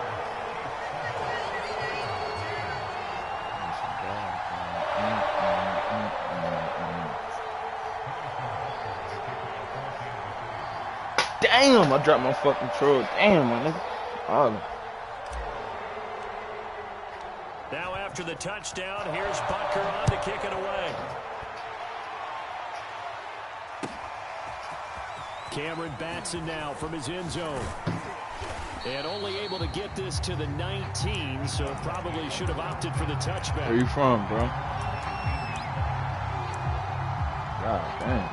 Damn, I dropped my fucking throat. Damn, my nigga. Oh. Now after the touchdown, here's Butker on to kick it away. Cameron Batson now from his end zone. And only able to get this to the 19, so probably should have opted for the touchback. Where you from, bro? God damn.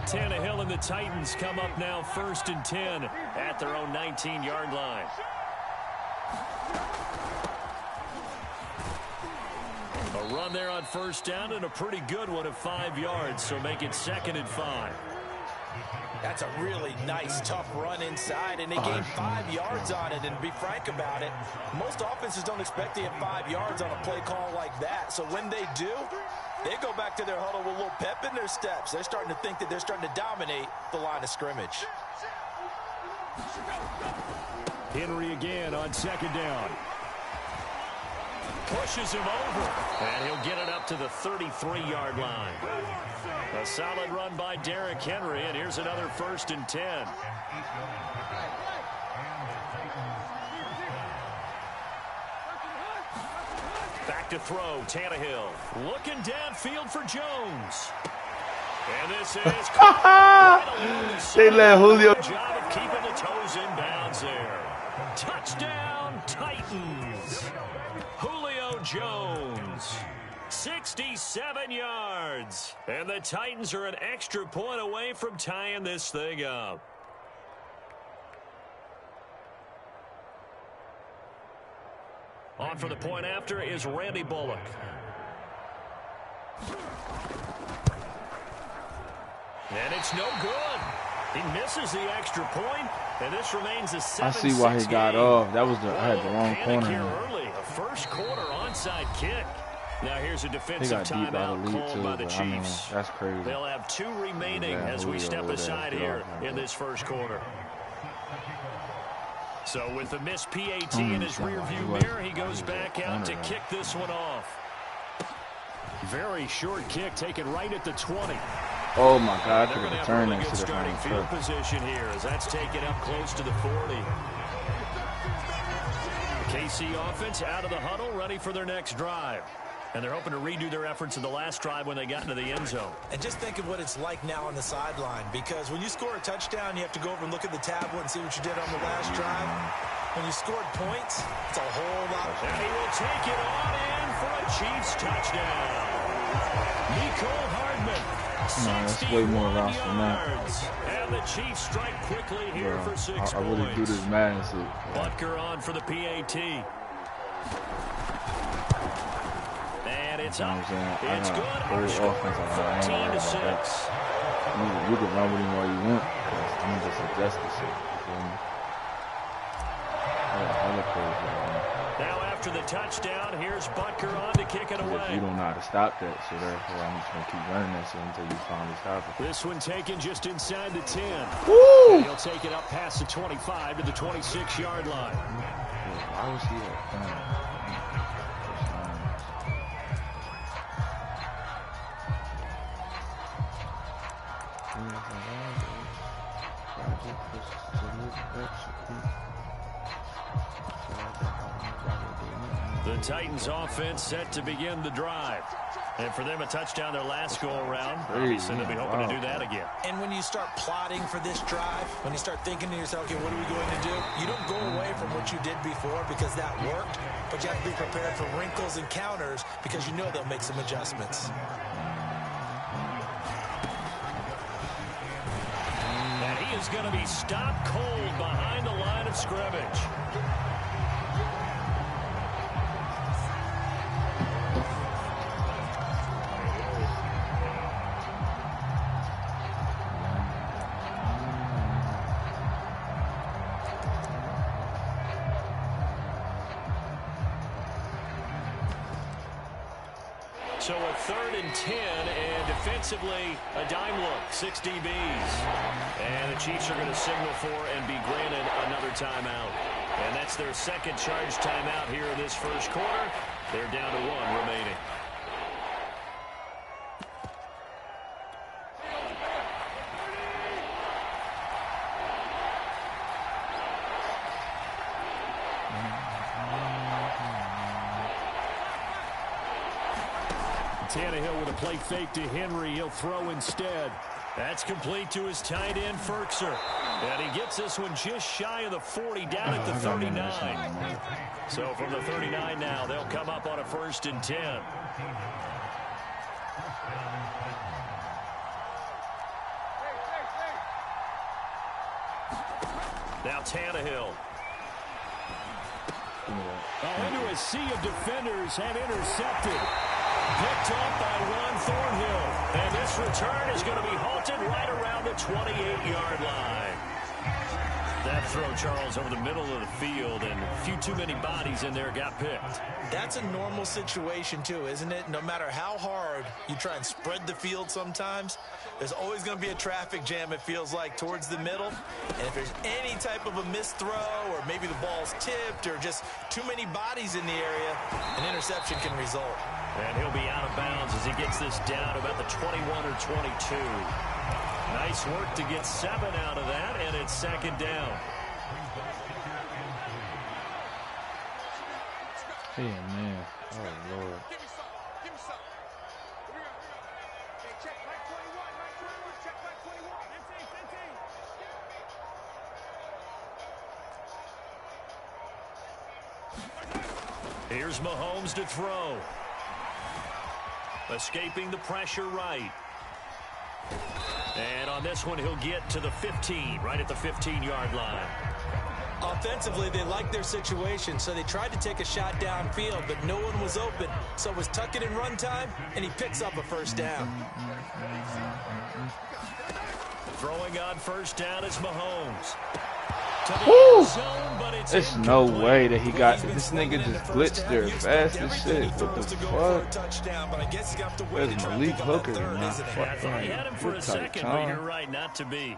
Tannehill and the Titans come up now 1st and 10 at their own 19-yard line. A run there on 1st down and a pretty good one of 5 yards, so make it 2nd and 5. That's a really nice, tough run inside, and they gained 5 yards on it. And to be frank about it, most offenses don't expect to get 5 yards on a play call like that. So when they do, they go back to their huddle with a little pep in their steps. They're starting to think that they're starting to dominate the line of scrimmage. Henry again on 2nd down. Pushes him over, and he'll get it up to the 33-yard line. A solid run by Derrick Henry, and here's another 1st and 10. Back to throw, Tannehill. Looking downfield for Jones. And this is... They let Julio... Job of keeping the toes in bounds there. Touchdown, Titans. Julio Jones. 67 yards. And the Titans are an extra point away from tying this thing up. On for the point after is Randy Bullock. And it's no good. He misses the extra point, and this remains a 7-6 I see why he got game. off. That was I had the wrong corner. Here early, a first quarter onside kick. Now here's a He defensive got deep out of timeout the lead called too, by the but Chiefs. I mean, that's crazy. They'll have 2 remaining as we step aside here in this first quarter. So with the missed PAT in his rearview mirror, he goes back out to kick this one off. Very short kick taken right at the 20. Oh my God, I could They're have going returned to have really that good shit starting if I field didn't position here as that's taken up close to the 40. KC offense out of the huddle, ready for their next drive. And they're hoping to redo their efforts in the last drive when they got into the end zone. And just think of what it's like now on the sideline, because when you score a touchdown, you have to go over and look at the tablet and see what you did on the last drive. When you scored points, it's a whole lot. And he will take it on in for a Chiefs touchdown. Nicole Hardman, that's way more routes than that. And the Chiefs strike quickly here for 6 points. I really do this Madden shit. Butker on for the PAT. And it's up. It's good. Our score 14-6. You can run with him all you want. I'm just adjust the shit. You feel me? Now after the touchdown, here's Butker on to kick it away. You don't know how to stop that, so therefore I'm just going to keep running that shit until you finally stop it. This one taken just inside the 10. Woo! And he'll take it up past the 25 to the 26-yard line. Why was he at? The Titans offense set to begin the drive. And for them, a touchdown their last go-around. Obviously, they'll be hoping to do that again. And when you start plotting for this drive, when you start thinking to yourself, okay, what are we going to do? You don't go away from what you did before because that worked, but you have to be prepared for wrinkles and counters because you know they'll make some adjustments. And he is going to be stopped cold behind the line of scrimmage. So a 3rd and 10, and defensively, a dime look, 6 DBs. And the Chiefs are going to signal for and be granted another timeout. And that's their second charge timeout here in this first quarter. They're down to 1 remaining. Tannehill with a play fake to Henry. He'll throw instead. That's complete to his tight end, Ferkser. And he gets this one just shy of the 40, down at the 39. So from the 39 now, they'll come up on a 1st and 10. Now Tannehill. Into a sea of defenders and intercepted. Picked off by Ron Thornhill. And this return is going to be halted right around the 28-yard line. That throw, Charles, over the middle of the field, and a few too many bodies in there got picked. That's a normal situation, too, isn't it? No matter how hard you try and spread the field sometimes, there's always going to be a traffic jam, it feels like, towards the middle. And if there's any type of a missed throw, or maybe the ball's tipped, or just too many bodies in the area, an interception can result. And he'll be out of bounds as he gets this down about the 21 or 22. Nice work to get 7 out of that, and it's 2nd down. Hey, man. Oh, Lord. Here's Mahomes to throw. Escaping the pressure right. And on this one, he'll get to the 15, right at the 15-yard line. Offensively, they liked their situation, so they tried to take a shot downfield, but no one was open. So it was tuck it in run time, and he picks up a first down. Throwing on first down is Mahomes. Woo! Zone, but it's There's no incomplete. way that he got this nigga just glitched there fast as shit. What the fuck? Where's Malik Hooker? Nah, fuck I had him for a that. second, but you're right, not to be.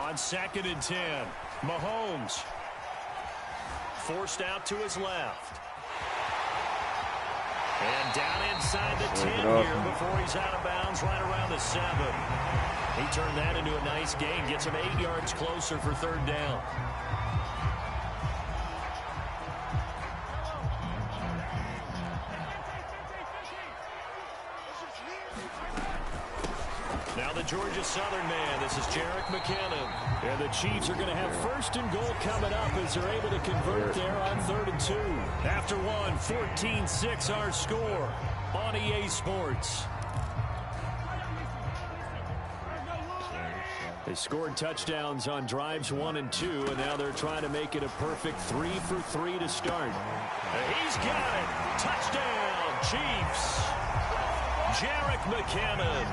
On 2nd and 10, Mahomes forced out to his left. And down inside the 10 here before he's out of bounds right around the 7. He turned that into a nice gain, gets him 8 yards closer for 3rd down. Now the Georgia Southern man, this is Jerick McKinnon. And the Chiefs are going to have 1st and goal coming up as they're able to convert there on 3rd and 2. After one, 14-6 our score on EA Sports. They scored touchdowns on drives 1 and 2, and now they're trying to make it a perfect 3 for 3 to start. And he's got it. Touchdown, Chiefs. Jerick McKinnon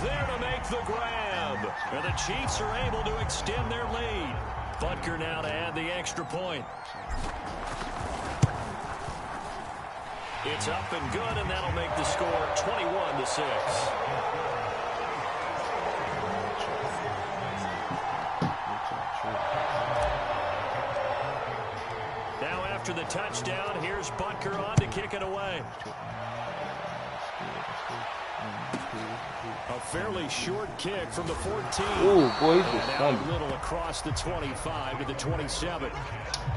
there to make the grab. And the Chiefs are able to extend their lead. Butker now to add the extra point. It's up and good, and that'll make the score 21-6. Now after the touchdown, here's Butker on to kick it away. A fairly short kick from the 14. Ooh, boy, he just a little across the 25 to the 27.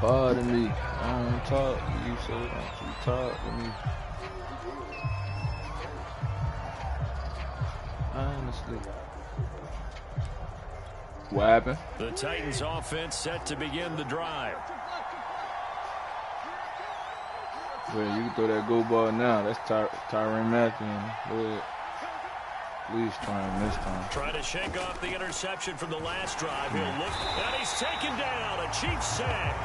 Pardon me. I don't talk. You say you talk to me. Honestly. What happened? The Titans offense set to begin the drive. Well, you can throw that go ball now. That's Tyrann Mathieu. Go ahead. Please try him this time. Trying to shake off the interception from the last drive. He'll look, and he's taken down. A Chiefs sack.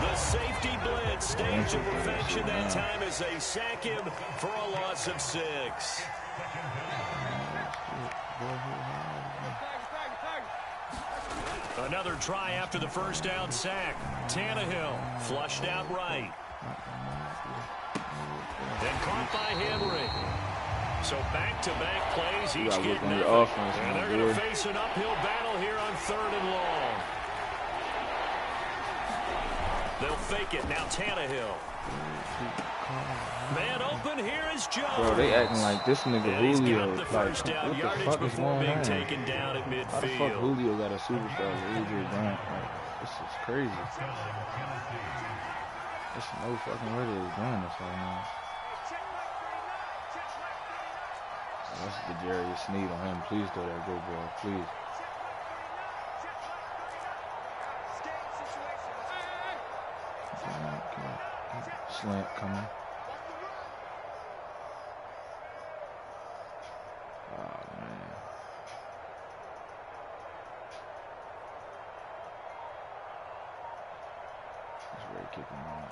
The safety blitz stage of perfection that time as they sack him for a loss of 6. Another try after the first down sack. Tannehill flushed out right. Then caught by Henry. So back-to-back plays, each get nothing. And they're going to face an uphill battle here on 3rd and long. They'll fake it. Now Tannehill. Man open, here is Jones. Bro, they acting like this nigga Julio. The like, first down what the fuck is going on? Taken down at midfield. How the fuck Julio got a superstar with AJ Brown? Like, this is crazy. There's no fucking way they're doing this right now. That's the Darius Sneed on him. Please throw that go ball, please. Slant coming. Oh man. He's ready to kick him out.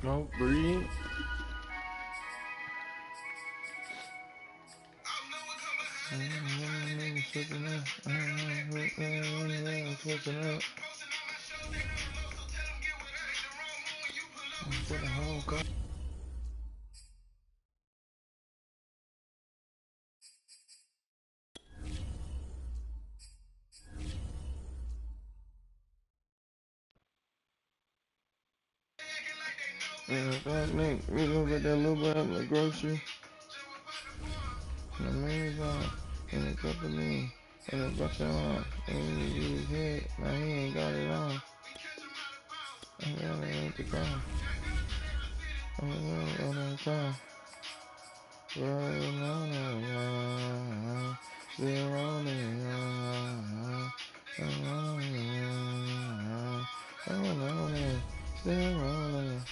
No, breathe. switching up. Switching up. For the whole car. We gonna get that little bit of like grocery. And the man's on. And a couple of me. And a bunch of on. And his head. Now he ain't got it on. I got it at the ground. I got it on the ground. Rolling on it. Still rolling. Rolling. Still rolling.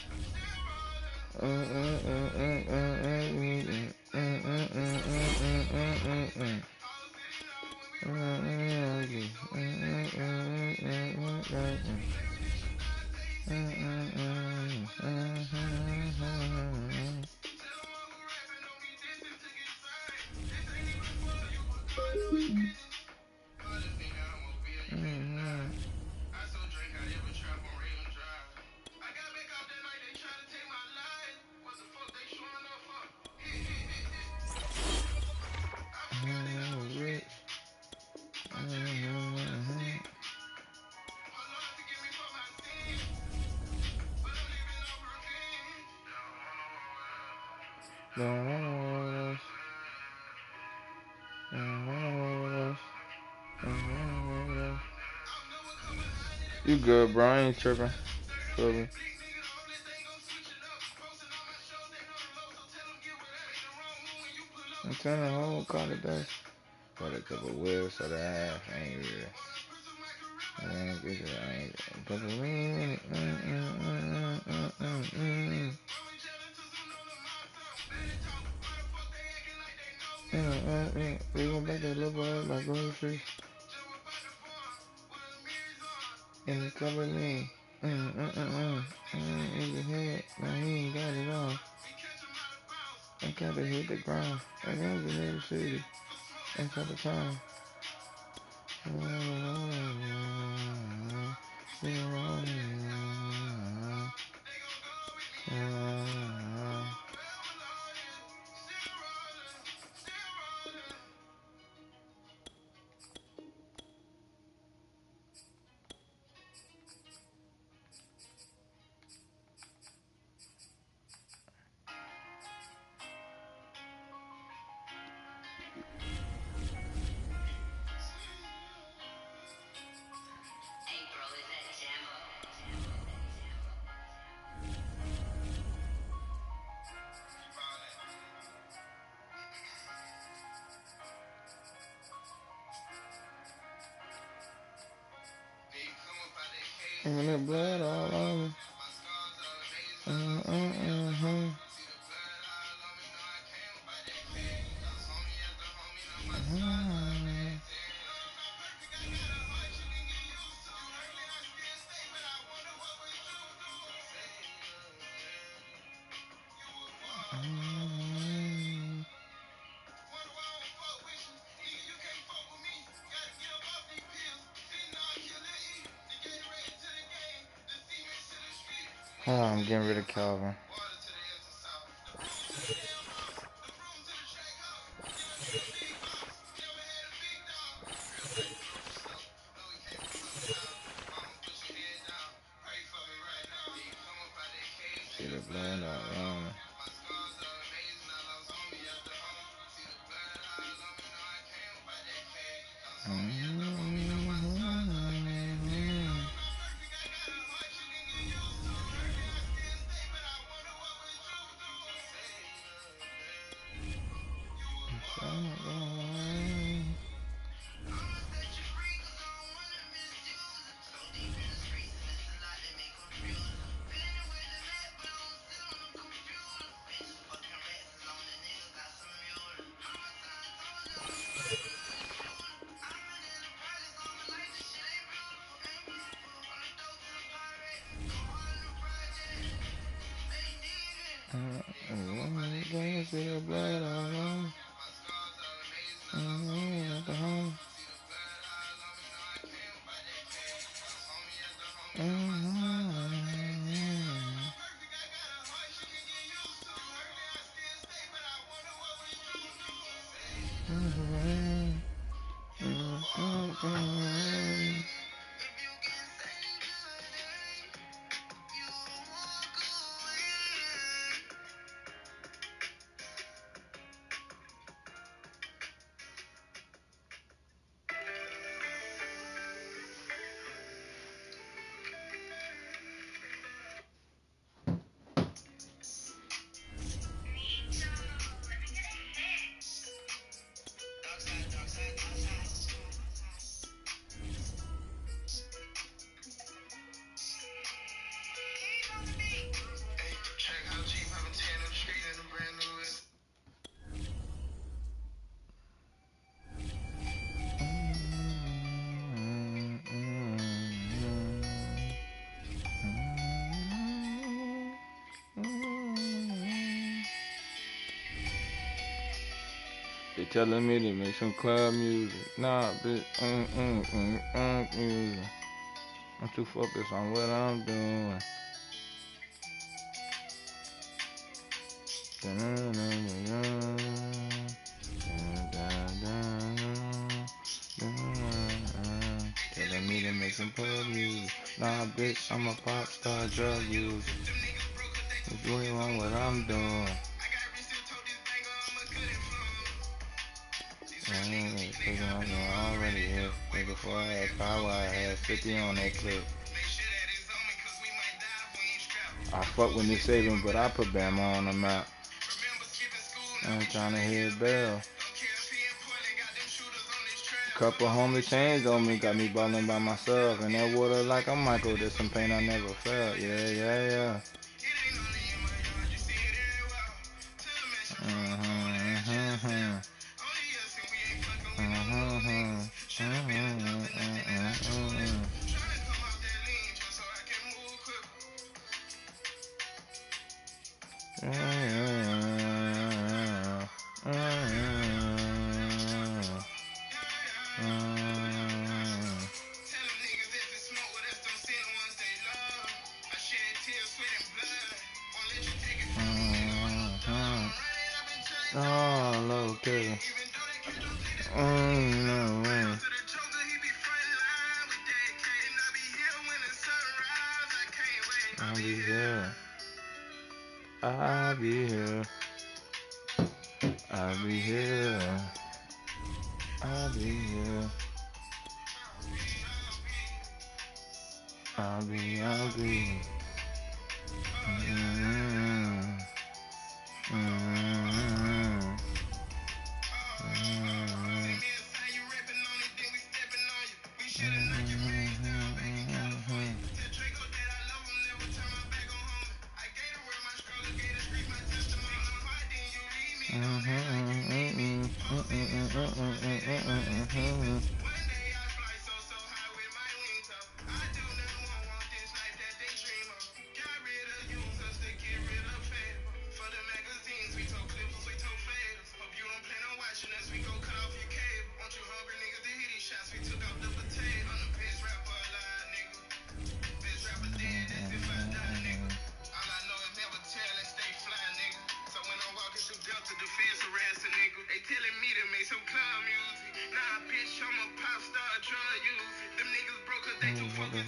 You good, bro? I ain't tripping. Feel me? I'm telling the whole car today. Got a couple wheels so the half ain't real. I ain't get it. I ain't a couple wheels. We gon' back that little boy like groceries. And it's cover me. In the head. Now he ain't got it on. I gotta hit the ground. I got the new city. Ain't got the time. And that blood all on me. Oh, I'm getting rid of Calvin. See the blood all on me. See the blood all on me. At the home. They telling me to make some club music. Nah, bitch, music. I'm too focused on what I'm doing. Telling me to make some club music. Nah, bitch, I'm a pop star drug user. If you ain't want what I'm doing. Already here. Before I had power, I had 50 on that clip. I fuck with Nick Saban, but I put Bama on the map. I'm trying to hit Bell. Couple homie chains on me, got me ballin' by myself. And that water like a Michael, there's some pain I never felt. Yeah, yeah, yeah. Oh, okay. No way. I'll be here. I'll be here. I'll be here. I'll be here. I'll be.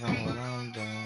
What I'm doing.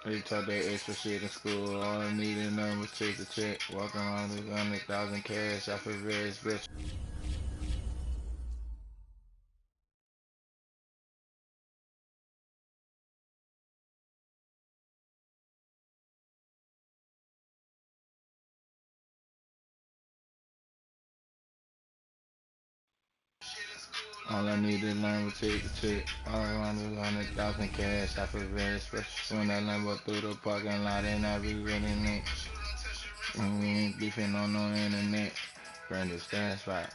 They taught that extra shit in school. All I needed nothing was chase a check. Walk around with 100,000 cash. I feel very special. All I need is learn to take the check. All around with 100,000 cash. I feel very special. When I Lambo through the parking lot and I be running it. Beefing on the internet. Brand new stash spot.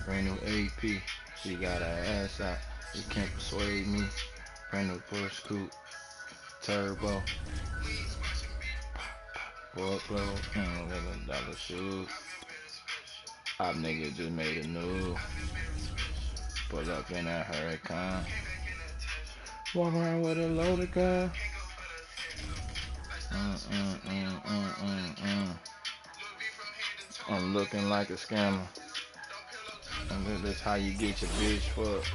Brand new AP. She got her ass out. You can't persuade me. Brand new Porsche coupe. Turbo. Workload. $11 shoes. Op nigga just made a new. Pull up in a hurricane. Walk around with a loaded gun. I'm looking like a scammer. And this how you get your bitch fucked.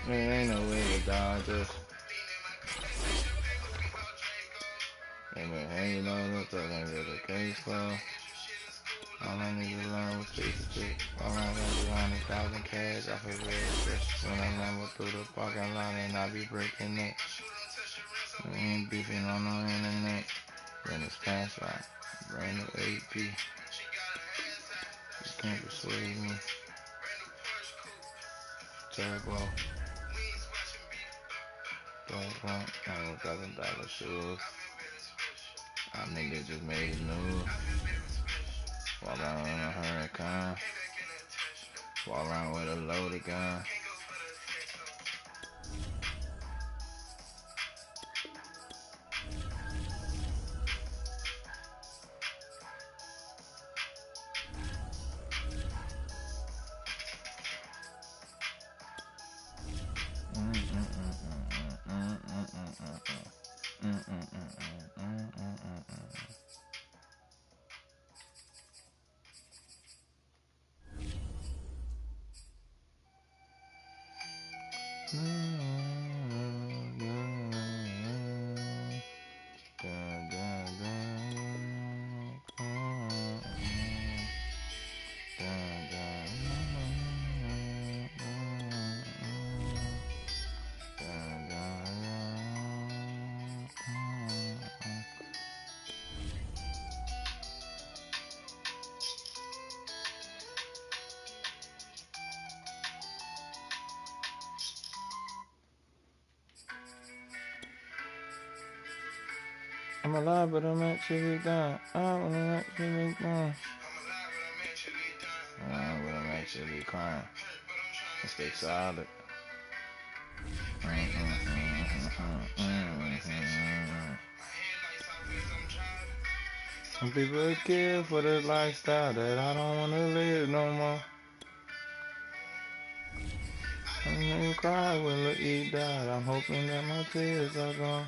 There ain't no way to dodge us. And been hanging on up, that ain't really the case for. All I need to learn was take the chick. All I got is 100,000 cash. I feel very stressed when I ramble through the parking lot and I be breaking it. We ain't beefing on the internet. When it's past like brand new AP. You can't persuade me. Turbo. Don't want $1,000 shoes. I nigga just made it new. Walk around in a hurricane. Walk around with a loaded gun. I'm alive, but I'm actually dying. I'm actually dying. But I'm actually crying. I stay solid. Some people kill for the lifestyle that I don't wanna live no more. I'm gonna cry when the E died. I'm hoping that my tears are gone.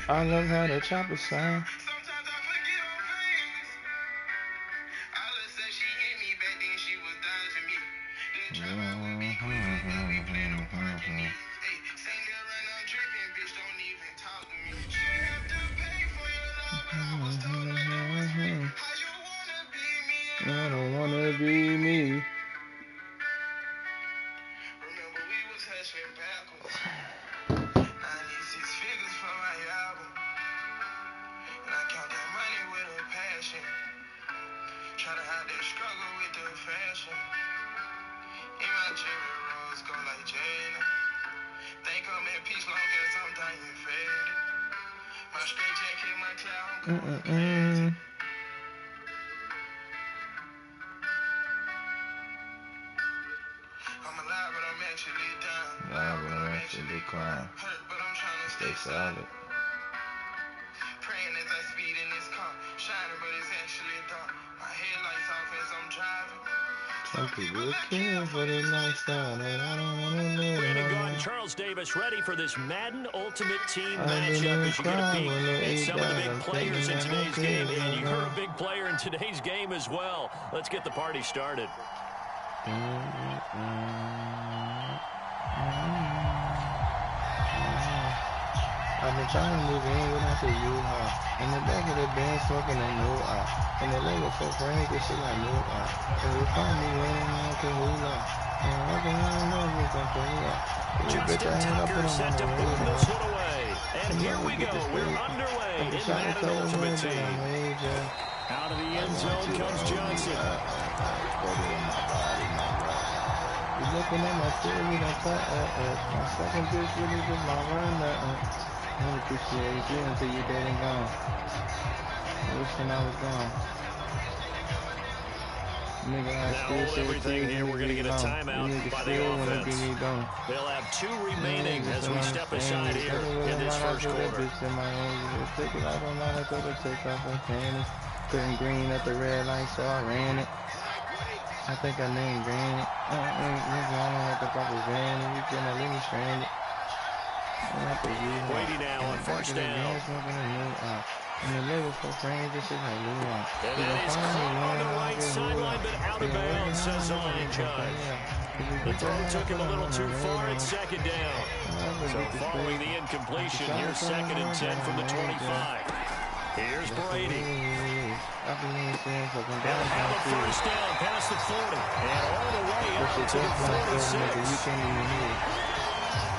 I love how the chopper sound. I don't wanna be me. Remember we was hustling backwards. I need 6 figures for my album. And I count that money with a passion. Try to hide that struggle with the fashion. In my jewelry rose go like Jada. Think I'm in peace long as I'm dying faded. My straight jacket, my cloud, I'm going crazy. I'm alive, but I'm actually down. Alive, but I'm actually crying. Hurt, but I'm trying to stay solid. Praying as I speed in this car, shining, but it's actually dark. My headlights off as I'm driving. Some people care for the lifestyle that I don't want to live. Brandon Gaudin, Charles Davis, ready for this Madden Ultimate Team I didn't matchup even as you get a cry peek when they at ate some of the that. big I'm players in thinking today's that game, okay, and you're a bro. big player in today's game as well. Let's get the party started. I've been trying to move in without the U-Haul. In the back of the band, smoking a new And the leg of four frames, this shit like new And we find me winning on Kahula. And I can know we gon' play up. Justin Tucker set to boom this one away. And here we go. We're underway in Madden Ultimate Team. Out of the end zone comes Johnson. You're looking at my theory, my second bitch really was my run. I don't appreciate you until you're dead and gone. Wishing I was gone. Nigga, I Now still say everything here, we're going to get a timeout by the offense. They'll have 2 remaining as we step aside here in this first quarter. Take it off on mine, I thought I'd take off on panties. Couldn't green at the red light, so I ran it. I think I named Granny. I don't have to pop a van. You can't leave me stranded. Brady now on first down. And the level for frames, this is how you want. And that is caught on the right sideline, but out of bounds, says the line judge. The throw took him a little too far at second down. So following the incompletion, here's 2nd and 10 from the 25. Here's Brady. And they'll have a first down past the 40. And all the way up to the 46.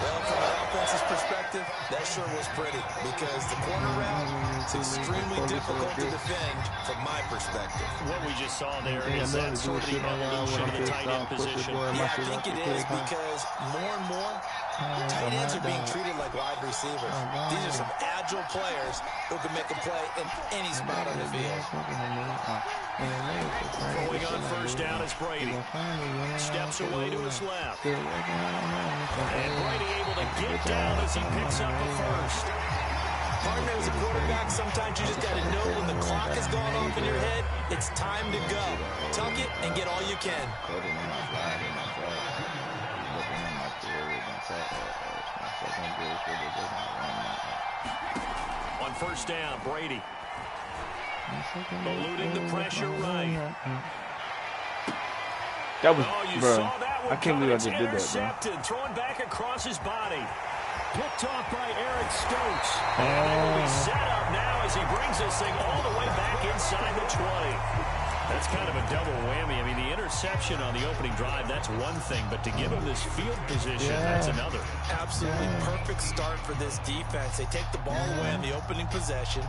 Well, from an offense's perspective, that sure was pretty because the corner route is extremely difficult to defend from my perspective. What we just saw there is that sort of the evolution of the tight end position. Yeah, I think it is because more and more tight ends are being treated like wide receivers. These are some agile players who can make a play in any spot on the field. Going on first down is Brady. Steps away to his left. And Brady able to get down as he picks up the first. Partner, as a quarterback, sometimes you just got to know when the clock has gone off in your head, it's time to go. Tuck it and get all you can. On first down, Brady. Eluding the pressure right. That was, oh, you bro. saw that one I can't believe I just did that, intercepted, bro. throwing back across his body. Picked off by Eric Stokes. And they will be set up now as he brings this thing all the way back inside the 20. That's kind of a double whammy. I mean, the interception on the opening drive, that's one thing. But to give him this field position, that's another. Absolutely perfect start for this defense. They take the ball away on the opening possession.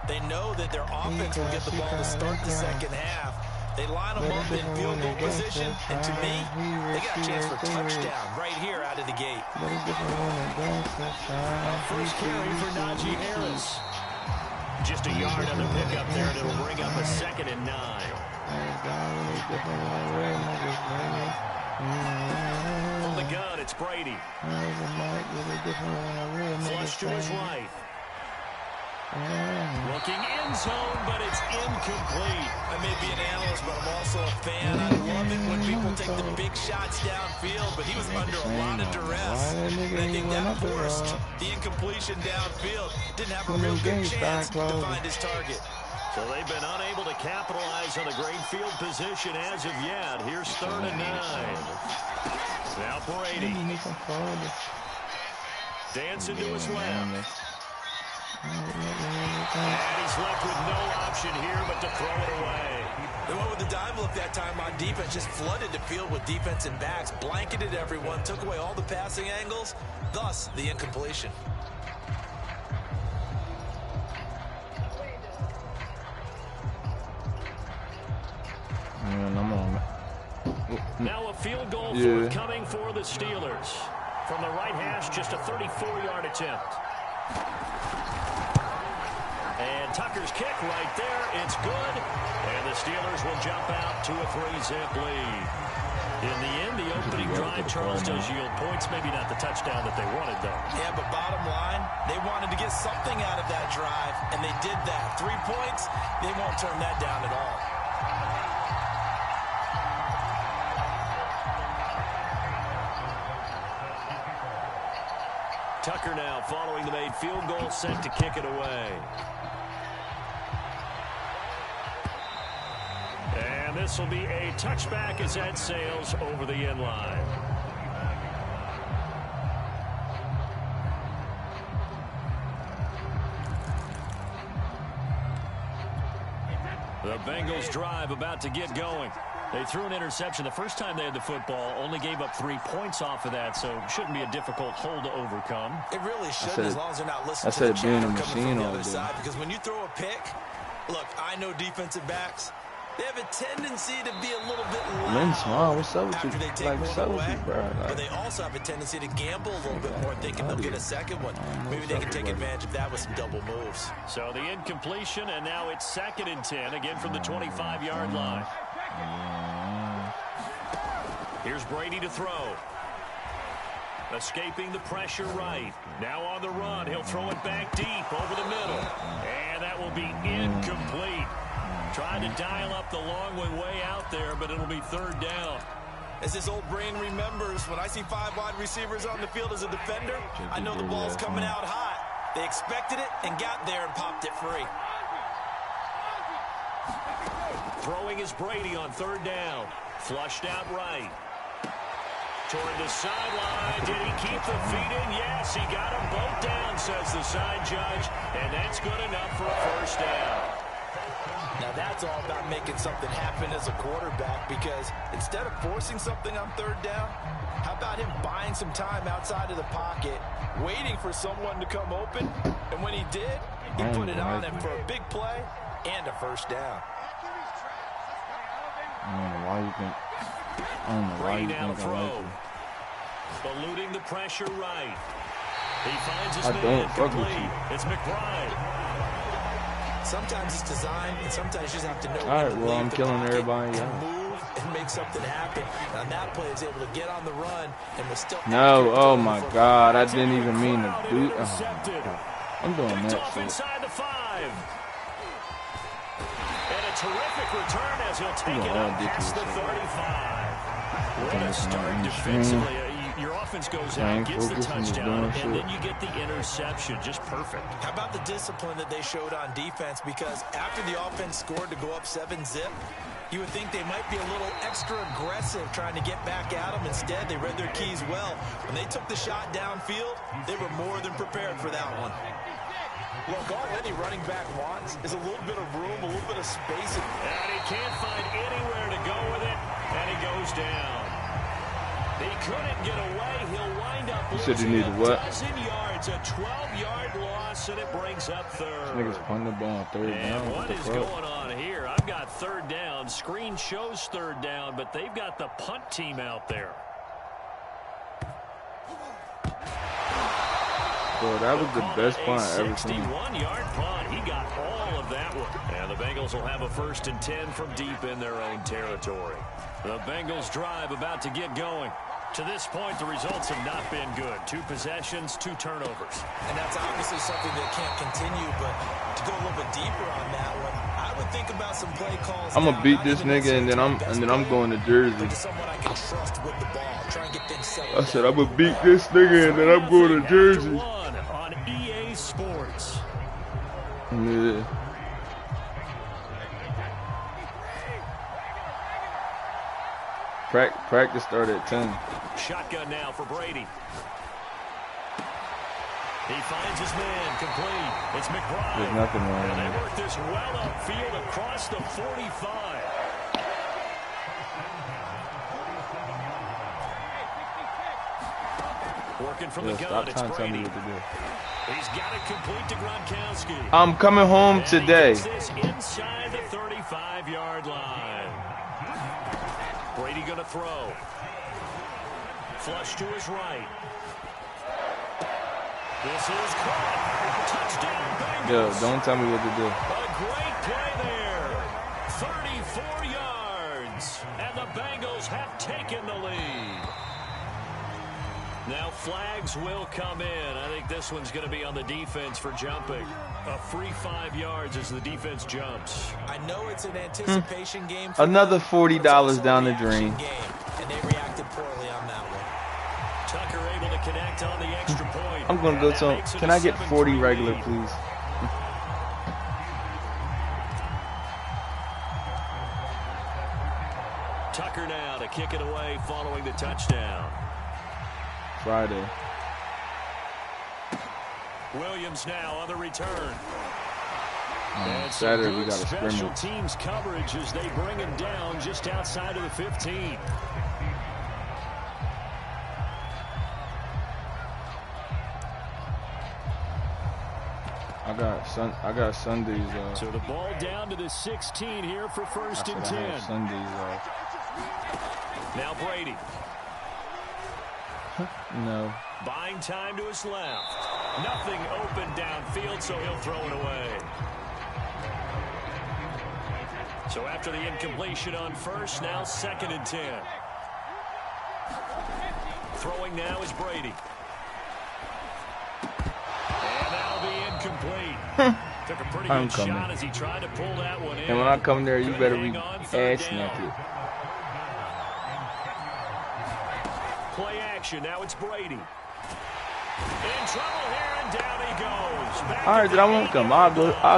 They know that their offense will get the ball to start the second half. They line them up in field goal position, and to me, they got a chance for a touchdown right here out of the gate. First carry for Najee Harris. Just a yard on the pickup there, and it'll bring up a 2nd and 9. From the gun, it's Brady. Flush to his right. Looking end zone, but it's incomplete. I may be an analyst, but I'm also a fan. I love it when people take the big shots downfield, but he was under a lot of duress. And I think that forced the incompletion downfield. Didn't have a real good chance to find his target. So they've been unable to capitalize on a great field position as of yet. Here's 3rd and 9. Now Brady. Dancing to his left. And he's left with no option here but to throw it away. They went with the dime look that time on defense, just flooded the field with defensive backs, blanketed everyone, took away all the passing angles, thus the incompletion. Now a field goal forthcoming for the Steelers. From the right hash, just a 34-yard attempt. And Tucker's kick right there. It's good. And the Steelers will jump out to a 3-zip lead. In the end, the opening drive, Charles, does yield points. Maybe not the touchdown that they wanted, though. Yeah, but bottom line, they wanted to get something out of that drive, and they did that. 3 points, they won't turn that down at all. Tucker now following the made field goal, set to kick it away. And this will be a touchback as that sails over the end line. The Bengals drive about to get going. They threw an interception the first time they had the football, only gave up 3 points off of that, so shouldn't be a difficult hole to overcome. It really shouldn't, as long as they're not listening to the being a chatter machine coming from the all other day. side. Because when you throw a pick, look, I know defensive backs, they have a tendency to be a little bit loud Small, what's up with after you? they take Like, what's up one with away, you, bro? but they also have a tendency to gamble a little bit more, thinking they'll get a second one. Maybe they can take advantage of that with some double moves. So the incompletion, and now it's 2nd and 10, again from the 25-yard line. Here's Brady to throw. Escaping the pressure right. Now on the run. He'll throw it back deep over the middle. And that will be incomplete. Trying to dial up the long way out there, but it'll be 3rd down. As his old brain remembers, when I see 5 wide receivers on the field as a defender, I know the ball's coming out hot. They expected it and got there and popped it free. Throwing is Brady on 3rd down. Flushed out right. Toward the sideline. Did he keep the feet in? Yes, he got them both down, says the side judge. And that's good enough for a 1st down. Now that's all about making something happen as a quarterback, because instead of forcing something on 3rd down, how about him buying some time outside of the pocket, waiting for someone to come open, and when he did, he put it on him for a big play and a 1st down. I don't know why you think. I don't know why you think I like you. Eluding the pressure right. He finds his I man don't fuck with complete. you. It's McBride. Sometimes it's designed, and sometimes you just have to know. All right, well, I'm killing everybody. And move and make something happen. And on that play, is able to get on the run and was still. No, oh my God, I didn't even mean to do. Oh, I'm doing that Off shit. inside the 5. And a terrific return as he'll take it up past the 35. What a start defensively. Your offense goes out, gets the touchdown, and then you get the interception. Just perfect. How about the discipline that they showed on defense? Because after the offense scored to go up 7-zip, you would think they might be a little extra aggressive trying to get back at them. Instead, they read their keys well. When they took the shot downfield, they were more than prepared for that one. Look, all any running back wants is a little bit of room, a little bit of space. And he can't find anywhere to go with it, and he goes down. He couldn't get away. He'll wind up losing a dozen yards, a 12-yard loss, and it brings up 3rd. Niggas punting the ball on 3rd down. And what is going on here? I've got 3rd down. Screen shows 3rd down, but they've got the punt team out there. Bro, that was the best punt I ever seen. 61-yard punt. He got all of that one. And the Bengals will have a 1st and 10 from deep in their own territory. The Bengals drive about to get going. To this point, the results have not been good. 2 possessions, 2 turnovers. And that's obviously something that can't continue, but to go a little bit deeper on that one, I would think about some play calls. I'm gonna beat this nigga and then I'm going to Jersey. Someone I can trust with the ball. Try and get things settled. I said I'm gonna beat this nigga and then I'm going to Jersey. On EA Sports. Yeah. Practice started at 10. Shotgun now for Brady. He finds his man complete. It's McBride. There's nothing wrong with And they that. work this well upfield across the 45. Working from the gun, it's Brady. He's got it complete to Gronkowski. I'm coming home And today. he gets this inside the 35-yard line. Brady going to throw. Flush to his right. This is caught. Touchdown Bengals. Yo, don't tell me what to do. A great play there. 34 yards. And the Bengals have taken the flags will come in. I think this one's going to be on the defense for jumping. A free 5 yards as the defense jumps. I know it's an anticipation game. Another $40 down the drain. And they reacted poorly on that one. Tucker able to connect on the extra point. I'm going to go to him. Can I get 40 regular, please? Tucker now to kick it away following the touchdown. Friday. Williams now on the return. Saturday we got a special scrimmage. teams coverage as they bring him down just outside of the 15. I got Sundays. So the ball down to the 16 here for first and 10. I have Sundays. Now Brady. No. Buying time to his left. Nothing open downfield, so he'll throw it away. So after the incompletion on first, now 2nd and 10. Throwing now is Brady. And that'll be incomplete. Took a pretty good shot as he tried to pull that one in. And when I come there, you better be ass naked. Play action. Now it's Brady. In trouble here, and down he goes. All right, then I won't come. I'll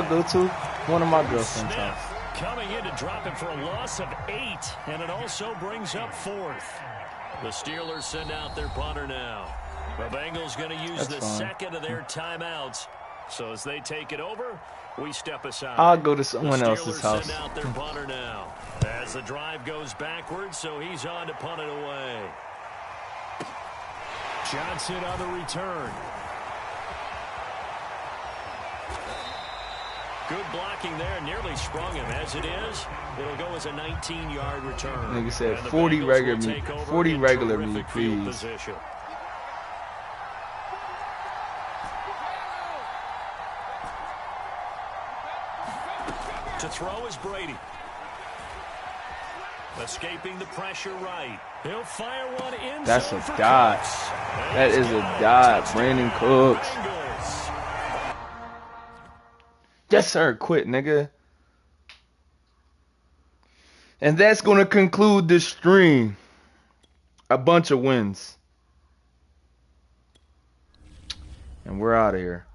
go to one of my girlfriend's house. Coming in to drop him for a loss of 8, and it also brings up 4th. The Steelers send out their punter now. The Bengals going to use the second of their timeouts. So as they take it over, we step aside. I'll go to someone else's house. Send out their punter now. As the drive goes backwards, so he's on to punt it away. Johnson on the return. Good blocking there, nearly sprung him. As it is, it'll go as a 19-yard return. Nigga said 40 regular me, please. Position. To throw is Brady. Escaping the pressure right. He'll fire one in. That's a dot. That is a dot. Brandon Cooks. Yes, sir. Quit, nigga. And that's going to conclude this stream. A bunch of wins. And we're out of here.